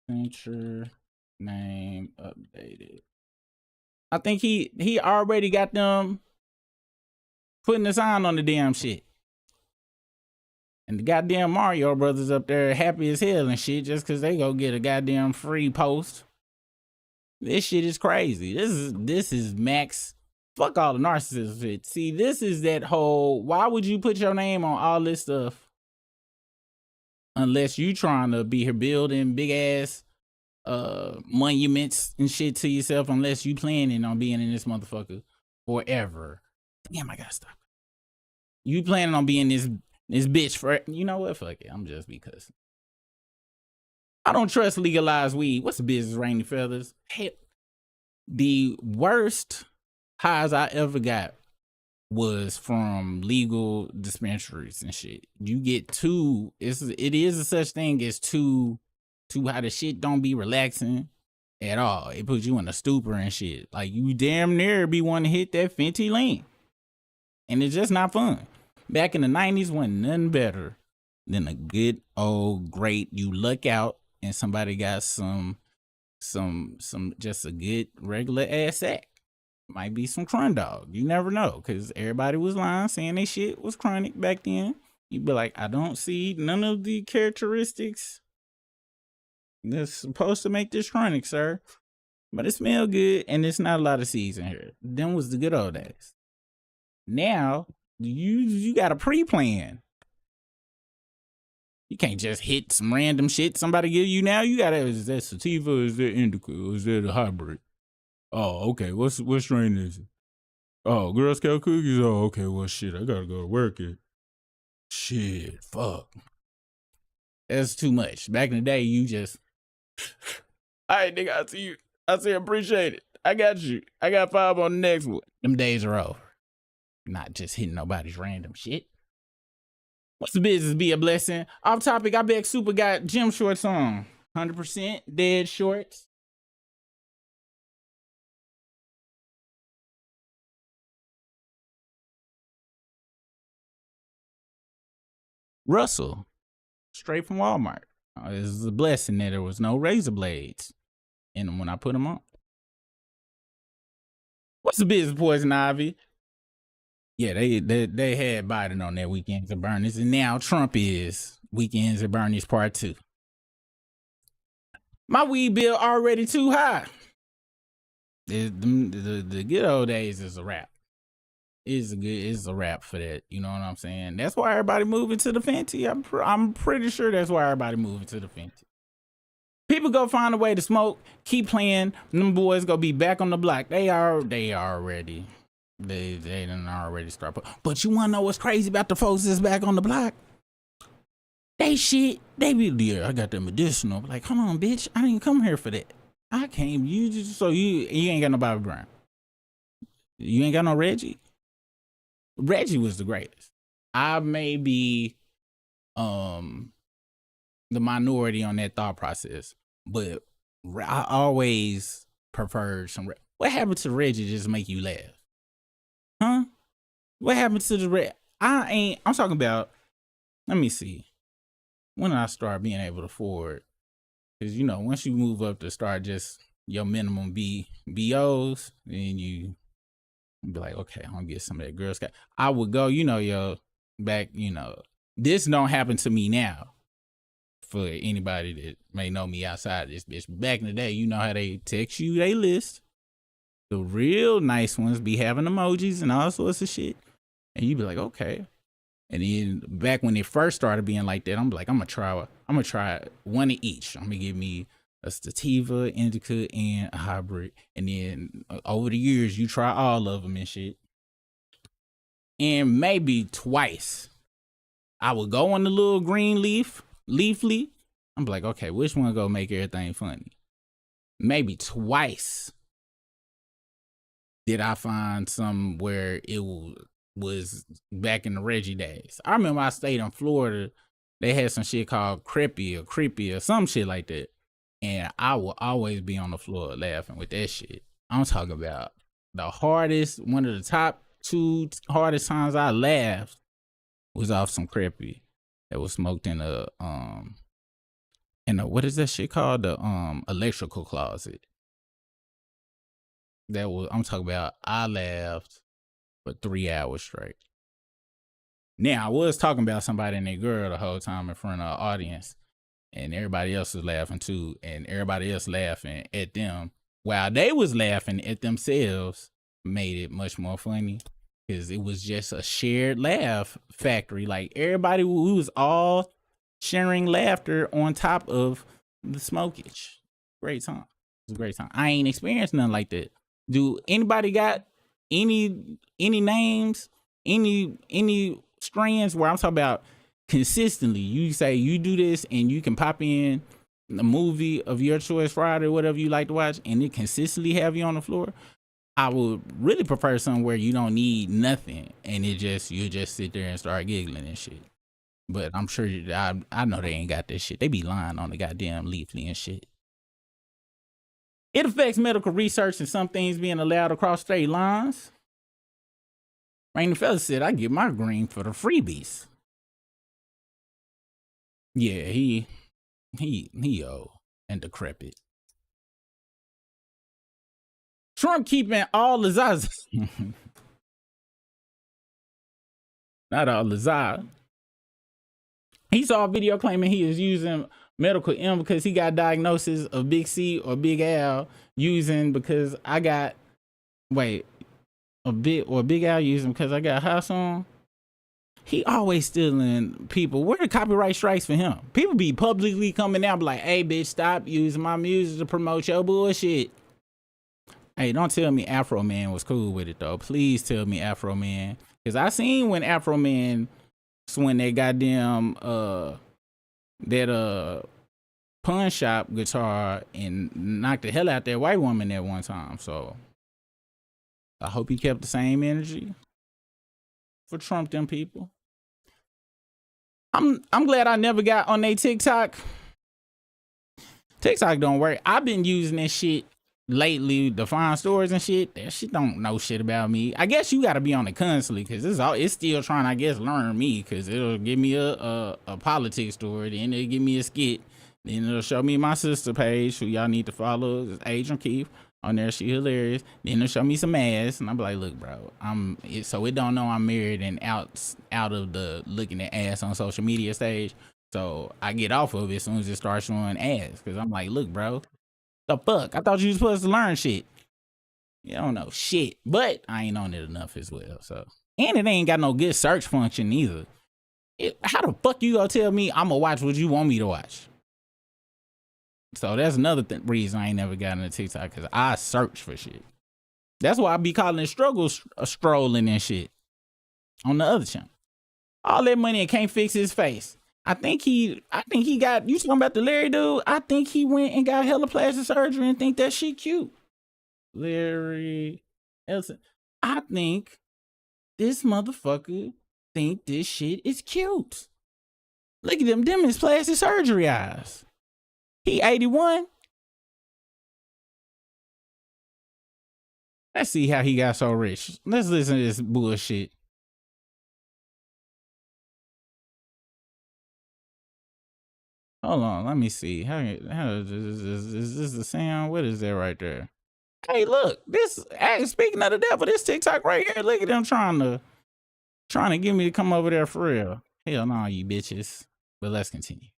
Center name updated. I think he already got them putting a sign on the damn shit. And the goddamn Mario brothers up there happy as hell and shit just because they go get a goddamn free post. This shit is crazy. This is max. Fuck all the narcissism shit. See, this is that whole, why would you put your name on all this stuff unless you trying to be here building big ass monuments and shit to yourself, unless you planning on being in this motherfucker forever. Damn, I gotta stop. You planning on being this bitch for, you know what? Fuck it. I'm just because. I don't trust legalized weed. What's the business, Rainy Feathers? Hey, the worst highs I ever got was from legal dispensaries and shit. You get too, it is a such thing as too high. The shit don't be relaxing at all. It puts you in a stupor and shit. Like you damn near be wanting to hit that Fenty lean. And it's just not fun. Back in the 90s wasn't nothing better than a good old great, you look out and somebody got some just a good regular ass sack. Might be some crun dog. You never know, because everybody was lying saying they shit was chronic back then. You'd be like, I don't see none of the characteristics that's supposed to make this chronic, sir. But it smell good and it's not a lot of seeds in here. Them was the good old days. Now you got a pre-plan. You can't just hit some random shit somebody give you now. You gotta, is that sativa or is that indica or is that a hybrid? Oh, okay. What strain is it? Oh, Girl Scout cookies? Oh, okay. Well, shit, I gotta go to work it. Shit, fuck. That's too much. Back in the day, you just, all right, nigga, I see you. I say appreciate it. I got you. I got 5 on the next one. Them days are over. Not just hitting nobody's random shit. What's the business? Be a blessing. Off topic, I bet Super got gym shorts on. 100% dead shorts. Russell, straight from Walmart. It is a blessing that there was no razor blades in them when I put them on. What's the business, Poison Ivy? Yeah, they had Biden on their Weekends at Bernie's, and now Trump is Weekends at Bernie's Part 2. My weed bill already too high. The good old days is a wrap. It's a wrap for that. You know what I'm saying? That's why everybody moving to the Fenty. I'm pretty sure that's why everybody moving to the Fenty. People go find a way to smoke, keep playing. Them boys gonna be back on the block. They already done already start. But you wanna know what's crazy about the folks that's back on the block? They be there. I got the medicinal. Like, come on, bitch. I didn't come here for that. I came. You ain't got no Bobby Brown. You ain't got no Reggie. Reggie was the greatest. I may be the minority on that thought process, but I always preferred some. What happened to Reggie just make you laugh? Huh? What happened to the I'm talking about, let me see. When did I start being able to afford? Because, you know, once you move up to start just your minimum BOs, then you be like, okay, I'm gonna get some of that Girl Scout. I would go, back, this don't happen to me now. For anybody that may know me outside this bitch. Back in the day, you know how they text you they list. The real nice ones be having emojis and all sorts of shit. And you be like, okay. And then back when it first started being like that, I'm like, I'm gonna try one of each. I'm gonna give me a sativa, indica, and a hybrid. And then over the years, you try all of them and shit. And maybe twice, I would go on the little green leafly. I'm like, okay, which one gonna make everything funny? Maybe twice did I find some where it was back in the Reggie days. I remember I stayed in Florida. They had some shit called creepy or some shit like that. And I will always be on the floor laughing with that shit. I'm talking about one of the top 2 hardest times I laughed was off some creepy that was smoked in a what is that shit called? The electrical closet. I'm talking about, I laughed for 3 hours straight. Now, I was talking about somebody and their girl the whole time in front of an audience, and everybody else was laughing too, and everybody else laughing at them while they was laughing at themselves made it much more funny because it was just a shared laugh factory. Like, everybody, we was all sharing laughter on top of the smokage. Great time. It was a great time. I ain't experienced nothing like that. Do anybody got any names, any strands where I'm talking about consistently you say you do this and you can pop in a movie of your choice Friday or whatever you like to watch and it consistently have you on the floor? I would really prefer somewhere you don't need nothing and you just sit there and start giggling and shit. But I'm sure I know they ain't got this shit. They be lying on the goddamn leafly and shit. It affects medical research and some things being allowed across state lines. Rainy Fella said, I get my green for the freebies. Yeah, he old and decrepit. Trump keeping all the Zaza. Not all the Zaza. He saw a video claiming he is using medical M because he got diagnosis of Big C or Big Al because I got Big Al using because I got house on. He always stealing people. Where the copyright strikes for him? People be publicly coming out like, hey bitch, stop using my music to promote your bullshit. Hey, don't tell me Afro Man was cool with it though. Please tell me Afro Man. Cause I seen when Afro Man swing that goddamn pawn shop guitar and knocked the hell out that white woman at one time. So I hope he kept the same energy for Trump them people. I'm glad I never got on they TikTok. TikTok don't work. I've been using this shit lately to find stores and shit. That shit don't know shit about me. I guess you gotta be on it constantly because it's still trying, I guess, learn me because it'll give me a politics story, then it'll give me a skit, then it'll show me my sister page who y'all need to follow. It's Adrian Keefe on there. She hilarious. Then it'll show me some ass and I'm like, look bro, so it don't know I'm married and out of the looking at ass on social media stage. So I get off of it as soon as it starts showing ads. Because I'm like, look, bro, the fuck? I thought you was supposed to learn shit. You don't know shit. But I ain't on it enough as well. So, and it ain't got no good search function either. How the fuck you gonna tell me I'm gonna watch what you want me to watch? So that's another reason I ain't never gotten a TikTok, because I search for shit. That's why I be calling it strolling and shit on the other channel. All that money and can't fix his face. I think he got, you talking about the Larry dude? I think he went and got hella plastic surgery and think that shit cute. Larry Ellison. I think this motherfucker think this shit is cute. Look at them is plastic surgery eyes. He 81. Let's see how he got so rich. Let's listen to this bullshit. Hold on, let me see. How is this the sound? What is that right there? Hey, look, this. Hey, speaking of the devil, this TikTok right here. Look at them trying to get me to come over there for real. Hell no, you bitches. But let's continue.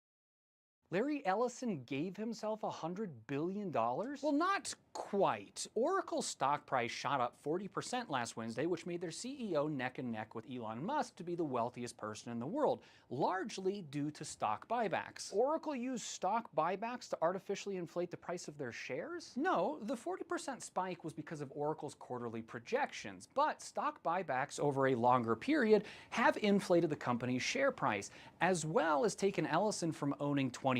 Larry Ellison gave himself $100 billion? Well, not quite. Oracle's stock price shot up 40% last Wednesday, which made their CEO neck and neck with Elon Musk to be the wealthiest person in the world, largely due to stock buybacks. Oracle used stock buybacks to artificially inflate the price of their shares? No, the 40% spike was because of Oracle's quarterly projections, but stock buybacks over a longer period have inflated the company's share price, as well as taken Ellison from owning 22%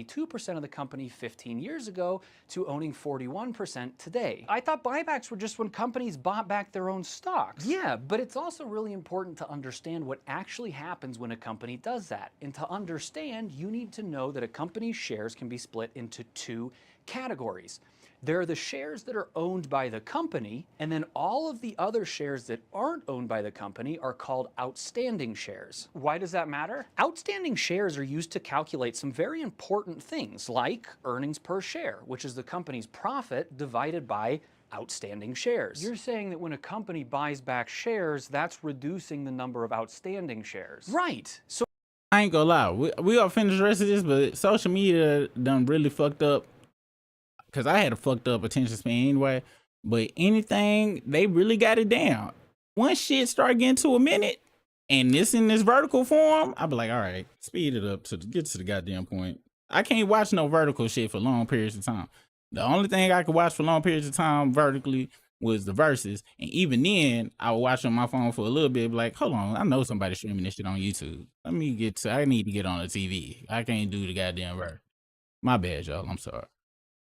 of the company 15 years ago to owning 41% today. I thought buybacks were just when companies bought back their own stocks. Yeah, but it's also really important to understand what actually happens when a company does that. And to understand, you need to know that a company's shares can be split into two categories. There are the shares that are owned by the company, and then all of the other shares that aren't owned by the company are called outstanding shares. Why does that matter? Outstanding shares are used to calculate some very important things, like earnings per share, which is the company's profit divided by outstanding shares. You're saying that when a company buys back shares, that's reducing the number of outstanding shares. Right. So I ain't gonna lie, we gonna finish the rest of this, but social media done really fucked up. Because I had a fucked up attention span anyway. But anything, they really got it down. Once shit start getting to a minute, and this in this vertical form, I'll be like, all right, speed it up to get to the goddamn point. I can't watch no vertical shit for long periods of time. The only thing I could watch for long periods of time vertically was the verses. And even then, I would watch on my phone for a little bit, be like, hold on, I know somebody's streaming this shit on YouTube. I need to get on the TV. I can't do the goddamn verse. My bad, y'all. I'm sorry.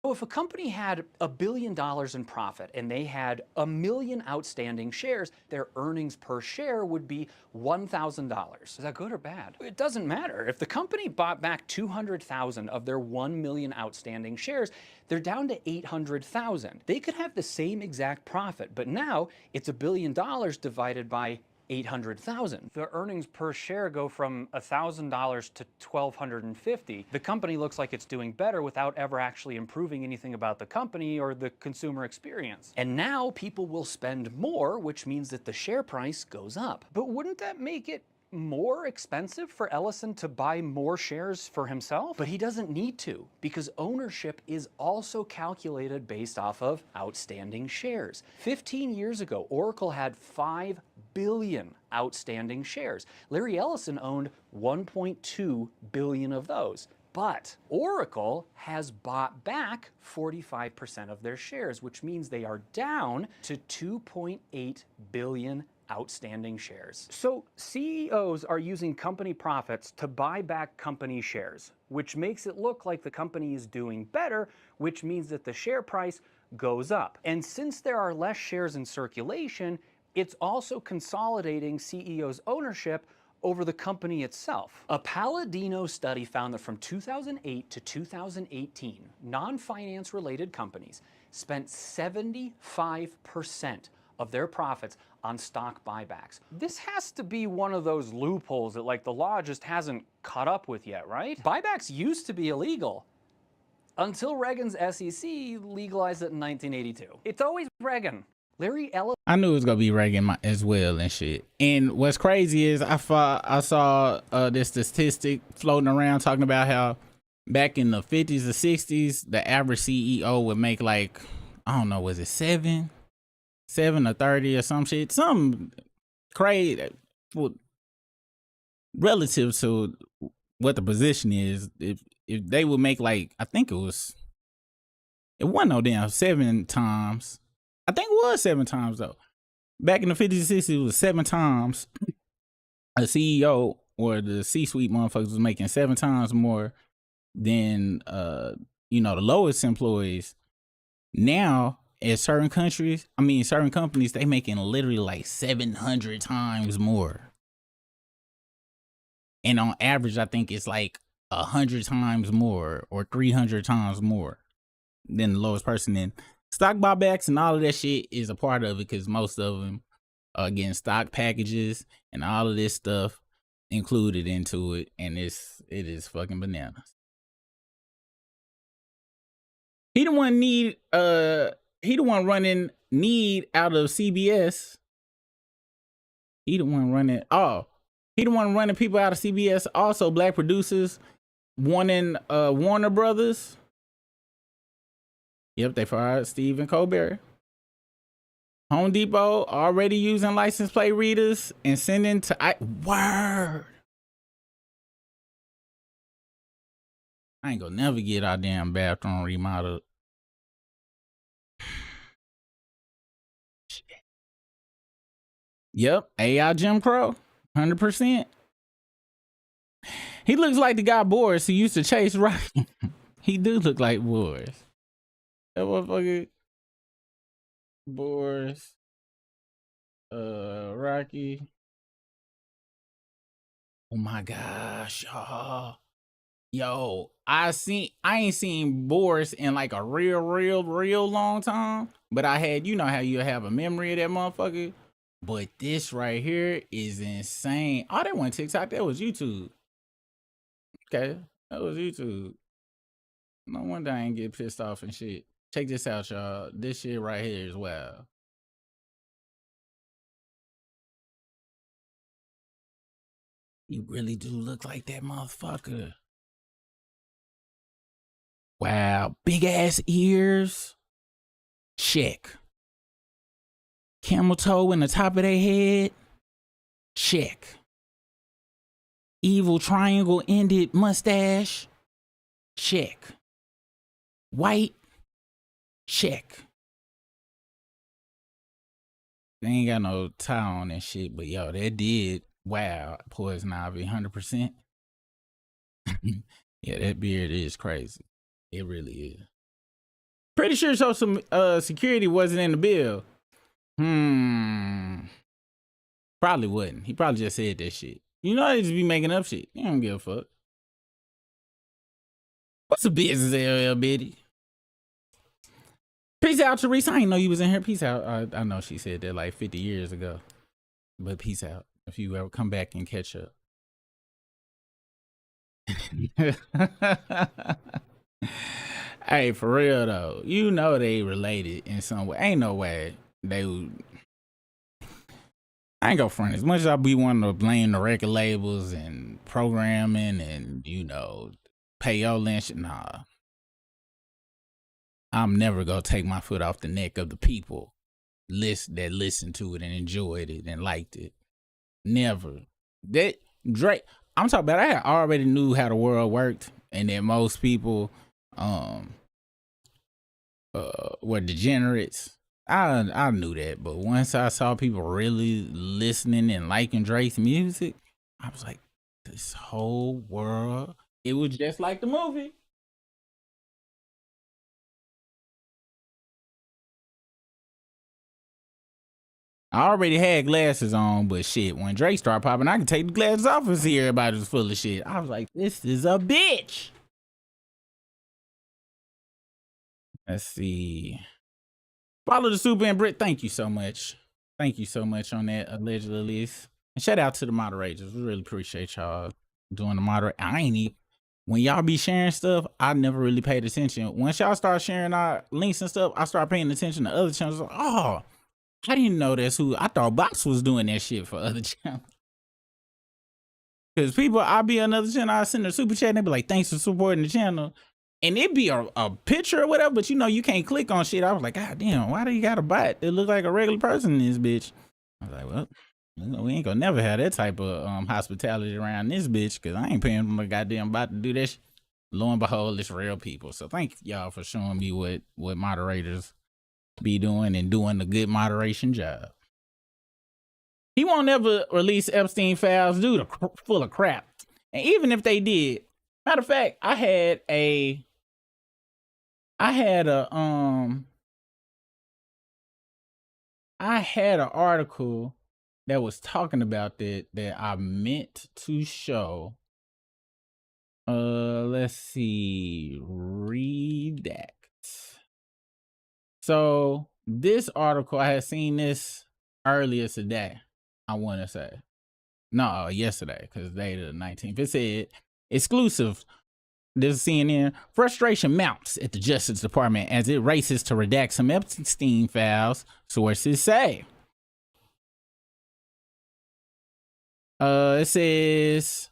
So if a company had $1 billion in profit and they had 1 million outstanding shares, their earnings per share would be $1,000. Is that good or bad? It doesn't matter. If the company bought back 200,000 of their 1 million outstanding shares, they're down to 800,000. They could have the same exact profit, but now it's $1 billion divided by 800,000. The earnings per share go from $1,000 to $1,250. The company looks like it's doing better without ever actually improving anything about the company or the consumer experience. And now people will spend more, which means that the share price goes up. But wouldn't that make it more expensive for Ellison to buy more shares for himself? But he doesn't need to, because ownership is also calculated based off of outstanding shares. 15 years ago, Oracle had 5 billion outstanding shares. Larry Ellison owned 1.2 billion of those. But Oracle has bought back 45% of their shares, which means they are down to 2.8 billion outstanding shares. So CEOs are using company profits to buy back company shares, which makes it look like the company is doing better, which means that the share price goes up. And since there are less shares in circulation, it's also consolidating CEOs' ownership over the company itself. A Palladino study found that from 2008 to 2018, non-finance related companies spent 75% of their profits on stock buybacks. This has to be one of those loopholes that like the law just hasn't caught up with yet, right? Buybacks used to be illegal until Reagan's SEC legalized it in 1982. It's always Reagan. Larry Ellison. I knew it was gonna be Reagan as well and shit. And what's crazy is I saw this statistic floating around talking about how back in the 50s or 60s, the average CEO would make like, I don't know, was it 7 or 30 or some shit, some crazy relative to what the position is. If they would make like, I think it wasn't no damn 7 times. I think it was 7 times though. Back in the 50s and 60s, it was 7 times a CEO or the C-suite motherfuckers was making 7 times more than the lowest employees. Now, in certain countries, certain companies, they making literally like 700 times more. And on average, I think it's like 100 times more or 300 times more than the lowest person. In stock buybacks and all of that shit is a part of it, because most of them are getting stock packages and all of this stuff included into it, and it is fucking bananas. He the one running Need out of CBS. He the one running people out of CBS. Also, black producers wanting Warner Brothers. Yep, they fired Stephen Colbert. Home Depot already using license plate readers and sending to word. I ain't gonna never get our damn bathroom remodeled. Yep, AI Jim Crow, 100%. He looks like the guy Boris who used to chase Rocky. He do look like Boris. That motherfucker Boris, Rocky. Oh my gosh, yo, I ain't seen Boris in like a real long time, but I had, you know how you have a memory of that motherfucker, but this right here is insane. Oh, that wasn't TikTok, that was YouTube. Okay, that was YouTube. No wonder I ain't get pissed off and shit. Check this out, y'all. This shit right here is wild. You really do look like that motherfucker. Wow, big ass ears. Check. Camel toe in the top of their head. Check. Evil triangle ended mustache. Check. White. Check. They ain't got no tie on that shit, but yo, that did. Wow, Poison Ivy, 100%. Yeah, that beard is crazy. It really is. Pretty sure Social Security wasn't in the bill. Probably wasn't. He probably just said that shit. You know, they just be making up shit. You don't give a fuck. What's the business, LL Bitty? Peace out, Teresa. I didn't know you was in here. Peace out. I know she said that like 50 years ago. But peace out. If you ever come back and catch up. Hey, for real though, you know they related in some way. Ain't no way they would. I ain't gonna front. As much as I be wanting to blame the record labels and programming and, you know, payola and shit, nah. I'm never gonna take my foot off the neck of the people that listened to it and enjoyed it and liked it. Never. That Drake, I'm talking about, I already knew how the world worked and that most people were degenerates. I knew that, but once I saw people really listening and liking Drake's music, I was like, this whole world, it was just like the movie. I already had glasses on, but shit, when Drake started popping, I could take the glasses off and see everybody was full of shit. I was like, this is a bitch. Let's see. Follow the Super and Brit. Thank you so much. Thank you so much on that, allegedly. And shout out to the moderators. We really appreciate y'all doing the moderate. I ain't even, when y'all be sharing stuff, I never really paid attention. Once y'all start sharing our links and stuff, I start paying attention to other channels. Like, oh, I didn't know that's who. I thought Box was doing that shit for other channels. Because people, I'll be on another channel, I send a super chat and they be like, thanks for supporting the channel. And it'd be a picture or whatever, but you know, you can't click on shit. I was like, God damn, why do you got a bot? It look like a regular person in this bitch. I was like, well, you know, we ain't gonna never have that type of hospitality around this bitch, because I ain't paying for my goddamn bot to do that shit. Lo and behold, it's real people. So thank y'all for showing me what moderators be doing and doing the good moderation job. He won't ever release Epstein Files, dude, full of crap. And even if they did, matter of fact, I had an article that was talking about that I meant to show. Let's see, redact. So this article, I had seen this earlier today. I want to say, no, yesterday, because today the 19th. It said exclusive. This is CNN. Frustration mounts at the Justice Department as it races to redact some Epstein files, sources say. It says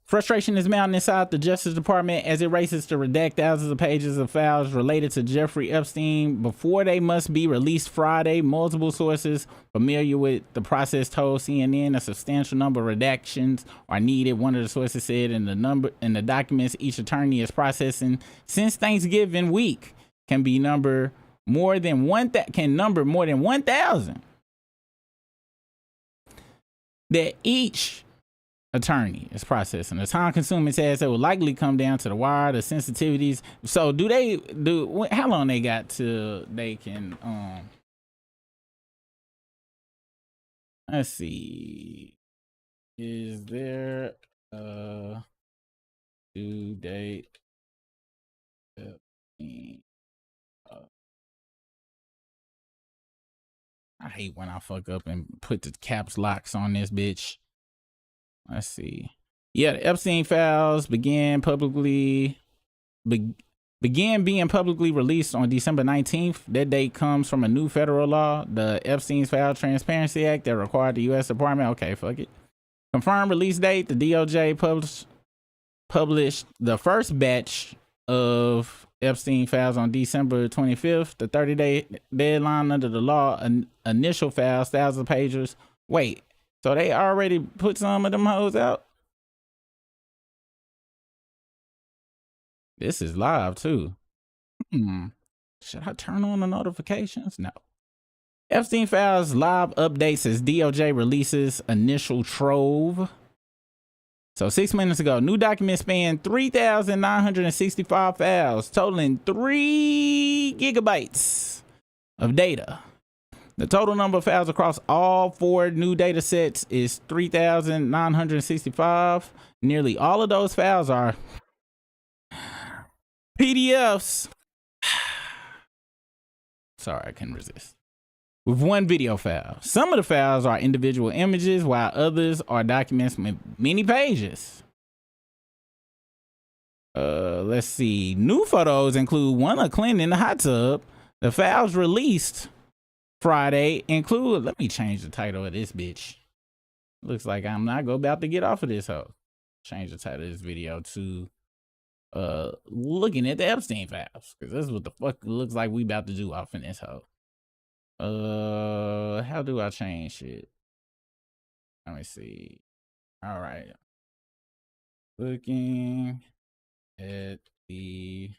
frustration is mounting inside the Justice Department as it races to redact thousands of pages of files related to Jeffrey Epstein before they must be released Friday. Multiple sources familiar with the process told CNN a substantial number of redactions are needed. One of the sources said in the documents each attorney is processing since Thanksgiving week can number more than 1,000. That each attorney is processing. The time consuming task that will likely come down to the wire, the sensitivities. So how long they got till they can let's see, is there a due date? I hate when I fuck up and put the caps locks on this bitch. Let's see. Yeah, the Epstein Files began being publicly released on December 19th. That date comes from a new federal law, the Epstein Files Transparency Act, that required the U.S. Department. Okay, fuck it. Confirmed release date. The DOJ published the first batch of Epstein Files on December 25th. The 30-day deadline under the law. Initial files, thousands of pages. Wait. So they already put some of them hoes out? This is live too. Should I turn on the notifications? No. Epstein Files live updates as DOJ releases initial trove. So 6 minutes ago, new documents span 3,965 files, totaling 3 gigabytes of data. The total number of files across all 4 new data sets is 3,965. Nearly all of those files are PDFs. Sorry, I couldn't resist. With 1 video file. Some of the files are individual images, while others are documents with many pages. Let's see. New photos include one of Clinton in the hot tub. The files released Friday include, let me change the title of this bitch. Looks like I'm not about to get off of this hoe. Change the title of this video to looking at the Epstein Files, because this is what the fuck it looks like we about to do off in this hoe. How do I change it? Let me see. All right. Looking at the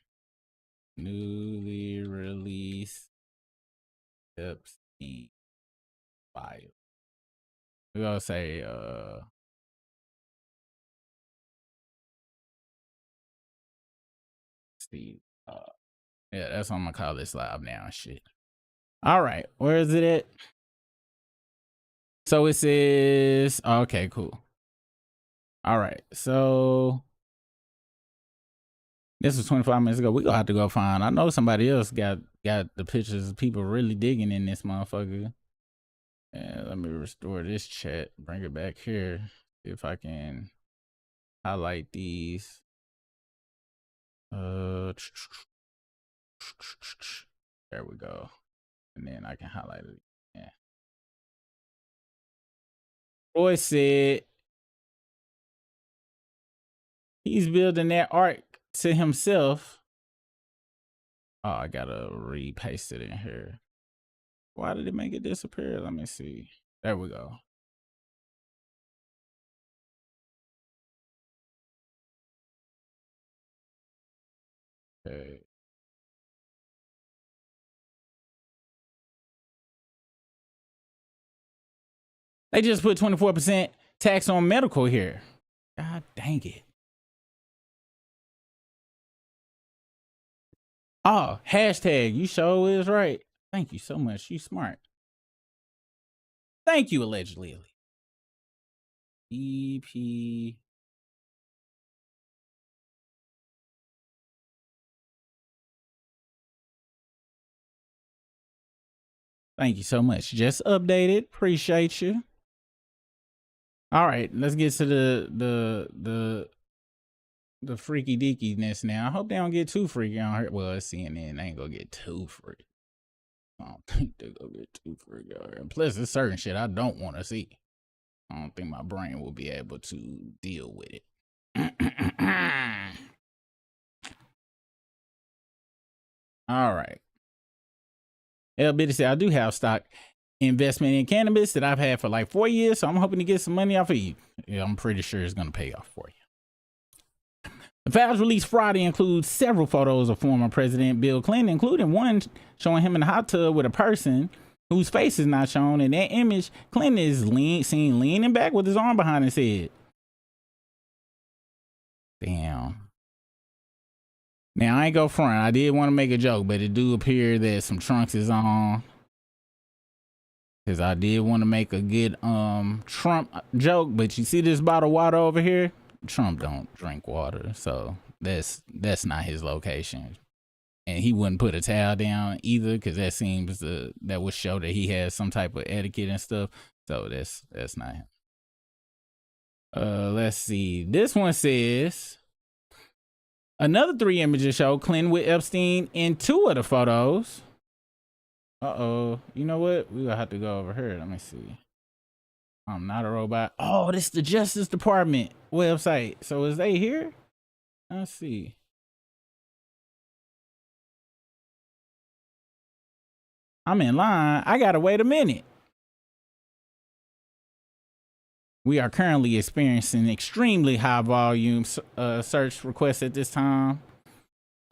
newly released Epstein Files. We're gonna say Steve. Yeah, that's what I'm gonna call this live now and shit. All right, where is it at? So it says, okay, cool. All right, so this was 25 minutes ago. We gonna have to go find. I know somebody else got the pictures of people really digging in this motherfucker. And let me restore this chat, bring it back here. See if I can highlight these. There we go. And then I can highlight it. Yeah. Roy said he's building that arc to himself. Oh, I gotta repaste it in here. Why did it make it disappear? Let me see. There we go. Okay. They just put 24% tax on medical here. God dang it. Oh, hashtag, you sure is right. Thank you so much. You smart. Thank you, allegedly. EP. Thank you so much. Just updated. Appreciate you. All right, let's get to the freaky deakiness now. I hope they don't get too freaky on here. Well, it's CNN. They ain't gonna get too freaky. I don't think they're gonna get too freaky on here. And plus, there's certain shit I don't want to see. I don't think my brain will be able to deal with it. All right. L. Bitty said, I do have stock investment in cannabis that I've had for like 4 years, so I'm hoping to get some money off of you. Yeah, I'm pretty sure it's going to pay off for you. The files released Friday include several photos of former President Bill Clinton, including one showing him in a hot tub with a person whose face is not shown. In that image, Clinton is seen leaning back with his arm behind his head. Damn. Now, I ain't go front. I did want to make a joke, but it do appear that some trunks is on. Because I did want to make a good Trump joke, but you see this bottle of water over here? Trump don't drink water, so that's not his location. And he wouldn't put a towel down either, because that seems that would show that he has some type of etiquette and stuff. So that's not him. Let's see. This one says, another 3 images show Clinton with Epstein in 2 of the photos. Uh-oh. You know what? We're gonna have to go over here. Let me see. I'm not a robot. Oh, this is the Justice Department website. So is they here? Let's see. I'm in line. I gotta wait a minute. We are currently experiencing extremely high volume search requests at this time.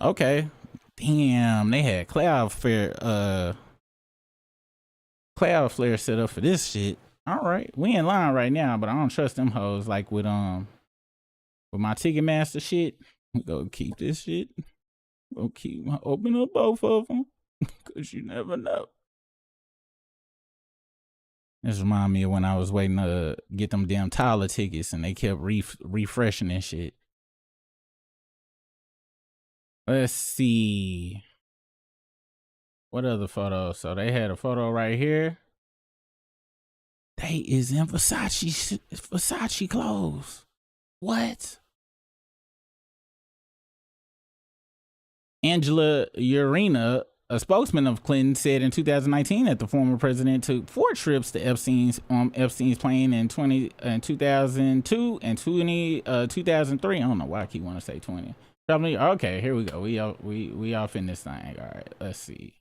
Okay. Damn, they had Cloudflare set up for this shit. All right, we in line right now, but I don't trust them hoes like with my Ticketmaster shit. We go keep this shit. Go keep open up both of them, cause you never know. This remind me of when I was waiting to get them damn Tyler tickets and they kept refreshing and shit. Let's see. What other photos? So they had a photo right here. They is in Versace clothes. What? Angela Urena, a spokesman of Clinton, said in 2019 that the former president took 4 trips to Epstein's plane in 2002 and 2003. I don't know why I keep wanting to say 20. Probably okay. Here we go. We off in this thing. All right. Let's see.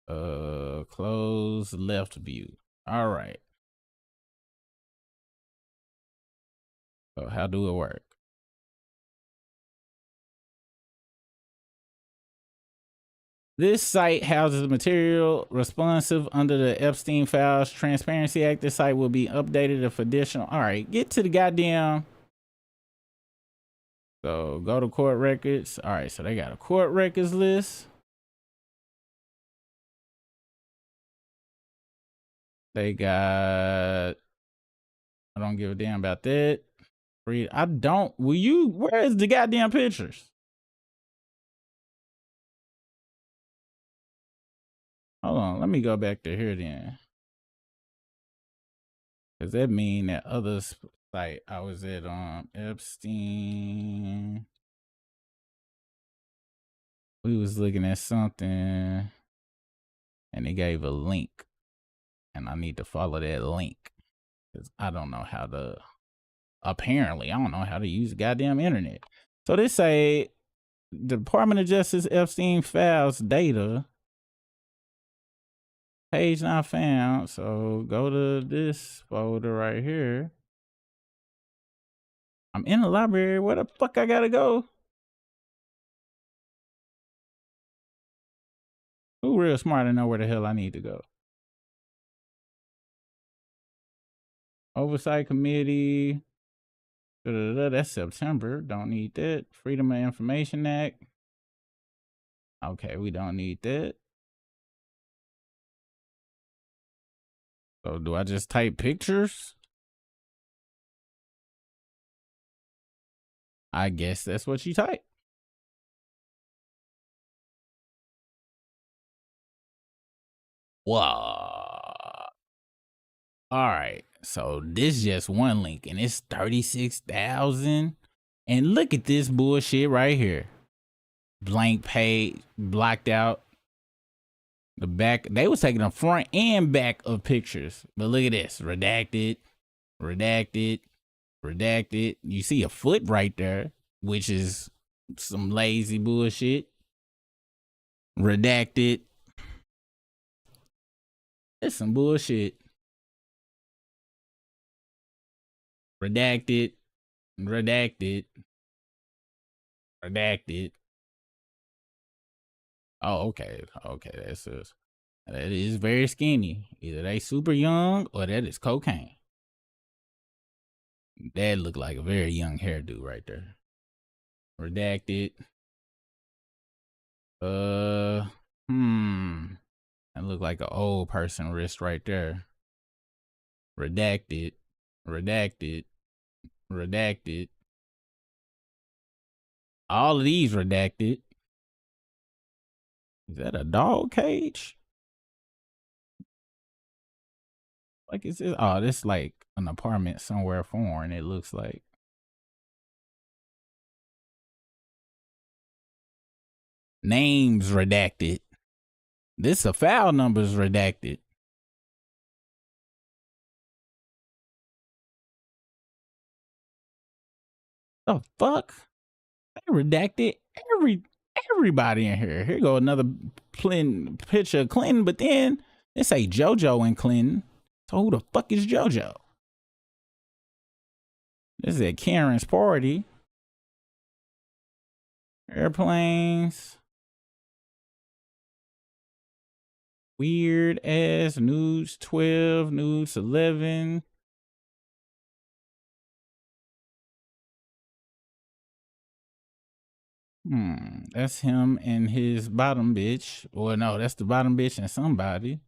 Close left view. All right. So how do it work? This site houses material responsive under the Epstein Files Transparency Act. This site will be updated if additional. All right, get to the goddamn. So go to court records. All right, so they got a court records list. They got. I don't give a damn about that. I don't. Where is the goddamn pictures? Hold on, let me go back to here then. Does that mean that other site I was at Epstein? We was looking at something. And it gave a link. And I need to follow that link. Because I don't know how to, apparently, I don't know how to use the goddamn internet. So this say, Department of Justice Epstein Files data. Page not found. So go to this folder right here. I'm in the library. Where the fuck I gotta go? Who real smart to know where the hell I need to go? Oversight Committee. That's September. Don't need that. Freedom of Information Act. Okay, we don't need that. So do I just type pictures? I guess that's what you type. Wow. All right. So this just one link and it's 36,000. And look at this bullshit right here. Blank page, blocked out. The back, they was taking the front and back of pictures. But look at this. Redacted, redacted, redacted. You see a foot right there, which is some lazy bullshit. Redacted. It's some bullshit. Redacted, redacted, redacted. Oh, okay. Okay, that is very skinny. Either they super young or that is cocaine. That look like a very young hairdo right there. Redacted. That look like an old person wrist right there. Redacted. Redacted. Redacted. All of these redacted. Is that a dog cage? Like, is this? Oh, this like an apartment somewhere foreign, it looks like. Names redacted. This a file numbers redacted. The fuck? They redacted everybody in here. Here go another picture of Clinton, but then they say JoJo and Clinton. So who the fuck is JoJo? This is at Karen's party. Airplanes. Weird ass nudes 12, nudes 11. That's him and his bottom bitch. Or no, that's the bottom bitch and somebody.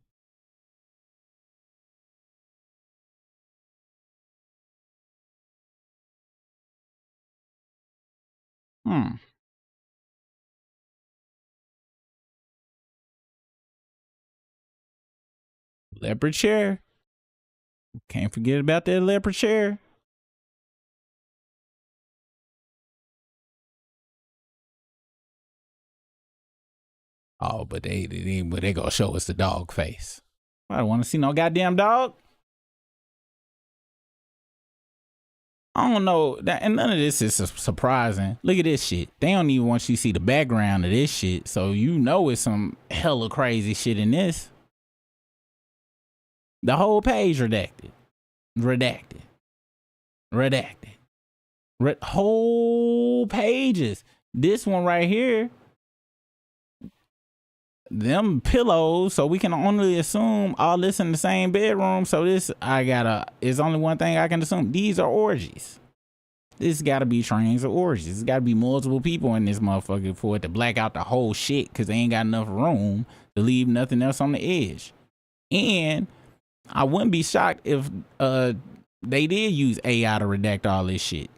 Leopard chair. Can't forget about that leopard chair. Oh, but they gonna show us the dog face. I don't want to see no goddamn dog. I don't know, and none of this is surprising. Look at this shit. They don't even want you to see the background of this shit, so you know it's some hella crazy shit in this. The whole page redacted. Redacted. Redacted. Whole pages. This one right here. Them pillows, so we can only assume all this in the same bedroom. So this, it's only one thing I can assume. These are orgies. This gotta be trains of orgies. It's gotta be multiple people in this motherfucker for it to black out the whole shit, because they ain't got enough room to leave nothing else on the edge. And I wouldn't be shocked if they did use AI to redact all this shit.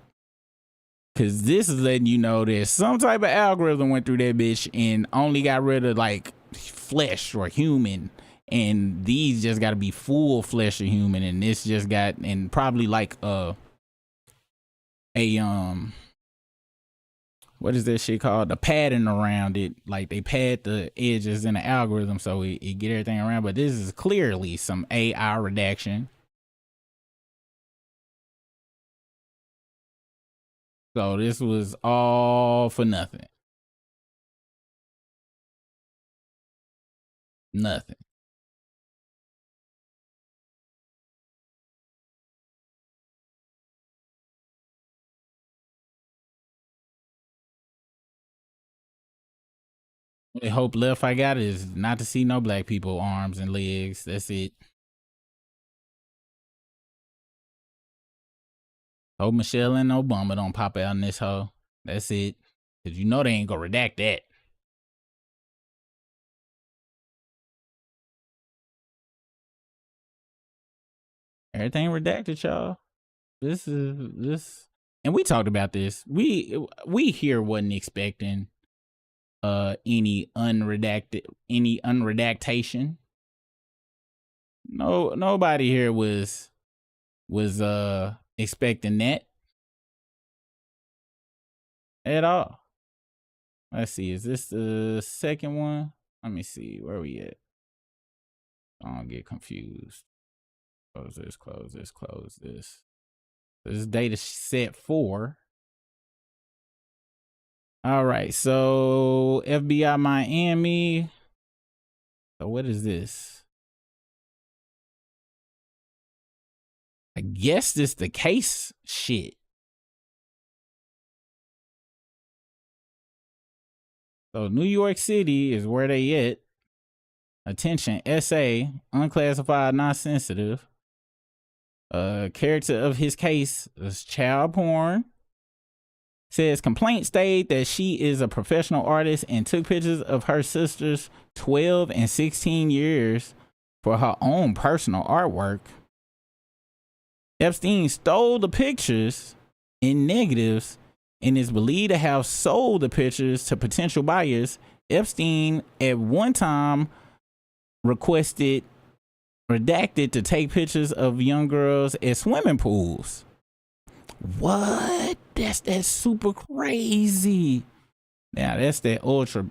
Cause this is letting you know there's some type of algorithm went through that bitch and only got rid of like flesh or human, and these just got to be full flesh or human, and this just got, and probably like what is that shit called? The padding around it. Like they pad the edges in the algorithm so it get everything around. But this is clearly some AI redaction. So this was all for nothing. Nothing. The hope left I got is not to see no black people arms and legs. That's it. Hope Michelle and Obama don't pop out in this hoe. That's it. Cause you know they ain't gonna redact that. Everything redacted, y'all. This, and we talked about this. We here wasn't expecting any unredactation. No, nobody here was expecting that at all. Let's see, is this the second one? Let me see, where we at? I don't get confused. Close this, close this, close this. This is data set 4. All right, so FBI Miami. So what is this? I guess this the case shit. So New York City is where they at. Attention, SA, unclassified, not sensitive. Character of his case is child porn. Says complaint state that she is a professional artist and took pictures of her sisters 12 and 16 years for her own personal artwork. Epstein stole the pictures in negatives and is believed to have sold the pictures to potential buyers. Epstein at one time requested redacted to take pictures of young girls at swimming pools. What? That's super crazy. Now that's that ultra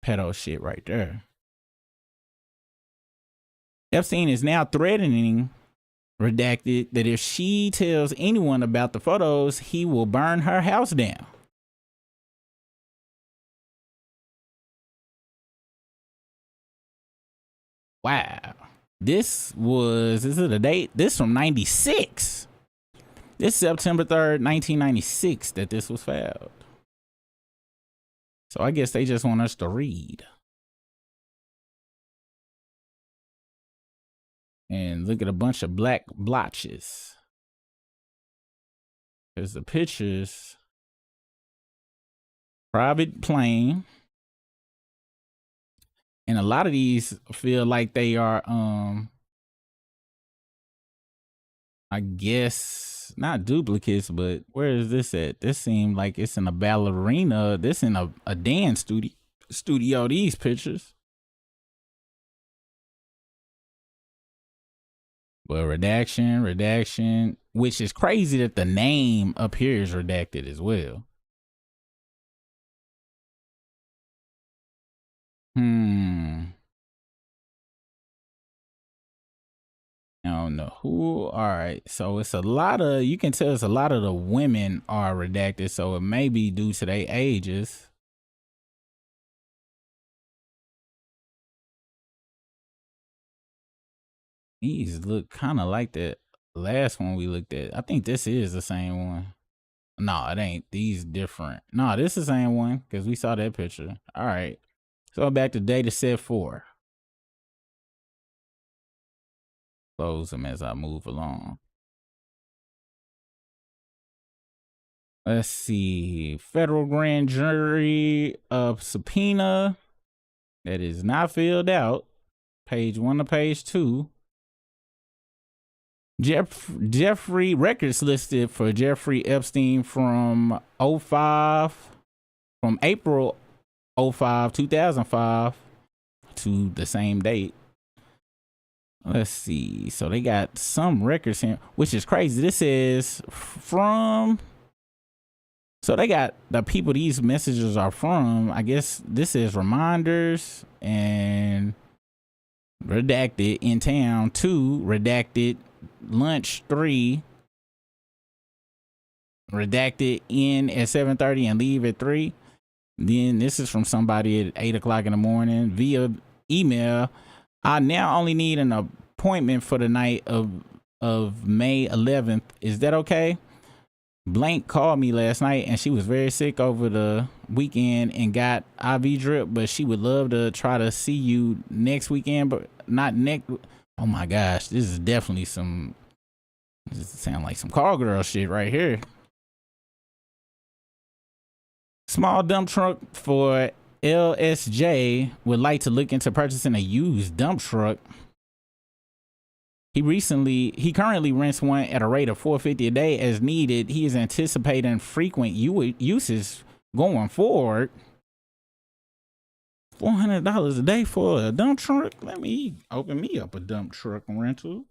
pedo shit right there. Epstein is now threatening redacted that if she tells anyone about the photos, he will burn her house down. Wow. Is it a date? This from 96. This September 3rd, 1996 that this was filed. So I guess they just want us to read. And look at a bunch of black blotches. There's the pictures. Private plane. And a lot of these feel like they are, I guess, not duplicates, but where is this at? This seems like it's in a ballerina. This in a dance studio, these pictures. Well, redaction, which is crazy that the name up here is redacted as well. I don't know who. All right, so it's a lot of, you can tell it's a lot of the women are redacted, so it may be due to their ages. These look kind of like that last one we looked at. I think this is the same one. No, it ain't. These different. No, this is the same one because we saw that picture. All right. So back to data set 4. Close them as I move along. Let's see. Federal grand jury subpoena that is not filled out. Page 1 to page 2. Jeffrey records listed for Jeffrey Epstein from April 05, 2005 to the same date. Let's see. So they got some records here, which is crazy. This is from So they got the people these messages are from. I guess this is reminders and redacted in town 2, redacted lunch 3, redacted in at 7:30 and leave at 3. Then this is from somebody at 8 o'clock in the morning via email. I now only need an appointment for the night of May 11th. Is that okay? Blank called me last night and she was very sick over the weekend and got IV drip, but she would love to try to see you next weekend, but not next. Oh my gosh, this is definitely some, this sound like some call girl shit right here. Small dump truck for LSJ would like to look into purchasing a used dump truck. He currently rents one at a rate of $450 a day as needed. He is anticipating frequent uses going forward. $400 a day for a dump truck. Let me open me up a dump truck rental.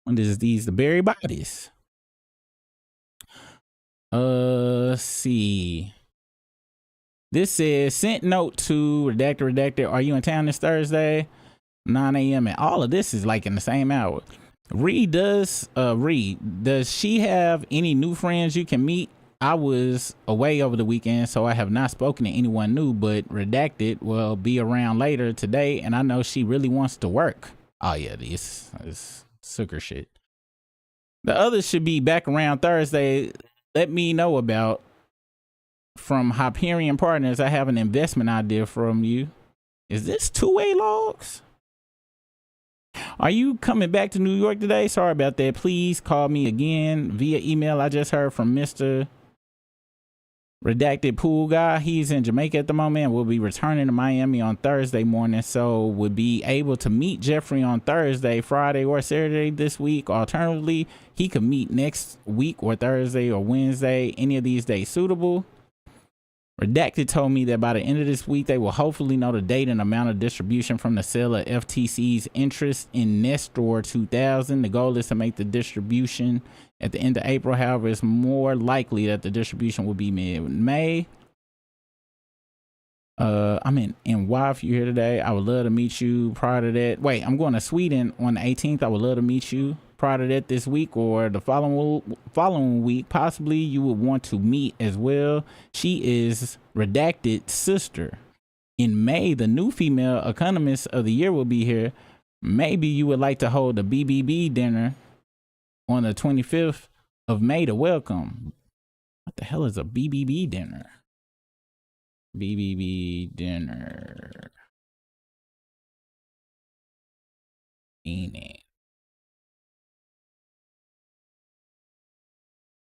What is these? The buried bodies. See. This says, sent note to redacted. Are you in town this Thursday? 9 a.m. And all of this is like in the same hour. Does she have any new friends you can meet? I was away over the weekend, so I have not spoken to anyone new, but redacted will be around later today, and I know she really wants to work. Oh yeah, this is sucker shit. The others should be back around Thursday. Let me know about. From Hyperion Partners, I have an investment idea from you. Is this two-way logs? Are you coming back to New York today? Sorry about that. Please call me again via email. I just heard from Mr. Redacted Pool Guy. He's in Jamaica at the moment and will be returning to Miami on Thursday morning. So would be able to meet Jeffrey on Thursday, Friday, or Saturday this week. Alternatively, he could meet next week or Thursday or Wednesday. Any of these days suitable. Redacted told me that by the end of this week, they will hopefully know the date and amount of distribution from the sale of FTC's interest in Nestor 2000. The goal is to make the distribution at the end of April. However, it's more likely that the distribution will be mid-May. I'm in NY if you're here today. I would love to meet you prior to that. Wait, I'm going to Sweden on the 18th. I would love to meet you prior to that this week or the following week. Possibly you would want to meet as well. She is Redacted's sister. In May, the new female economist of the year will be here. Maybe you would like to hold a BBB dinner on the 25th of May to welcome. What the hell is a BBB dinner? BBB dinner. Meaning.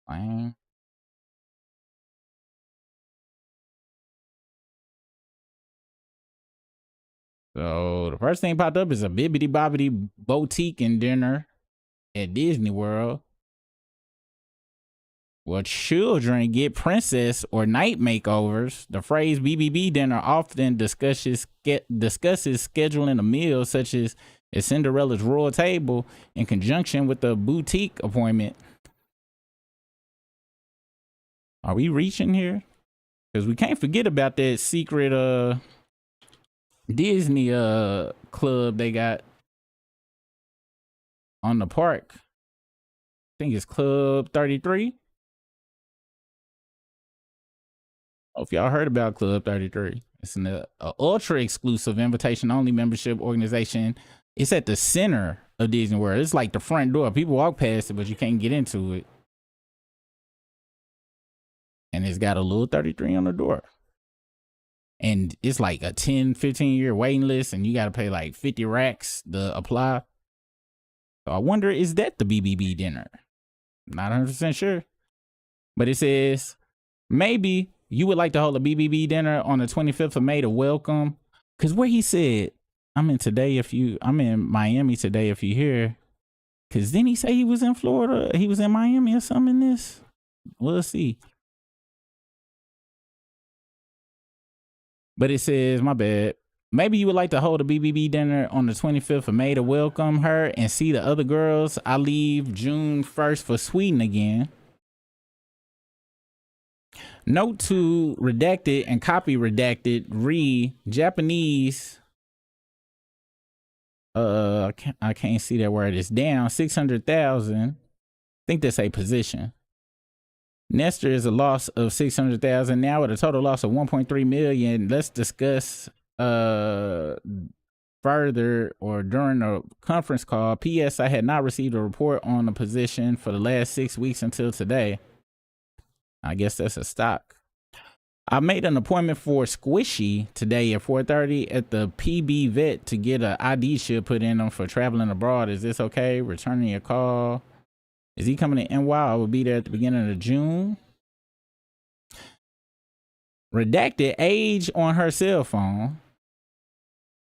Fine. So the first thing popped up is a bibbity bobbity boutique and dinner at Disney World. Well, children get princess or night makeovers. The phrase BBB dinner often discusses scheduling a meal such as at Cinderella's royal table in conjunction with the boutique appointment. Are we reaching here? Because we can't forget about that secret Disney club they got on the park. I think it's Club 33. Oh, if y'all heard about Club 33, it's an ultra exclusive invitation only membership organization. It's at the center of Disney World. It's like the front door. People walk past it, but you can't get into it. And it's got a little 33 on the door. And it's like a 10, 15 year waiting list, and you got to pay like 50 racks to apply. So I wonder, is that the BBB dinner? Not 100% sure. But it says, maybe you would like to hold a BBB dinner on the 25th of May to welcome. Because where he said, I'm in Miami today if you're here. Because then he say he was in Florida. He was in Miami or something in this. We'll see. But it says, my bad. Maybe you would like to hold a BBB dinner on the 25th of May to welcome her and see the other girls. I leave June 1st for Sweden again. Note to redacted and copy redacted. Japanese. I can't see that word. It's down 600,000. I think that's a position. Nestor is a loss of 600,000 now with a total loss of 1.3 million. Let's discuss further or during a conference call. P.S. I had not received a report on the position for the last 6 weeks until today. I guess that's a stock. I made an appointment for Squishy today at 4:30 at the PB vet to get an ID chip put in them for traveling abroad. Is this okay? Returning your call. Is he coming to NY? I will be there at the beginning of June. Redacted age on her cell phone.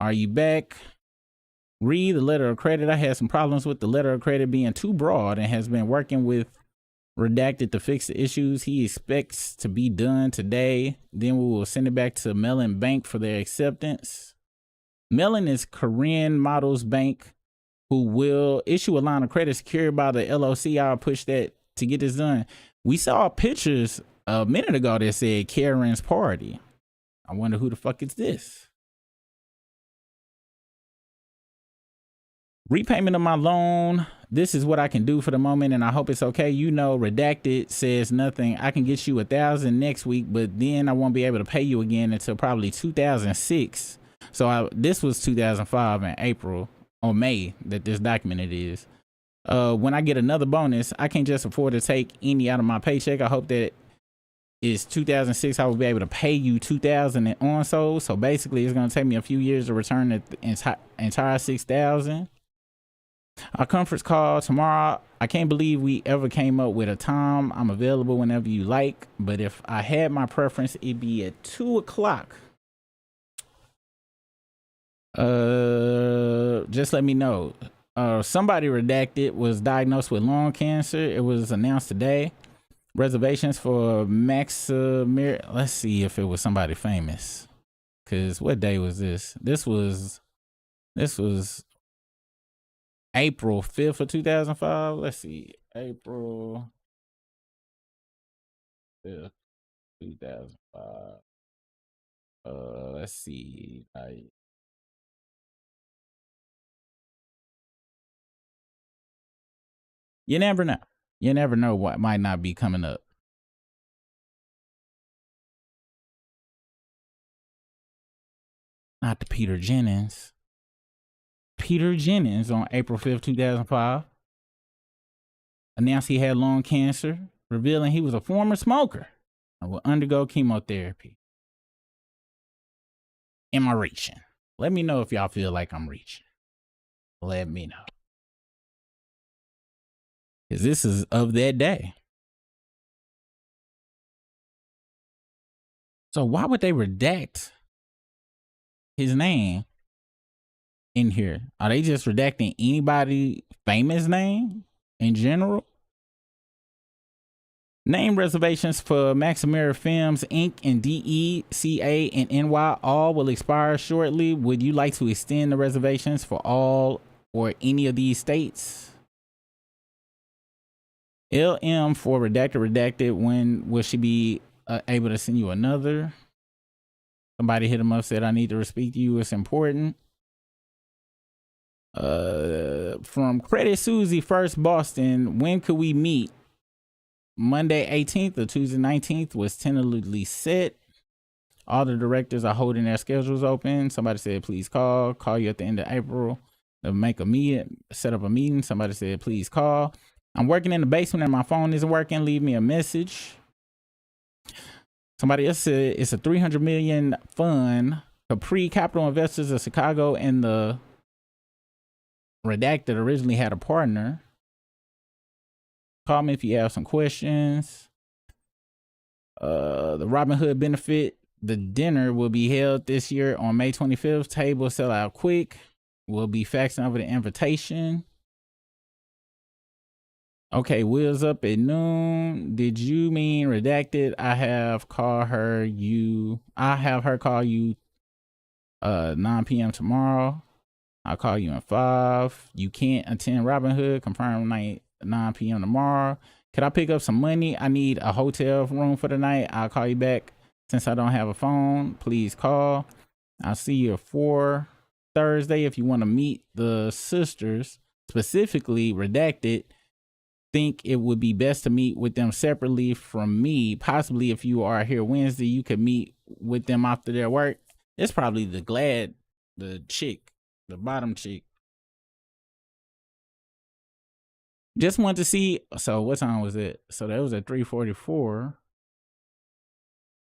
Are you back? Read the letter of credit. I had some problems with the letter of credit being too broad and has been working with Redacted to fix the issues. He expects to be done today. Then we will send it back to Mellon Bank for their acceptance. Mellon is Korean Models Bank, who will issue a line of credit secured by the LOC. I'll push that to get this done. We saw pictures a minute ago that said Karen's party. I wonder who the fuck is this? Repayment of my loan. This is what I can do for the moment, and I hope it's okay. You know, Redacted says nothing. I can get you 1,000 next week, but then I won't be able to pay you again until probably 2006. So this was 2005 in April or May that this documented is. When I get another bonus, I can't just afford to take any out of my paycheck. I hope that it's 2006. I will be able to pay you 2,000 and on so basically it's going to take me a few years to return the entire 6,000. Our conference call tomorrow. I can't believe we ever came up with a time. I'm available whenever you like, but if I had my preference, it'd be at 2 o'clock. Just let me know. Somebody redacted was diagnosed with lung cancer. It was announced today. Reservations for let's see if it was somebody famous. Cause what day was this? This was April 5th of 2005. Let's see. April 5th, 2005. Let's see. You never know. You never know what might not be coming up. Not the Peter Jennings. Peter Jennings on April 5th, 2005 announced he had lung cancer, revealing he was a former smoker and will undergo chemotherapy. Am I reaching? Let me know if y'all feel like I'm reaching. Let me know. Because this is of that day. So why would they redact his name in here? Are they just redacting anybody famous name in general? Name reservations for Maximera Films Inc. and DECA and NY all will expire shortly. Would you like to extend the reservations for all or any of these states? LM for redacted. When will she be able to send you another? Somebody hit him up, said I need to speak to you. It's important. From Credit Susie First Boston, when could we meet? Monday 18th or Tuesday 19th was tentatively set. All the directors are holding their schedules open. Somebody said please call you at the end of April to make a meeting, set up a meeting. Somebody said please call. I'm working in the basement and my phone isn't working. Leave me a message. Somebody else said it's a 300 million fund. Capri Capital Investors of Chicago and the Redacted originally had a partner. Call me if you have some questions. The Robin Hood benefit, the dinner will be held this year on May 25th. Table sell out quick. We'll be faxing over the invitation. Okay, wheels up at noon. Did you mean Redacted? I have her call you 9 p.m. tomorrow. I'll call you in 5. You can't attend Robin Hood. Confirm night 9 p.m. tomorrow. Could I pick up some money? I need a hotel room for the night. I'll call you back. Since I don't have a phone, please call. I'll see you at 4 Thursday. If you want to meet the sisters, specifically Redacted, think it would be best to meet with them separately from me. Possibly if you are here Wednesday, you could meet with them after their work. It's probably the chick, the bottom chick. Just want to see. So what time was it? So that was at 3:44.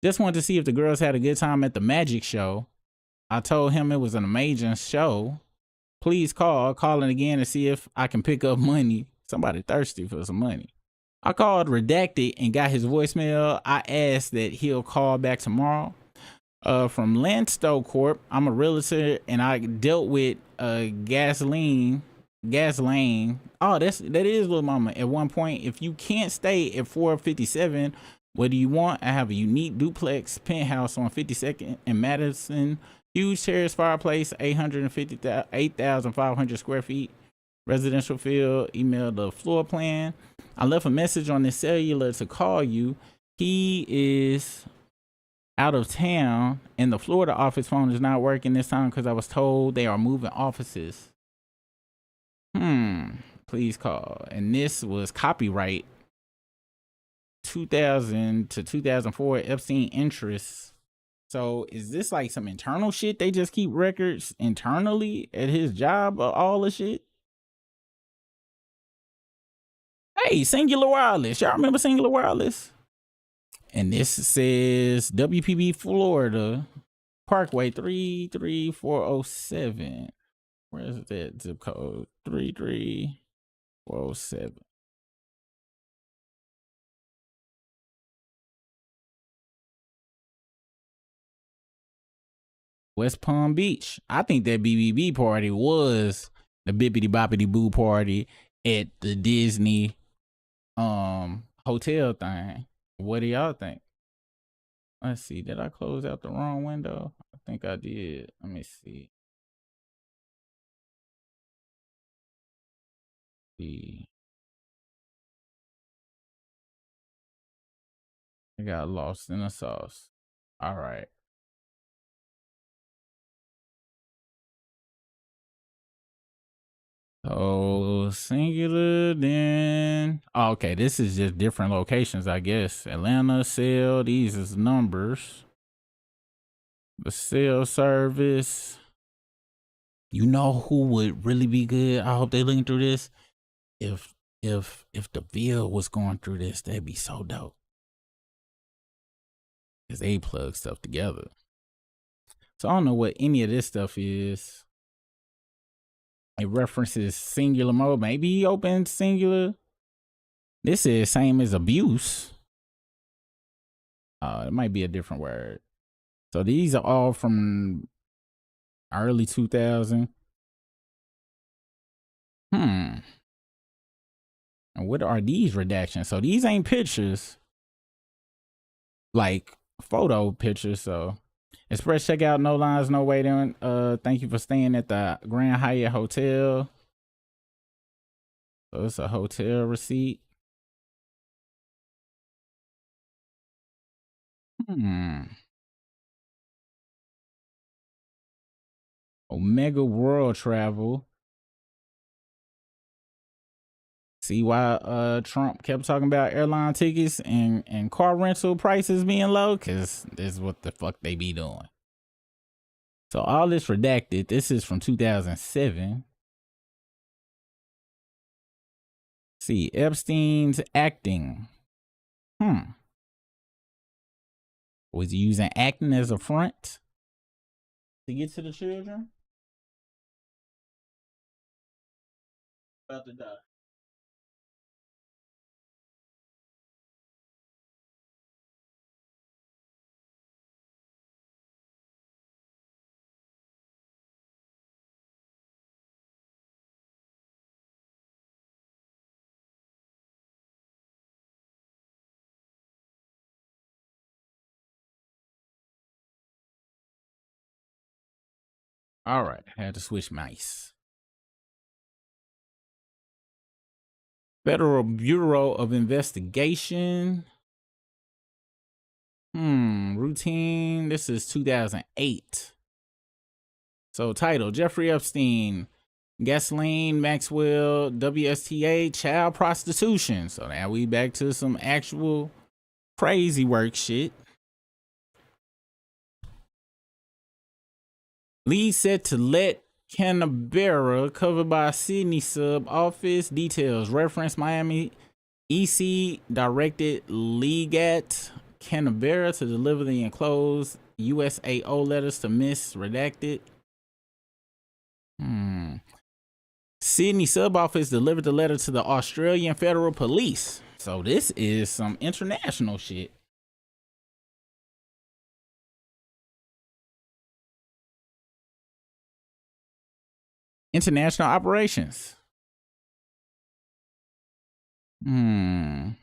Just wanted to see if the girls had a good time at the magic show. I told him it was an amazing show. Please call in again to see if I can pick up money. Somebody thirsty for some money. I called Redacted and got his voicemail. I asked that he'll call back tomorrow. From Landstow Corp, I'm a realtor and I dealt with gasoline. Oh, that is Lil Mama. At one point, if you can't stay at 457, what do you want? I have a unique duplex penthouse on 52nd and Madison. Huge terrace fireplace, 8,500 square feet. Residential field. Email the floor plan. I left a message on the cellular to call you. He is out of town and the Florida office phone is not working this time because I was told they are moving offices. Please call. And this was copyright 2000 to 2004 Epstein interests. So is this like some internal shit? They just keep records internally at his job of all the shit? Hey, Singular Wireless. Y'all remember Singular Wireless? And this says WPB Florida, Parkway 33407. Where is that zip code? 33407. West Palm Beach. I think that BBB party was the bippity boppity boo party at the Disney hotel thing. What do y'all think? Let's see. Did I close out the wrong window? I think I did. Let me see. I got lost in the sauce. All right. So singular, then okay, this is just different locations, I guess. Atlanta, sale, these is numbers. The sale service. You know who would really be good? I hope they looking through this. If the Ville was going through this, that'd be so dope. Cause they plug stuff together. So I don't know what any of this stuff is. It references singular mode. Maybe he opened singular. This is same as abuse. It might be a different word. So these are all from early 2000. And what are these redactions? So these ain't pictures, like photo pictures. So express checkout, no lines, no waiting. Thank you for staying at the Grand Hyatt Hotel. So it's a hotel receipt. Omega World Travel. See why Trump kept talking about airline tickets and car rental prices being low? Because this is what the fuck they be doing. So all this redacted. This is from 2007. See, Epstein's acting. Was he using acting as a front to get to the children? About to die. All right, I had to switch mice. Federal Bureau of Investigation. Routine. This is 2008. So title, Jeffrey Epstein, Ghislaine Maxwell, WSTA, child prostitution. So now we back to some actual crazy work shit. Lead set to let Canberra, covered by Sydney sub office. Details, reference Miami EC directed Legat Canberra to deliver the enclosed USAO letters to Miss Redacted. Sydney sub office delivered the letter to the Australian Federal Police. So this is some international shit. International operations. The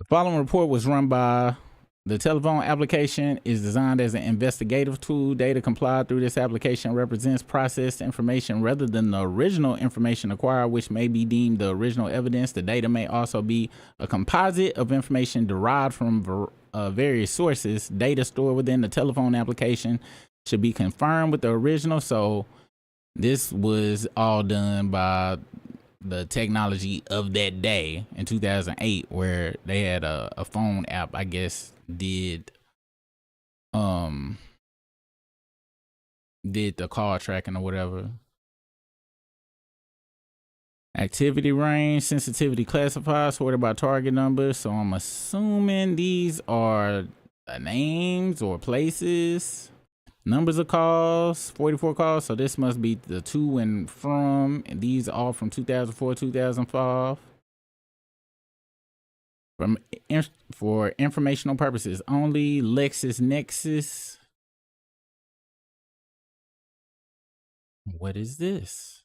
following report was run by the telephone application is designed as an investigative tool. Data complied through this application represents processed information rather than the original information acquired, which may be deemed the original evidence. The data may also be a composite of information derived from various sources. Data stored within the telephone application should be confirmed with the original. So this was all done by the technology of that day in 2008, where they had a phone app, I guess, did the call tracking or whatever. Activity range, sensitivity classified, sorted by target numbers. So I'm assuming these are names or places. Numbers of calls, 44 calls. So this must be the to and from. And these are all from 2004, 2005. For informational purposes only. LexisNexis. What is this?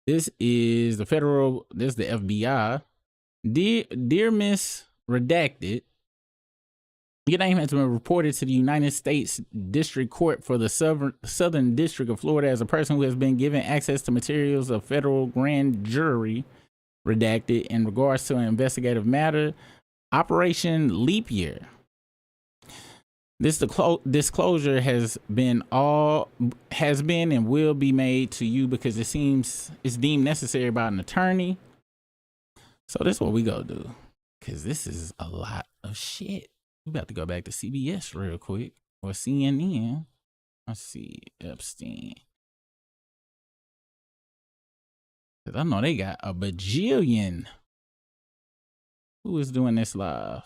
This is the federal, this is the FBI. Dear Miss Redacted, your name has been reported to the United States District Court for the Southern District of Florida as a person who has been given access to materials of federal grand jury redacted in regards to an investigative matter, Operation Leap Year. This disclosure has been and will be made to you because it's deemed necessary by an attorney. So this is what we go do, because this is a lot of shit. We about to go back to CBS real quick, or CNN. Let's see, Epstein. Because I know they got a bajillion. Who is doing this live?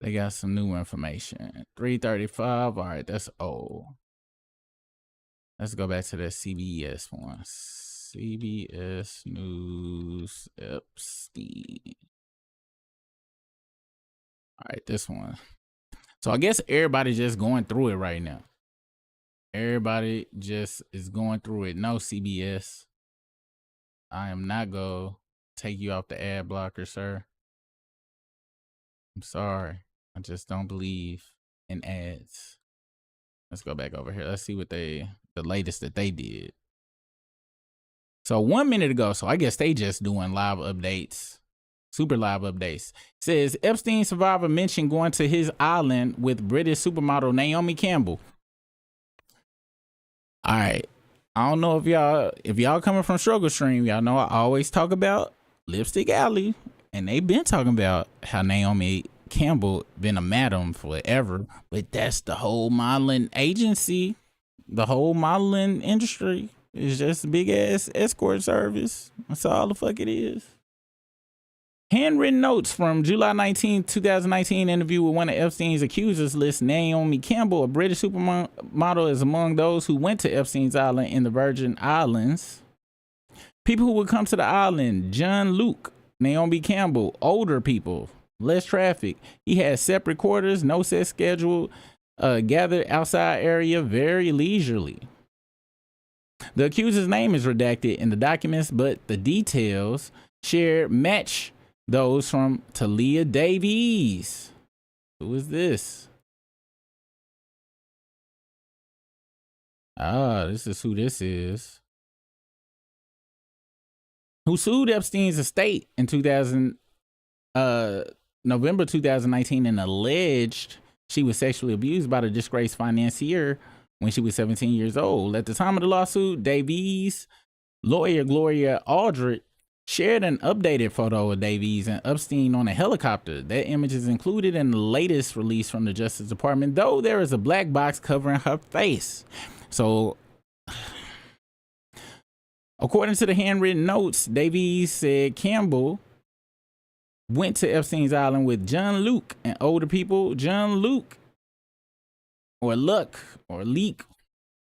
They got some new information. 335. All right, that's old. Let's go back to that CBS one. CBS News Epstein. All right, this one. So I guess everybody's just going through it right now. Everybody just is going through it. No, CBS. I am not going to take you off the ad blocker, sir. I'm sorry. I just don't believe in ads. Let's go back over here. Let's see what the latest that they did. So 1 minute ago, so I guess they just doing live updates, super live updates. Says Epstein survivor mentioned going to his island with British supermodel Naomi Campbell. All right. I don't know if y'all coming from Struggle Stream, y'all know I always talk about Lipstick Alley, and they've been talking about how Naomi Campbell been a madam forever, but that's the whole modeling agency. The whole modeling industry is just a big ass escort service. That's all the fuck it is. Handwritten notes from July 19, 2019 interview with one of Epstein's accusers list Naomi Campbell, a British supermodel, is among those who went to Epstein's island in the Virgin Islands. People who would come to the island: John Luke, Naomi Campbell, older people, less traffic. He had separate quarters, no set schedule, gathered outside area, very leisurely. The accuser's name is redacted in the documents, but the details shared match those from Talia Davies. Who is this? This is who this is. Who sued Epstein's estate in November 2019 and alleged she was sexually abused by the disgraced financier when she was 17 years old. At the time of the lawsuit, Davies' lawyer, Gloria Aldrich, shared an updated photo of Davies and Epstein on a helicopter. That image is included in the latest release from the Justice Department, though there is a black box covering her face. So, according to the handwritten notes, Davies said Campbell went to Epstein's Island with John Luke and older people. John Luke, or Luck, or Leak,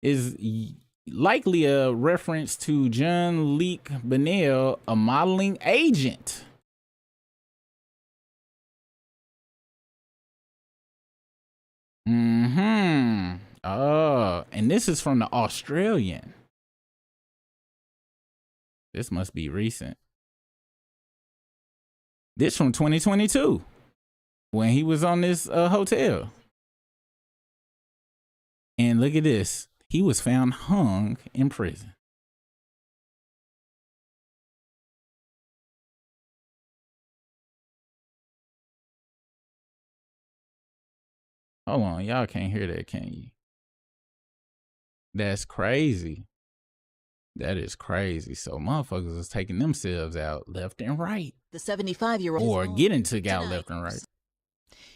is likely a reference to John Leak Bennell, a modeling agent. Oh, and this is from the Australian. This must be recent. This from 2022, when he was on this hotel. And look at this. He was found hung in prison. Hold on, y'all can't hear that, can you? That's crazy. That is crazy. So motherfuckers is taking themselves out left and right. The 75-year-old or getting took out left and right.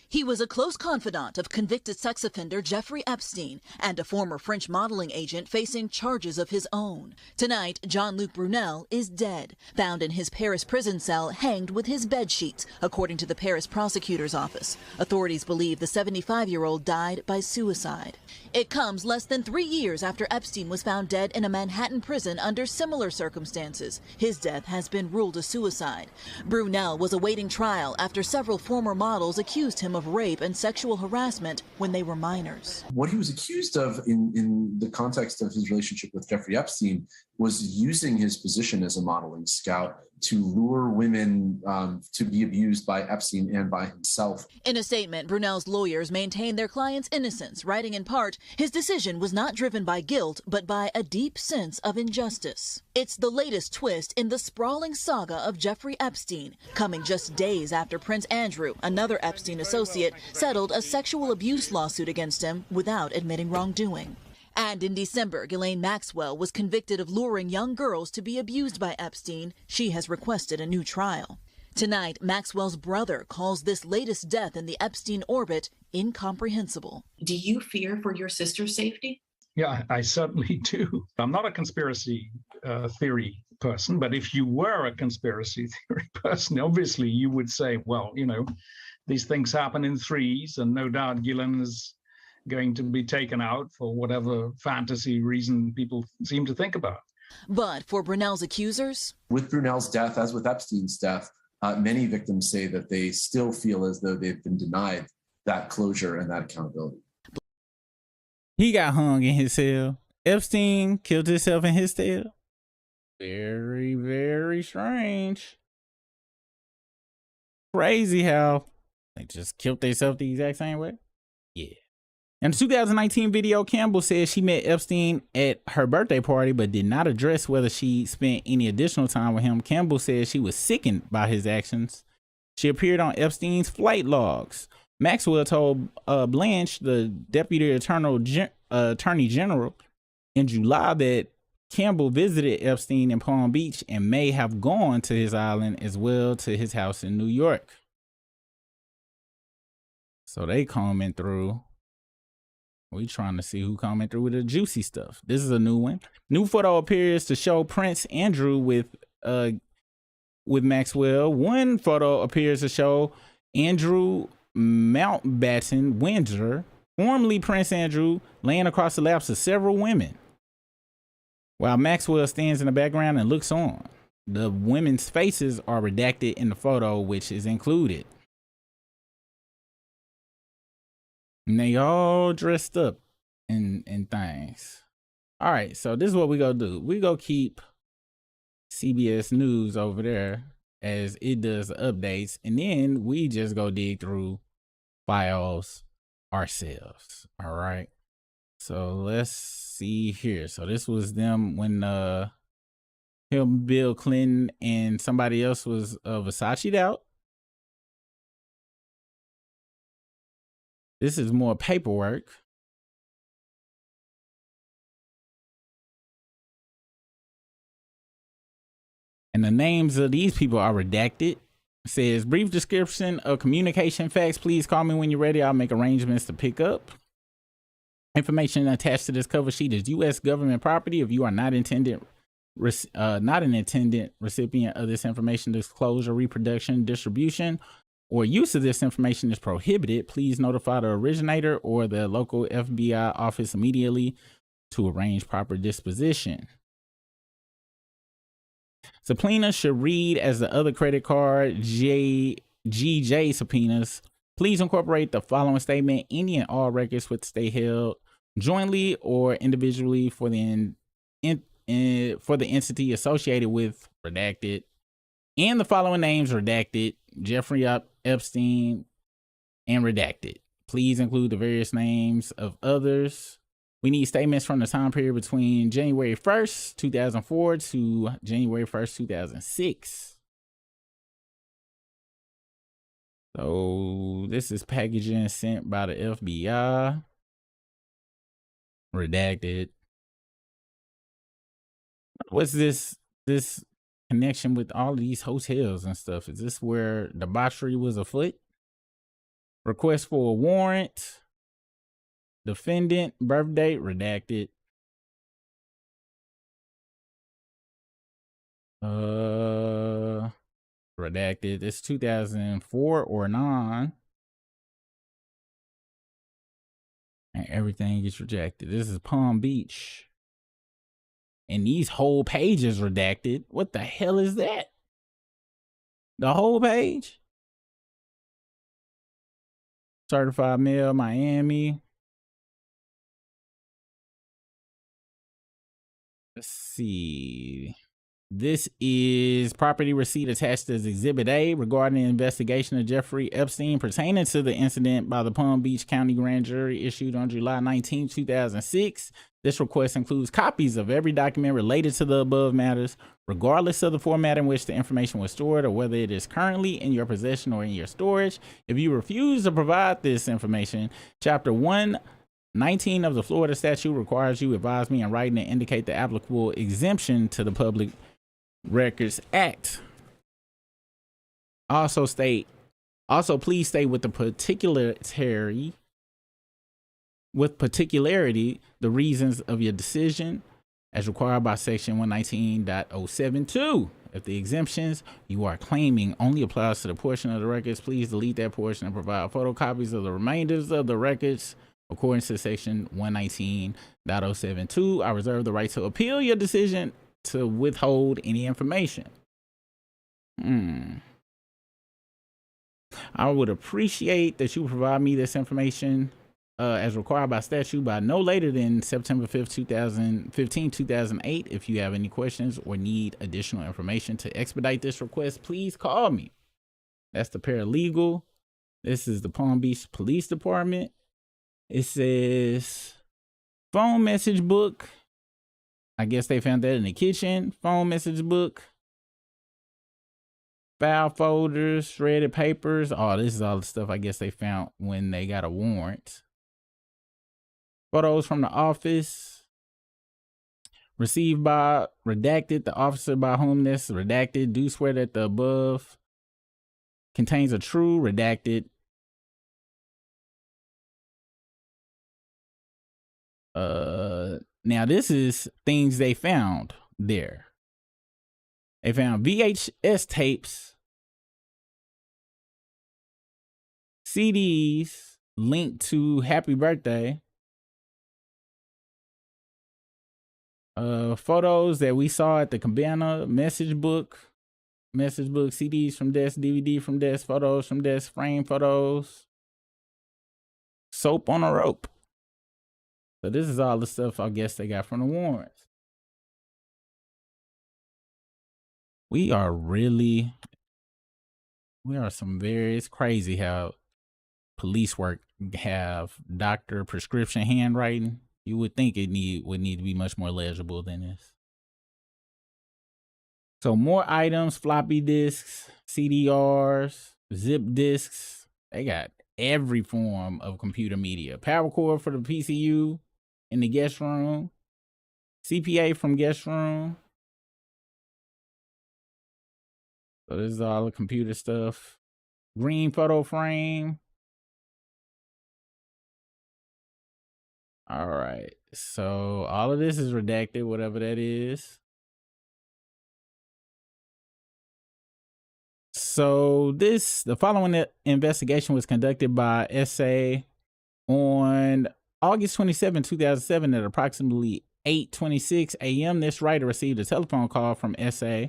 He was a close confidant of convicted sex offender Jeffrey Epstein and a former French modeling agent facing charges of his own. Tonight, Jean-Luc Brunel is dead, found in his Paris prison cell hanged with his bedsheets, according to the Paris prosecutor's office. Authorities believe the 75-year-old died by suicide. It comes less than 3 years after Epstein was found dead in a Manhattan prison under similar circumstances. His death has been ruled a suicide. Brunel was awaiting trial after several former models accused him of rape and sexual harassment when they were minors. What he was accused of in the context of his relationship with Jeffrey Epstein was using his position as a modeling scout to lure women to be abused by Epstein and by himself. In a statement, Brunel's lawyers maintained their client's innocence, writing in part, his decision was not driven by guilt, but by a deep sense of injustice. It's the latest twist in the sprawling saga of Jeffrey Epstein, coming just days after Prince Andrew, another Epstein associate, settled a sexual abuse lawsuit against him without admitting wrongdoing. And in December, Ghislaine Maxwell was convicted of luring young girls to be abused by Epstein. She has requested a new trial. Tonight, Maxwell's brother calls this latest death in the Epstein orbit incomprehensible. Do you fear for your sister's safety? Yeah, I certainly do. I'm not a conspiracy theory person, but if you were a conspiracy theory person, obviously you would say, well, you know, these things happen in threes, and no doubt Ghislaine is going to be taken out for whatever fantasy reason people seem to think about. But for Brunel's accusers? With Brunel's death, as with Epstein's death, many victims say that they still feel as though they've been denied that closure and that accountability. He got hung in his cell. Epstein killed himself in his cell. Very, very strange. Crazy how they just killed themselves the exact same way. Yeah. In the 2019 video, Campbell said she met Epstein at her birthday party, but did not address whether she spent any additional time with him. Campbell said she was sickened by his actions. She appeared on Epstein's flight logs. Maxwell told Blanche, the Deputy Attorney General, in July that Campbell visited Epstein in Palm Beach and may have gone to his island as well to his house in New York. So they coming through. We trying to see who coming through with the juicy stuff. This is a new one. New photo appears to show Prince Andrew with Maxwell. One photo appears to show Andrew Mountbatten Windsor, formerly Prince Andrew, laying across the laps of several women, while Maxwell stands in the background and looks on. The women's faces are redacted in the photo, which is included. And they all dressed up in things. All right, so this is what we gonna do. We gonna keep CBS News over there as it does the updates, and then we just go dig through files ourselves. All right. So let's see here. So this was them when him, Bill Clinton, and somebody else was Versace'd out. This is more paperwork. And the names of these people are redacted. It says, brief description of communication facts. Please call me when you're ready. I'll make arrangements to pick up. Information attached to this cover sheet is U.S. government property. If you are not an intended recipient of this information, disclosure, reproduction, distribution, or use of this information is prohibited, please notify the originator or the local FBI office immediately to arrange proper disposition. Subpoena should read as the other credit card GJ subpoenas. Please incorporate the following statement. Any and all records which stay held jointly or individually for the entity associated with redacted, and the following names redacted: Jeffrey Epstein and redacted. Please include the various names of others. We need statements from the time period between January 1st, 2004 to January 1st, 2006. So this is packaging sent by the FBI. Redacted. What's this connection with all of these hotels and stuff? Is this where debauchery was afoot? Request for a warrant. Defendant, birth date, redacted. Redacted. It's 2004 or 9. And everything gets rejected. This is Palm Beach. And these whole pages redacted. What the hell is that? The whole page? Certified mail, Miami. Let's see. This is property receipt attached as Exhibit A regarding the investigation of Jeffrey Epstein pertaining to the incident by the Palm Beach County Grand Jury issued on July 19, 2006. This request includes copies of every document related to the above matters, regardless of the format in which the information was stored or whether it is currently in your possession or in your storage. If you refuse to provide this information, Chapter 119 of the Florida statute requires you advise me in writing and indicate the applicable exemption to the Public Records Act. Also please state with particularity the reasons of your decision as required by section 119.072. If the exemptions you are claiming only applies to the portion of the records, please delete that portion and provide photocopies of the remainders of the records according to section 119.072. I reserve the right to appeal your decision to withhold any information. I would appreciate that you provide me this information as required by statute by no later than September 5th, 2008. If you have any questions or need additional information to expedite this request, please call me. That's the paralegal. This is the Palm Beach Police Department. It says phone message book. I guess they found that in the kitchen. Phone message book. File folders, shredded papers. Oh, this is all the stuff I guess they found when they got a warrant. Photos from the office. Received by redacted. The officer by whom this redacted do swear that the above contains a true redacted. Now this is things they found there. They found VHS tapes, CDs linked to Happy Birthday, photos that we saw at the Cabana, message book, CDs from desk, DVD from desk, photos from desk, frame photos, soap on a rope. So this is all the stuff I guess they got from the warrants. We are some very, it's crazy how police work have doctor prescription handwriting. You would think it would need to be much more legible than this. So more items, floppy disks, CDRs, zip disks. They got every form of computer media. Power cord for the PCU in the guest room. CPA from guest room. So this is all the computer stuff. Green photo frame. All right. So all of this is redacted, whatever that is. So the following investigation was conducted by SA on August 27, 2007 at approximately 8:26 a.m. This writer received a telephone call from SA.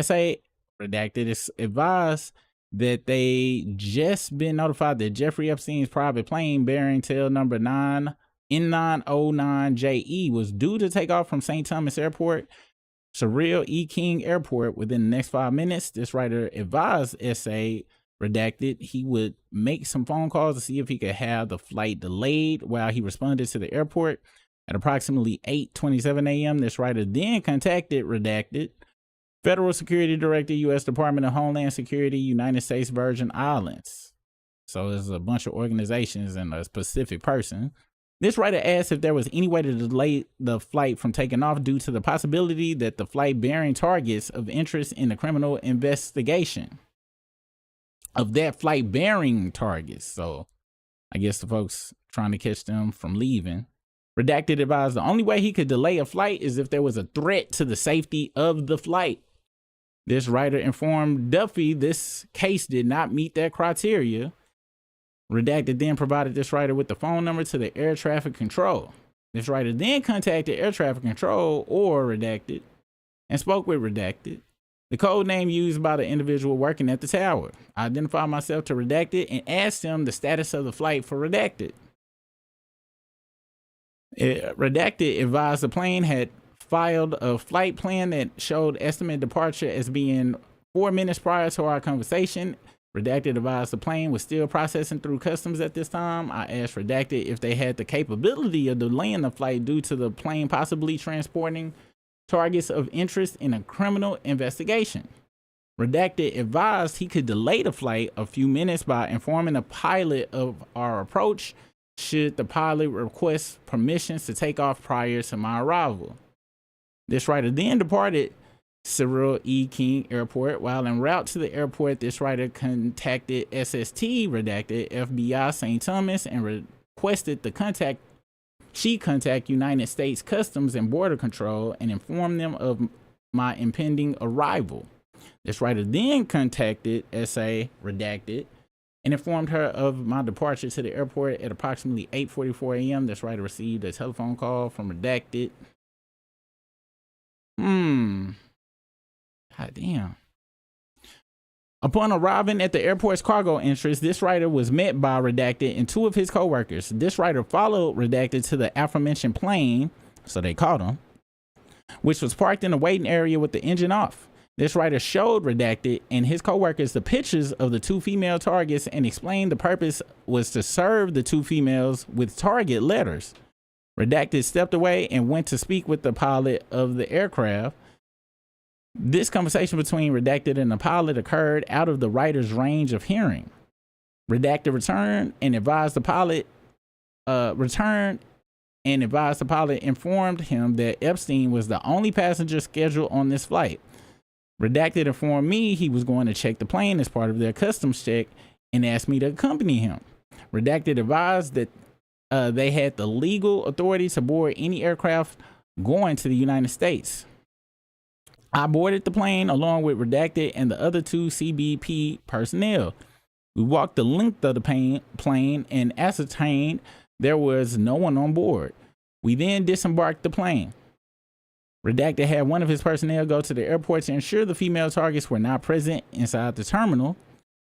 SA redacted is advised that they just been notified that Jeffrey Epstein's private plane bearing tail number N909JE was due to take off from St. Thomas Airport, Cyril E. King Airport within the next 5 minutes. This writer advised SA redacted he would make some phone calls to see if he could have the flight delayed while he responded to the airport. At approximately 8:27 a.m., this writer then contacted redacted Federal Security Director, U.S. Department of Homeland Security, United States Virgin Islands. So there's a bunch of organizations and a specific person. This writer asked if there was any way to delay the flight from taking off due to the possibility that the flight bearing targets of interest in the criminal investigation of that flight bearing targets. So I guess the folks trying to catch them from leaving. Redacted advised the only way he could delay a flight is if there was a threat to the safety of the flight. This writer informed Duffy this case did not meet that criteria. Redacted then provided this writer with the phone number to the air traffic control. This writer then contacted air traffic control or redacted and spoke with redacted, the code name used by the individual working at the tower. I identified myself to redacted and asked him the status of the flight for redacted. Redacted advised the plane had filed a flight plan that showed estimated departure as being 4 minutes prior to our conversation. Redacted advised the plane was still processing through customs at this time. I asked Redacted if they had the capability of delaying the flight due to the plane possibly transporting targets of interest in a criminal investigation. Redacted advised he could delay the flight a few minutes by informing the pilot of our approach should the pilot request permissions to take off prior to my arrival. This writer then departed Cyril E. King Airport. While en route to the airport, this writer contacted SST redacted FBI St. Thomas and requested she contact United States Customs and Border Control and inform them of my impending arrival. This writer then contacted SA redacted and informed her of my departure to the airport at approximately 8:44 a.m. This writer received a telephone call from redacted. God damn. Upon arriving at the airport's cargo entrance, this writer was met by redacted and two of his co-workers. This writer followed redacted to the aforementioned plane, so they caught him, which was parked in the waiting area with the engine off. This writer showed redacted and his co-workers the pictures of the two female targets and explained the purpose was to serve the two females with target letters. Redacted stepped away and went to speak with the pilot of the aircraft. This conversation between redacted and the pilot occurred out of the writer's range of hearing. Redacted returned and advised the pilot informed him that Epstein was the only passenger scheduled on this flight. Redacted informed me he was going to check the plane as part of their customs check and asked me to accompany him. Redacted advised that they had the legal authority to board any aircraft going to the United States. I boarded the plane along with redacted and the other two CBP personnel. We walked the length of the plane and ascertained there was no one on board. We then disembarked the plane. Redacted had one of his personnel go to the airport to ensure the female targets were not present inside the terminal.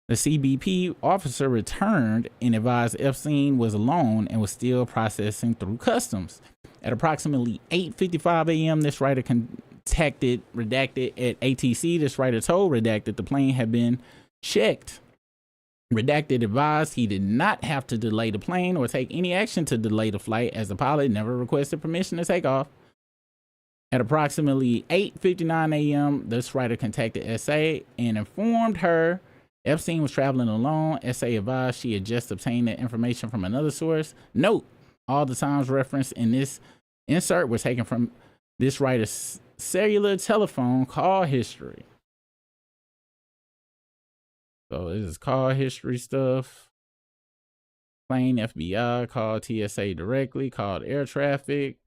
The CBP officer returned and advised Epstein was alone and was still processing through customs. At approximately 8:55 a.m., this writer contacted Redacted at ATC. This writer told Redacted the plane had been checked. Redacted advised he did not have to delay the plane or take any action to delay the flight, as the pilot never requested permission to take off. At approximately 8:59 a.m., this writer contacted SA and informed her Epstein was traveling alone. SA advised she had just obtained that information from another source. Note, all the times referenced in this insert were taken from this writer's cellular telephone call history. So this is call history stuff. Plane FBI, called TSA directly, called air traffic,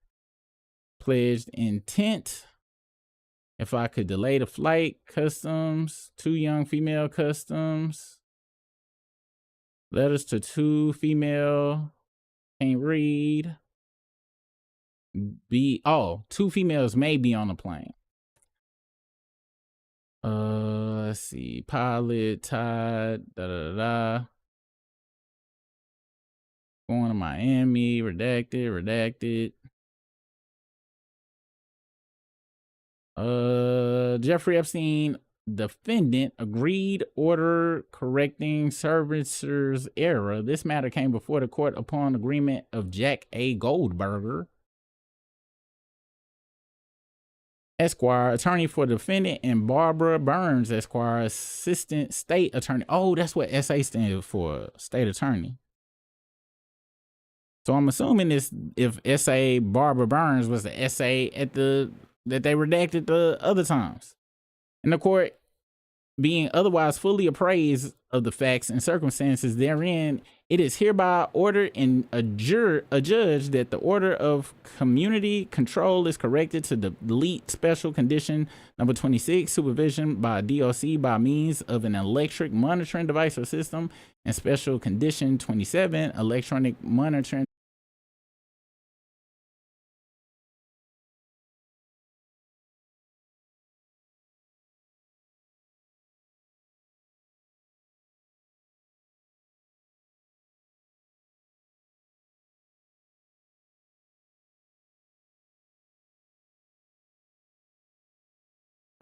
pledged intent. If I could delay the flight, customs, 2 young female customs, letters to 2 female, can't read. 2 females may be on the plane. Let's see, pilot, Todd, Going to Miami, redacted. Jeffrey Epstein, defendant, agreed order correcting servicer's error. This matter came before the court upon agreement of Jack A. Goldberger, Esquire, attorney for defendant, and Barbara Burns, Esquire, assistant state attorney. Oh, that's what SA stands for, state attorney. So I'm assuming this, if SA Barbara Burns was the SA that they redacted the other times. And the court, being otherwise fully appraised of the facts and circumstances therein, it is hereby ordered and adjudged that the order of community control is corrected to delete special condition number 26, supervision by DOC by means of an electric monitoring device or system, and special condition 27, electronic monitoring.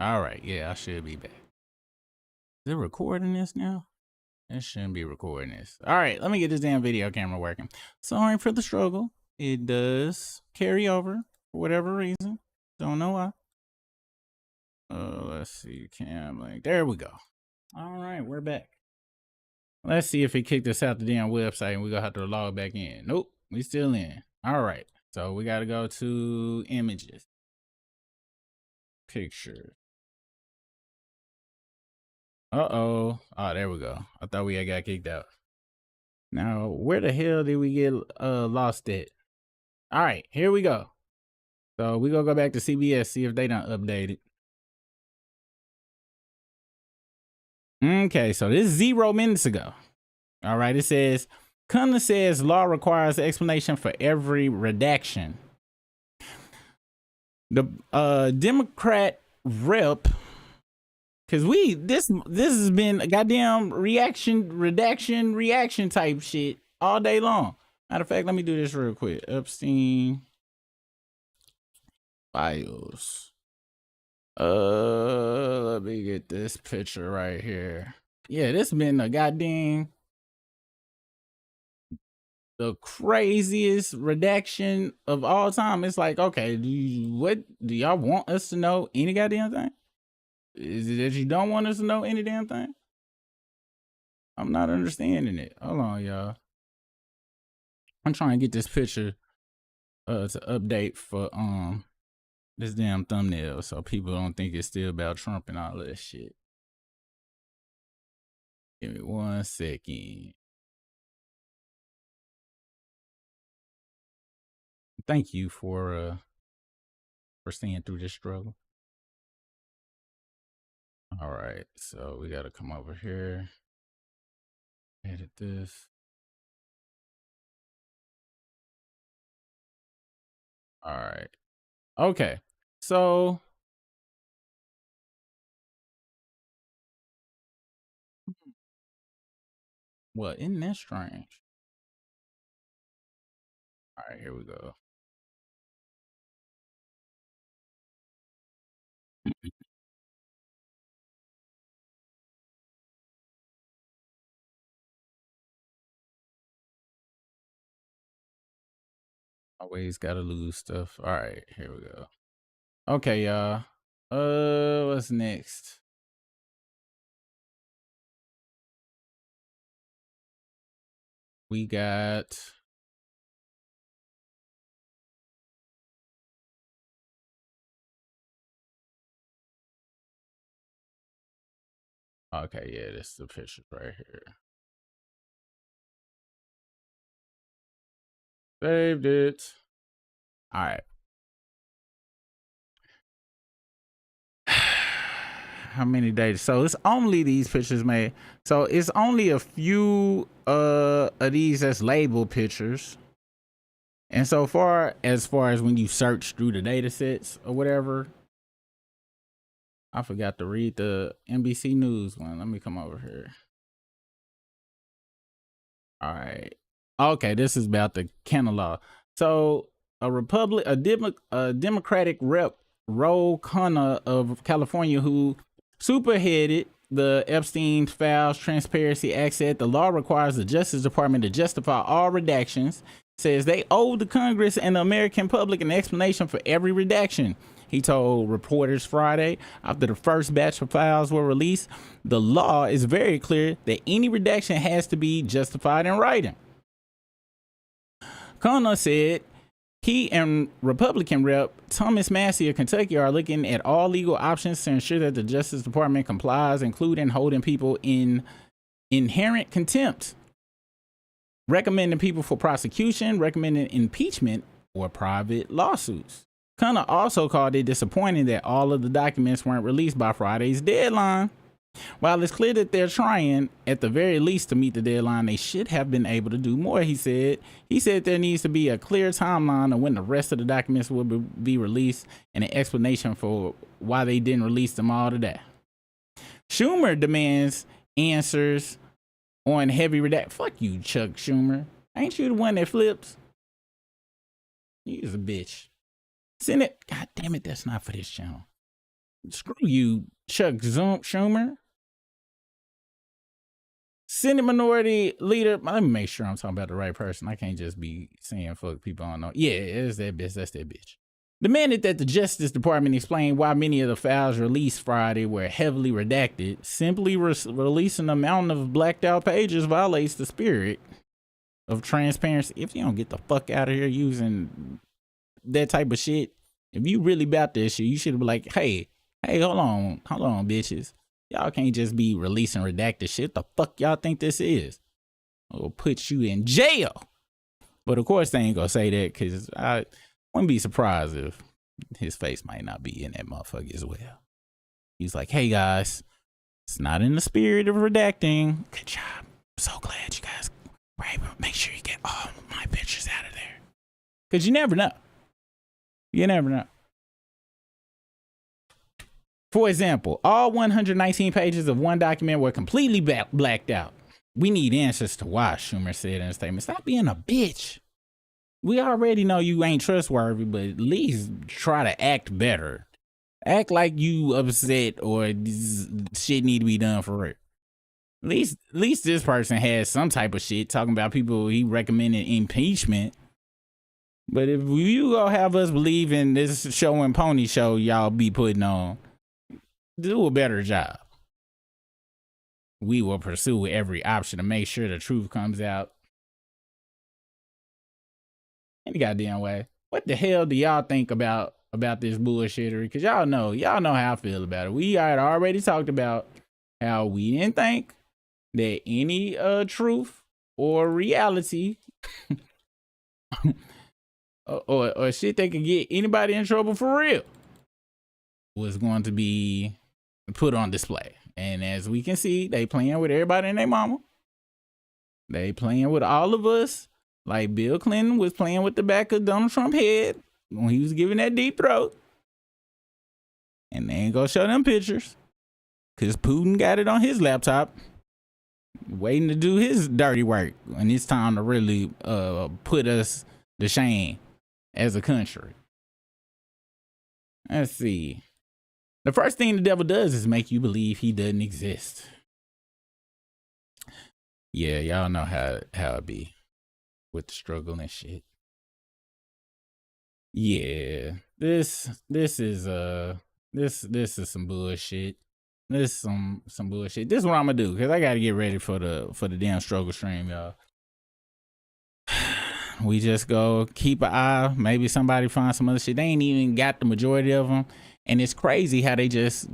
All right, yeah, I should be back. Is it recording this now? It shouldn't be recording this. All right, let me get this damn video camera working. Sorry for the struggle. It does carry over for whatever reason. Don't know why. Let's see, cam link. There we go. All right, we're back. Let's see if it kicked us out the damn website and we're gonna have to log back in. Nope, we still in. All right, so we gotta go to images, pictures. Oh, there we go. I thought we had got kicked out. Now, where the hell did we get lost at? All right, here we go. So we gonna go back to CBS, see if they done updated. Okay, so this is 0 minutes ago. All right, it says, Kamala says law requires explanation for every redaction. The Democrat rep, because this has been a goddamn redaction type shit all day long. Matter of fact, let me do this real quick. Epstein Files. Let me get this picture right here. Yeah, this has been a goddamn the craziest redaction of all time. It's like, okay, do y'all want us to know any goddamn thing? Is it that you don't want us to know any damn thing? I'm not understanding it. Hold on, y'all. I'm trying to get this picture to update for this damn thumbnail so people don't think it's still about Trump and all that shit. Give me 1 second. Thank you for staying through this struggle. All right, so we gotta come over here, edit this. All right, okay, so Well, isn't that strange? All right, here we go. Always gotta lose stuff. All right, here we go. Okay, y'all. What's next? We got okay, yeah, this is the picture right here. Saved it. All right. How many days? So it's only these pictures made. So it's only a few of these that's labeled pictures. And so far as when you search through the data sets or whatever, I forgot to read the NBC News one. Let me come over here. All right. Okay, this is about the Kenna law. So a Democratic rep, Ro Khanna of California, who superheaded the Epstein Files Transparency Act, said the law requires the Justice Department to justify all redactions, says they owe the Congress and the American public an explanation for every redaction. He told reporters Friday after the first batch of files were released, the law is very clear that any redaction has to be justified in writing. Khanna said he and Republican Rep Thomas Massey of Kentucky are looking at all legal options to ensure that the Justice Department complies, including holding people in inherent contempt, recommending people for prosecution, recommending impeachment, or private lawsuits. Khanna also called it disappointing that all of the documents weren't released by Friday's deadline. While it's clear that they're trying, at the very least, to meet the deadline, they should have been able to do more, he said. He said there needs to be a clear timeline of when the rest of the documents will be released and an explanation for why they didn't release them all today. Schumer demands answers on heavy redact. Fuck you, Chuck Schumer. Ain't you the one that flips? He's a bitch. Senate, god damn it, that's not for this channel. Screw you, Chuck Schumer. Senate Minority Leader, let me make sure I'm talking about the right person. I can't just be saying fuck people I don't know. Yeah, it's that bitch, that's that bitch. Demanded that the Justice Department explain why many of the files released Friday were heavily redacted. Simply releasing a mountain of blacked out pages violates the spirit of transparency. If you don't get the fuck out of here using that type of shit, if you really about that shit, you should be like, hey, hold on, bitches. Y'all can't just be releasing redacted shit. The fuck y'all think this is? I'll put you in jail. But of course they ain't gonna say that, because I wouldn't be surprised if his face might not be in that motherfucker as well. He's like, hey guys, it's not in the spirit of redacting. Good job. I'm so glad you guys were able to make sure you get all my pictures out of there. Because you never know. You never know. For example, all 119 pages of one document were completely blacked out. We need answers to why, Schumer said in a statement. Stop being a bitch. We already know you ain't trustworthy, but at least try to act better. Act like you upset or shit need to be done for real. At least this person has some type of shit talking about people he recommended impeachment. But if you go have us believe in this show and pony show y'all be putting on, do a better job. We will pursue every option to make sure the truth comes out. Any goddamn way. What the hell do y'all think about this bullshittery? Because y'all know how I feel about it. We had already talked about how we didn't think that any truth or reality or shit that could get anybody in trouble for real was going to be put on display. And as we can see, they playing with everybody and their mama. They playing with all of us, like Bill Clinton was playing with the back of Donald Trump's head when he was giving that deep throat. And they ain't gonna show them pictures because Putin got it on his laptop. waiting to do his dirty work, and it's time to really put us to shame as a country. Let's see. The first thing the devil does is make you believe he doesn't exist. Yeah, y'all know how it be with the struggle and shit. Yeah, this is some bullshit. This is some bullshit. This is what I'm gonna do, because I gotta get ready for the damn struggle stream, y'all. We just go keep an eye. Maybe somebody finds some other shit. They ain't even got the majority of them. And it's crazy how they just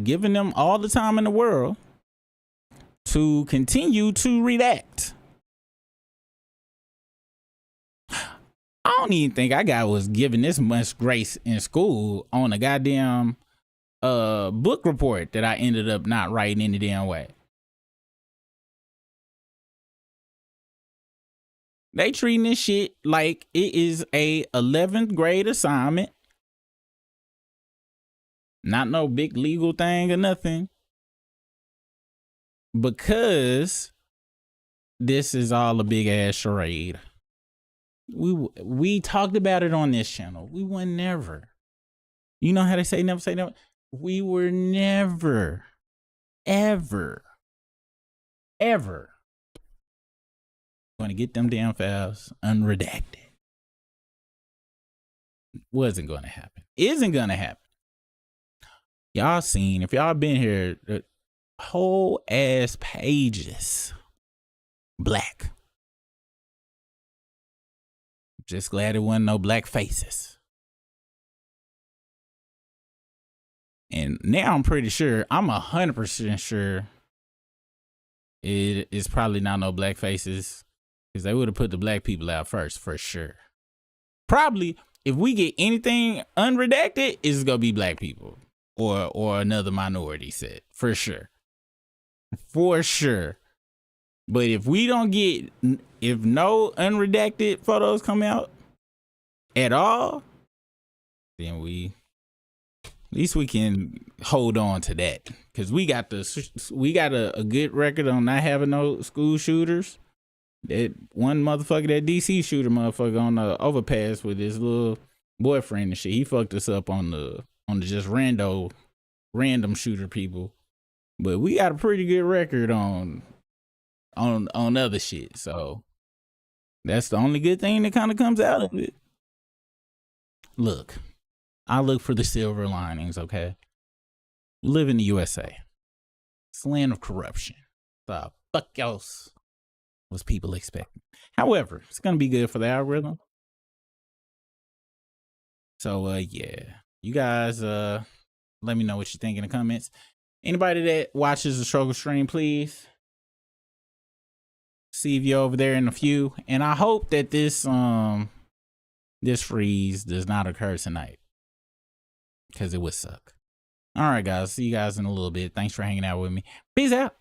giving them all the time in the world to continue to redact. I don't even think I was given this much grace in school on a goddamn book report that I ended up not writing any damn way. They treating this shit like it is a 11th grade assignment. Not no big legal thing or nothing. Because this is all a big ass charade. We talked about it on this channel. We were never. You know how they say never say never? We were never, ever going to get them damn files unredacted. Wasn't going to happen. Isn't going to happen. Y'all seen, if y'all been here, the whole ass pages black. Just glad it wasn't no black faces. And now I'm pretty sure, I'm 100% sure it is probably not no black faces, because they would have put the black people out first, for sure. Probably, if we get anything unredacted, it's going to be black people or another minority set, for sure. For sure. But if we don't get, if no unredacted photos come out at all, then at least we can hold on to that, because we got a good record on not having no school shooters. That one motherfucker, that DC shooter motherfucker on the overpass with his little boyfriend and shit, he fucked us up on the just random shooter people. But we got a pretty good record on other shit, so that's the only good thing that kind of comes out of it. Look, I look for the silver linings, okay? We live in the USA. It's a land of corruption. The fuck else was people expecting? However, it's gonna be good for the algorithm. So yeah, you guys let me know what you think in the comments. Anybody that watches the struggle stream, please see if you're over there in a few. And I hope that this freeze does not occur tonight, because it would suck. All right, guys. See you guys in a little bit. Thanks for hanging out with me. Peace out.